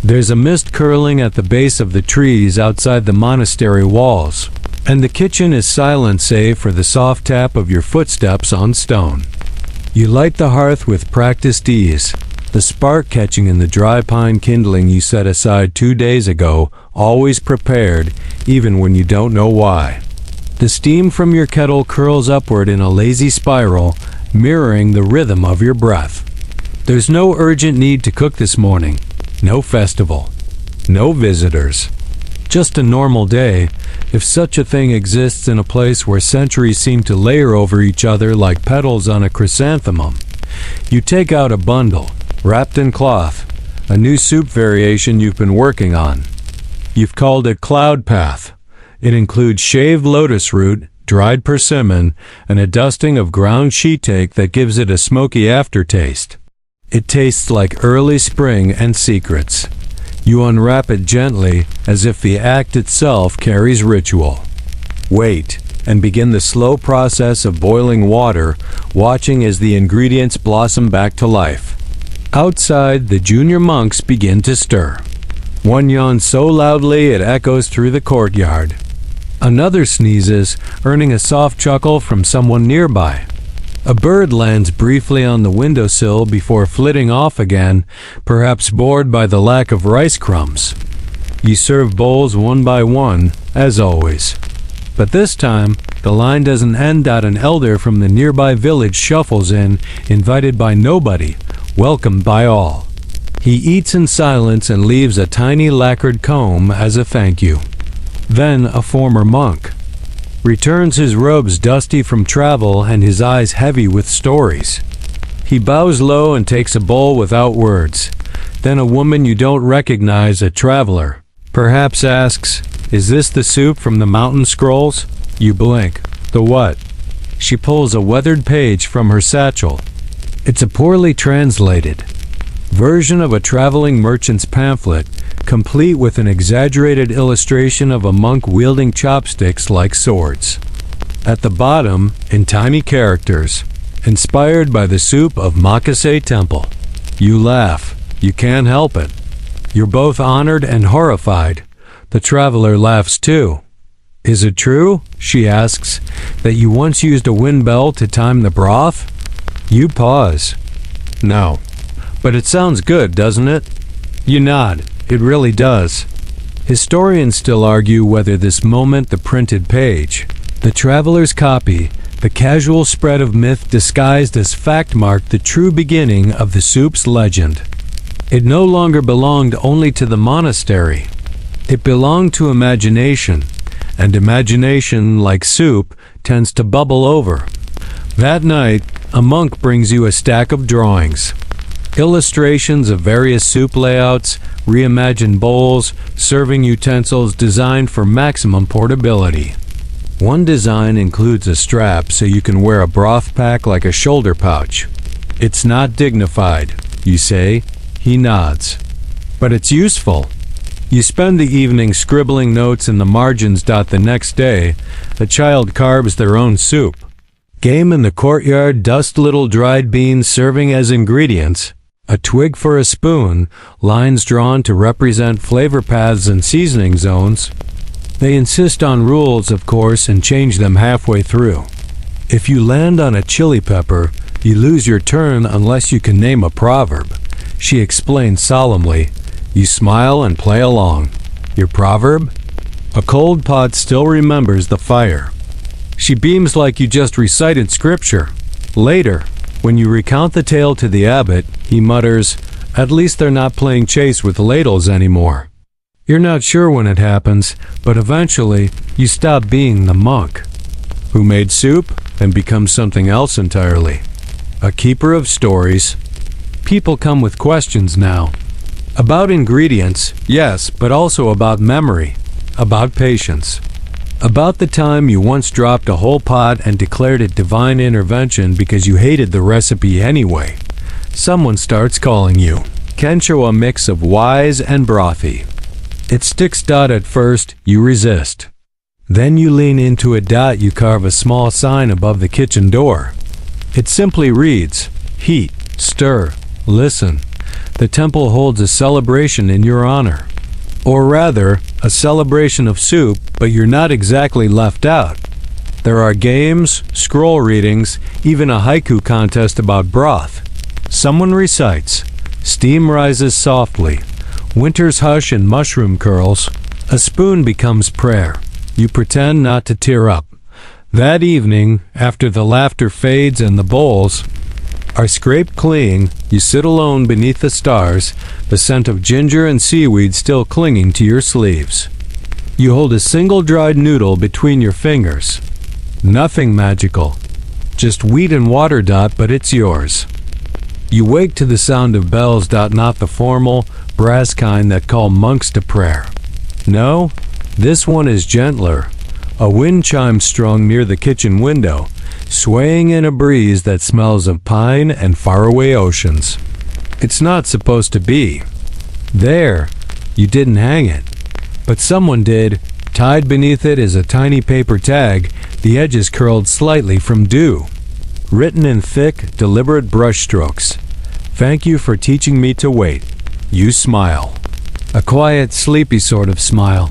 There's a mist curling at the base of the trees outside the monastery walls, and the kitchen is silent save for the soft tap of your footsteps on stone. You light the hearth with practiced ease, the spark catching in the dry pine kindling you set aside 2 days ago, always prepared, even when you don't know why. The steam from your kettle curls upward in a lazy spiral, mirroring the rhythm of your breath. There's no urgent need to cook this morning, no festival, no visitors. Just a normal day, if such a thing exists in a place where centuries seem to layer over each other like petals on a chrysanthemum. You take out a bundle, wrapped in cloth, a new soup variation you've been working on. You've called it Cloud Path. It includes shaved lotus root, dried persimmon, and a dusting of ground shiitake that gives it a smoky aftertaste. It tastes like early spring and secrets. You unwrap it gently, as if the act itself carries ritual. Wait, and begin the slow process of boiling water, watching as the ingredients blossom back to life. Outside, the junior monks begin to stir. One yawns so loudly it echoes through the courtyard. Another sneezes, earning a soft chuckle from someone nearby. A bird lands briefly on the windowsill before flitting off again, perhaps bored by the lack of rice crumbs. You serve bowls one by one, as always. But this time, the line doesn't end at an elder from the nearby village shuffles in, invited by nobody, welcomed by all. He eats in silence and leaves a tiny lacquered comb as a thank you. Then a former monk returns, his robes dusty from travel and his eyes heavy with stories. He bows low and takes a bowl without words. Then a woman you don't recognize, a traveler, perhaps asks, "Is this the soup from the mountain scrolls?" You blink. The what? She pulls a weathered page from her satchel. It's a poorly translated version of a traveling merchant's pamphlet, complete with an exaggerated illustration of a monk wielding chopsticks like swords. At the bottom, in tiny characters, inspired by the soup of Makase Temple. You laugh. You can't help it. You're both honored and horrified. The traveler laughs too. "Is it true," she asks, "that you once used a wind bell to time the broth?" You pause. "No. But it sounds good, doesn't it?" You nod. It really does. Historians still argue whether this moment, the printed page, the traveler's copy, the casual spread of myth disguised as fact, marked the true beginning of the soup's legend. It no longer belonged only to the monastery. It belonged to imagination, and imagination, like soup, tends to bubble over. That night, a monk brings you a stack of drawings. Illustrations of various soup layouts, reimagined bowls, serving utensils designed for maximum portability. One design includes a strap so you can wear a broth pack like a shoulder pouch. "It's not dignified," you say. He nods. "But it's useful." You spend the evening scribbling notes in the margins. The next day, a child carves their own soup. Game in the courtyard dust little dried beans serving as ingredients. A twig for a spoon, lines drawn to represent flavor paths and seasoning zones. They insist on rules, of course, and change them halfway through. If you land on a chili pepper, you lose your turn unless you can name a proverb. She explains solemnly. You smile and play along. Your proverb? A cold pot still remembers the fire. She beams like you just recited scripture. Later, when you recount the tale to the abbot, he mutters, "At least they're not playing chase with ladles anymore." You're not sure when it happens, but eventually you stop being the monk who made soup and becomes something else entirely. A keeper of stories. People come with questions now. About ingredients, yes, but also about memory, about patience. About the time you once dropped a whole pot and declared it divine intervention because you hated the recipe anyway. Someone starts calling you. Kensho, a mix of wise and brothy. It sticks. At first, you resist. Then you lean into a dot. You carve a small sign above the kitchen door. It simply reads, "Heat, stir, listen." The temple holds a celebration in your honor. Or rather, a celebration of soup, but you're not exactly left out. There are games, scroll readings, even a haiku contest about broth. Someone recites, "Steam rises softly. Winter's hush and mushroom curls." A spoon becomes prayer. You pretend not to tear up. That evening, after the laughter fades and the bowls are scraped clean, you sit alone beneath the stars, the scent of ginger and seaweed still clinging to your sleeves. You hold a single dried noodle between your fingers. Nothing magical. Just wheat and water. But it's yours. You wake to the sound of bells. Not the formal, brass kind that call monks to prayer. No, this one is gentler. A wind chime strung near the kitchen window, swaying in a breeze that smells of pine and faraway oceans. It's not supposed to be. There, you didn't hang it. But someone did. Tied beneath it is a tiny paper tag, the edges curled slightly from dew. Written in thick, deliberate brushstrokes. "Thank you for teaching me to wait." You smile. A quiet, sleepy sort of smile.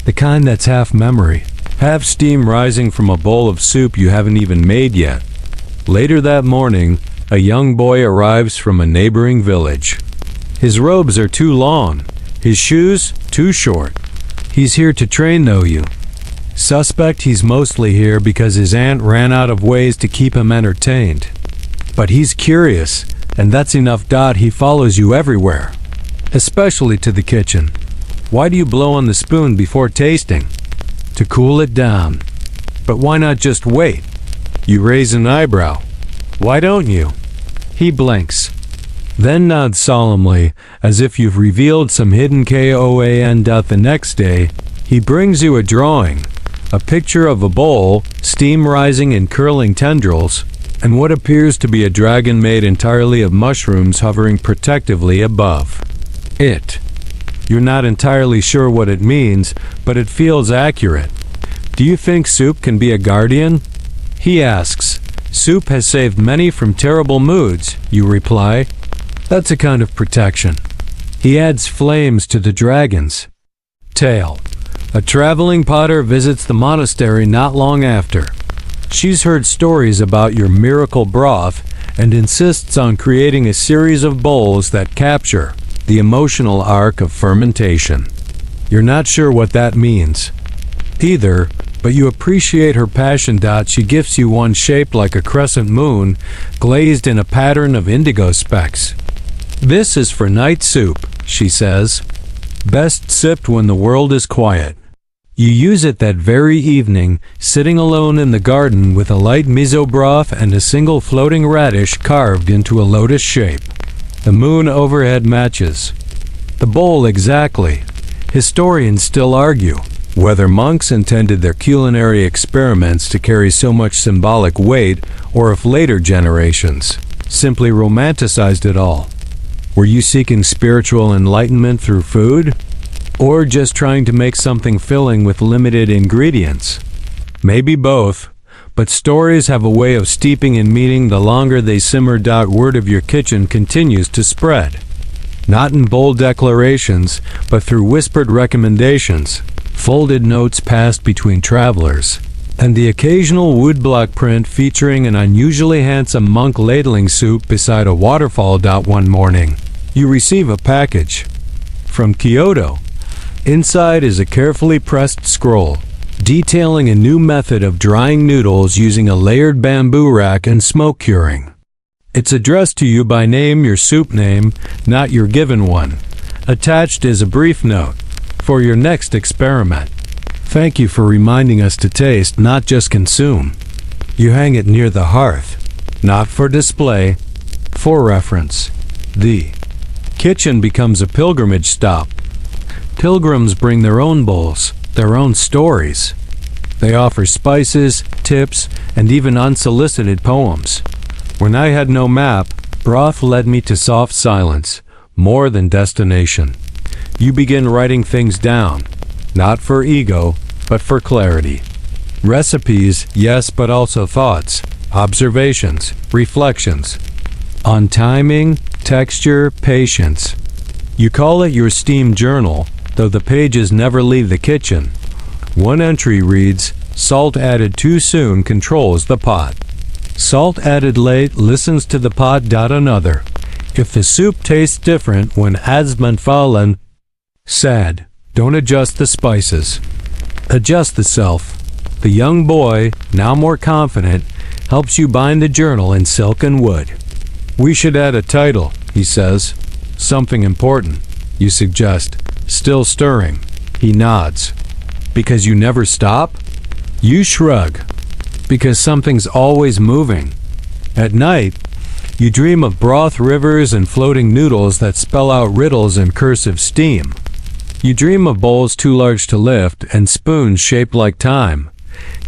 The kind that's half memory, half steam rising from a bowl of soup you haven't even made yet. Later that morning, a young boy arrives from a neighboring village. His robes are too long, his shoes too short. He's here to train, though you suspect he's mostly here because his aunt ran out of ways to keep him entertained. But he's curious, and that's enough. He follows you everywhere, especially to the kitchen. Why do you blow on the spoon before tasting? To cool it down. But why not just wait? You raise an eyebrow. Why don't you? He blinks, then nods solemnly, as if you've revealed some hidden KOAN. The next day, he brings you a drawing, a picture of a bowl, steam rising in curling tendrils, and what appears to be a dragon made entirely of mushrooms hovering protectively above it. You're not entirely sure what it means, but it feels accurate. Do you think soup can be a guardian? He asks. Soup has saved many from terrible moods, you reply. That's a kind of protection. He adds flames to the dragon's tale. A traveling potter visits the monastery not long after. She's heard stories about your miracle broth and insists on creating a series of bowls that capture the emotional arc of fermentation. You're not sure what that means either, but you appreciate her passion. She gives you one shaped like a crescent moon, glazed in a pattern of indigo specks. "This is for night soup," she says. "Best sipped when the world is quiet." You use it that very evening, sitting alone in the garden with a light miso broth and a single floating radish carved into a lotus shape. The moon overhead matches the bowl exactly. Historians still argue whether monks intended their culinary experiments to carry so much symbolic weight, or if later generations simply romanticized it all. Were you seeking spiritual enlightenment through food? Or just trying to make something filling with limited ingredients? Maybe both, but stories have a way of steeping in meaning the longer they simmer. Word of your kitchen continues to spread. Not in bold declarations, but through whispered recommendations, folded notes passed between travelers, and the occasional woodblock print featuring an unusually handsome monk ladling soup beside a waterfall. One morning, you receive a package from Kyoto. Inside is a carefully pressed scroll detailing a new method of drying noodles using a layered bamboo rack and smoke curing. It's addressed to you by name, your soup name, not your given one. Attached is a brief note for your next experiment. Thank you for reminding us to taste, not just consume. You hang it near the hearth, not for display, for reference. The kitchen becomes a pilgrimage stop. Pilgrims bring their own bowls, their own stories. They offer spices, tips, and even unsolicited poems. When I had no map, broth led me to soft silence, more than destination. You begin writing things down, not for ego, but for clarity. Recipes, yes, but also thoughts, observations, reflections. On timing, texture, patience. You call it your steam journal, though the pages never leave the kitchen. One entry reads, "Salt added too soon controls the pot." Salt added late listens to the pot. Another. If the soup tastes different when addsman fallen, sad. Don't adjust the spices. Adjust the self. The young boy, now more confident, helps you bind the journal in silk and wood. "We should add a title," he says. "Something important," you suggest. Still stirring. He nods. "Because you never stop?" You shrug. "Because something's always moving." At night, you dream of broth rivers and floating noodles that spell out riddles in cursive steam. You dream of bowls too large to lift and spoons shaped like time.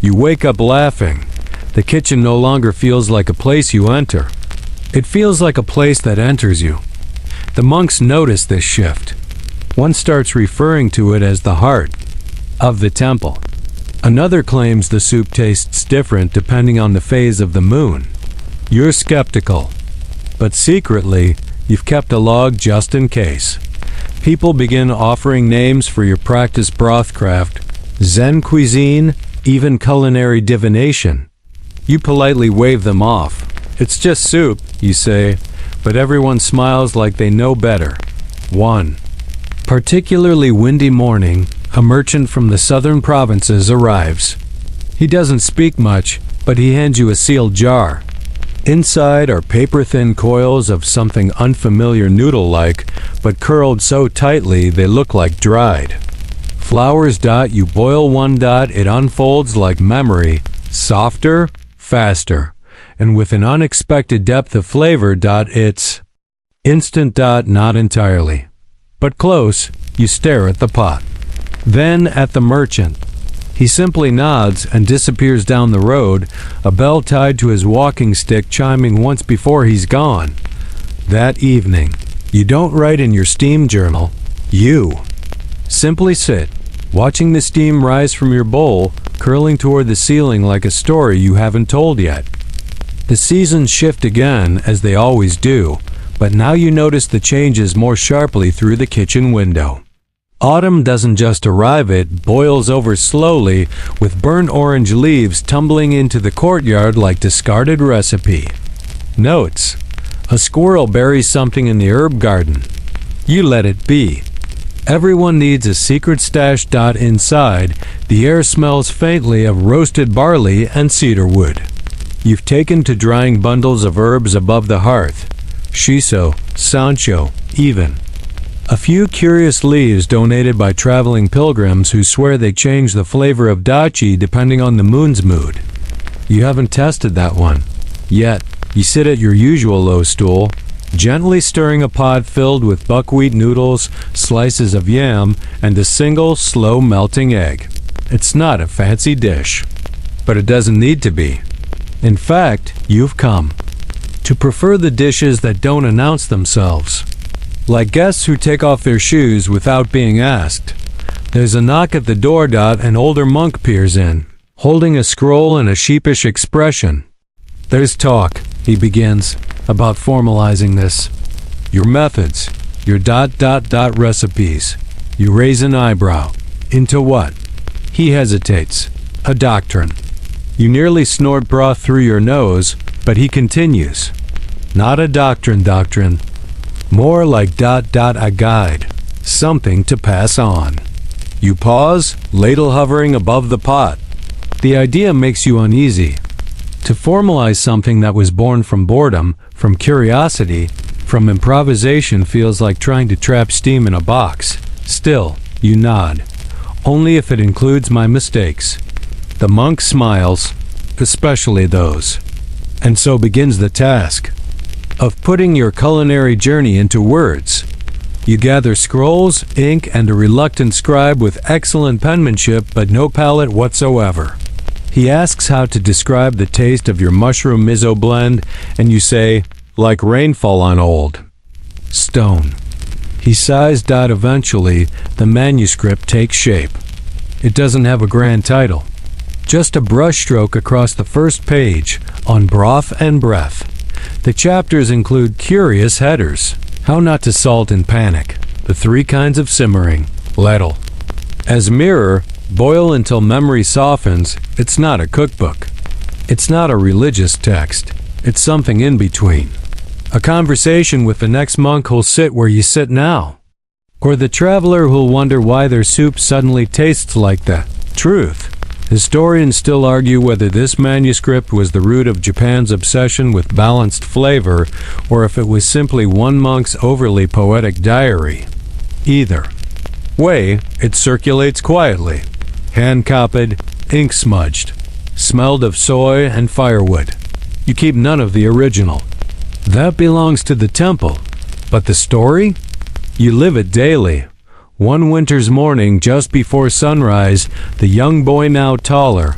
You wake up laughing. The kitchen no longer feels like a place you enter. It feels like a place that enters you. The monks notice this shift. One starts referring to it as the heart of the temple. Another claims the soup tastes different depending on the phase of the moon. You're skeptical. But secretly, you've kept a log just in case. People begin offering names for your practiced broth craft, Zen cuisine, even culinary divination. You politely wave them off. "It's just soup," you say, but everyone smiles like they know better. 1. Particularly windy morning, a merchant from the southern provinces arrives. He doesn't speak much, but he hands you a sealed jar. Inside are paper-thin coils of something unfamiliar noodle-like, but curled so tightly they look like dried flowers. You boil one. It unfolds like memory, softer, faster, and with an unexpected depth of flavor. It's instant. Not entirely, but close. You stare at the pot, then at the merchant. He simply nods and disappears down the road, a bell tied to his walking stick chiming once before he's gone. That evening, you don't write in your steam journal. You simply sit, watching the steam rise from your bowl, curling toward the ceiling like a story you haven't told yet. The seasons shift again, as they always do, but now you notice the changes more sharply through the kitchen window. Autumn doesn't just arrive, it boils over slowly, with burnt orange leaves tumbling into the courtyard like discarded recipe. Notes: a squirrel buries something in the herb garden. You let it be. Everyone needs a secret stash. Inside, the air smells faintly of roasted barley and cedar wood. You've taken to drying bundles of herbs above the hearth. Shiso, sancho, even. A few curious leaves donated by traveling pilgrims who swear they change the flavor of dachi depending on the moon's mood. You haven't tested that one yet. You sit at your usual low stool, gently stirring a pot filled with buckwheat noodles, slices of yam, and a single slow melting egg. It's not a fancy dish, but it doesn't need to be. In fact, you've come to prefer the dishes that don't announce themselves. Like guests who take off their shoes without being asked. There's a knock at the door. An older monk peers in, holding a scroll and a sheepish expression. "There's talk," he begins, "about formalizing this. Your methods, your recipes." You raise an eyebrow. "Into what?" He hesitates. "A doctrine." You nearly snort broth through your nose, but he continues. "Not a doctrine. More like a guide, something to pass on." You pause, ladle hovering above the pot. The idea makes you uneasy. To formalize something that was born from boredom, from curiosity, from improvisation feels like trying to trap steam in a box. Still, you nod. "Only if it includes my mistakes." The monk smiles, especially those. And so begins the task of putting your culinary journey into words. You gather scrolls, ink, and a reluctant scribe with excellent penmanship but no palate whatsoever. He asks how to describe the taste of your mushroom miso blend, and you say, "Like rainfall on old stone." He sighs. Eventually, the manuscript takes shape. It doesn't have a grand title. Just a brushstroke across the first page on broth and breath. The chapters include curious headers. How not to salt and panic. The 3 kinds of simmering. Ladle. As mirror, boil until memory softens. It's not a cookbook. It's not a religious text. It's something in between. A conversation with the next monk who'll sit where you sit now. Or the traveler who'll wonder why their soup suddenly tastes like that. Truth. Historians still argue whether this manuscript was the root of Japan's obsession with balanced flavor, or if it was simply one monk's overly poetic diary. Either way, it circulates quietly. Hand-copied, ink-smudged. Smelled of soy and firewood. You keep none of the original. That belongs to the temple. But the story? You live it daily. One winter's morning, just before sunrise, the young boy, now taller,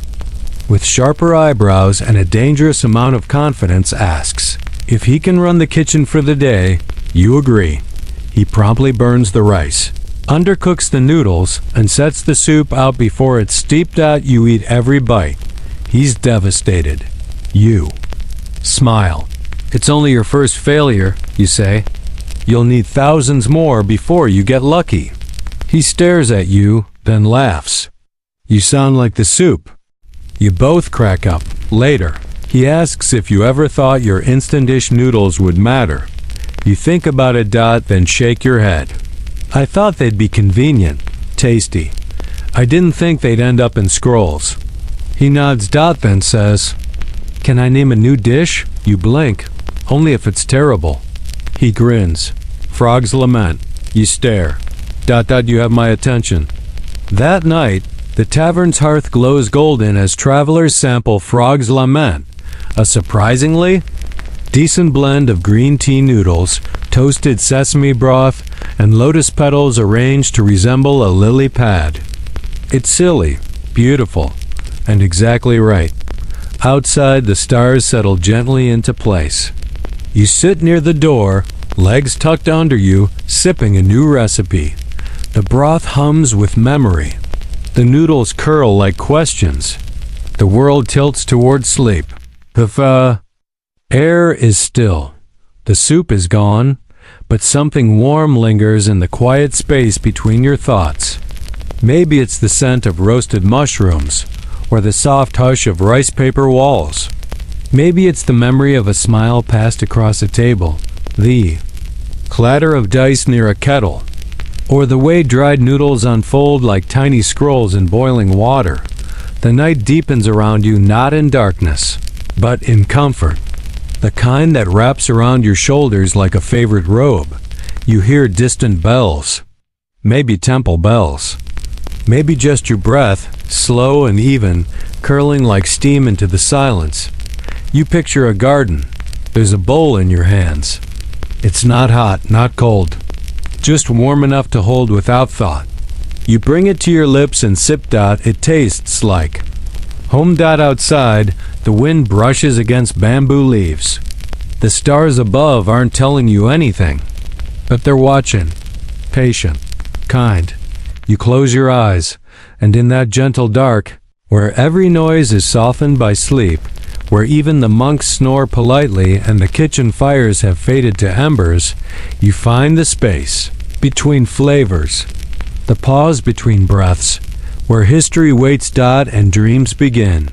with sharper eyebrows and a dangerous amount of confidence, asks if he can run the kitchen for the day. You agree. He promptly burns the rice, undercooks the noodles, and sets the soup out before it's steeped. You eat every bite. He's devastated. You smile. It's only your first failure, you say. You'll need thousands more before you get lucky. He stares at you, then laughs. You sound like the soup. You both crack up. Later, he asks if you ever thought your instant-ish noodles would matter. You think about it, then shake your head. I thought they'd be convenient, tasty. I didn't think they'd end up in scrolls. He nods, then says, "Can I name a new dish?" You blink. Only if it's terrible. He grins. Frogs lament. You stare. You have my attention. That night, the tavern's hearth glows golden as travelers sample Frog's Lament, a surprisingly decent blend of green tea noodles, toasted sesame broth, and lotus petals arranged to resemble a lily pad. It's silly, beautiful, and exactly right. Outside, the stars settle gently into place. You sit near the door, legs tucked under you, sipping a new recipe. The broth hums with memory. The noodles curl like questions. The world tilts toward sleep. The air is still. The soup is gone, but something warm lingers in the quiet space between your thoughts. Maybe it's the scent of roasted mushrooms, or the soft hush of rice paper walls. Maybe it's the memory of a smile passed across a table, the clatter of dice near a kettle, or the way dried noodles unfold like tiny scrolls in boiling water. The night deepens around you, not in darkness, but in comfort, the kind that wraps around your shoulders like a favorite robe. You hear distant bells, maybe temple bells, maybe just your breath, slow and even, curling like steam into the silence. You picture a garden. There's a bowl in your hands. It's not hot, not cold, just warm enough to hold without thought. You bring it to your lips and sip. It tastes like home. Outside, the wind brushes against bamboo leaves. The stars above aren't telling you anything, but they're watching, patient, kind. You close your eyes, and in that gentle dark, where every noise is softened by sleep, where even the monks snore politely and the kitchen fires have faded to embers, you find the space between flavors, the pause between breaths, where history waits. And dreams begin.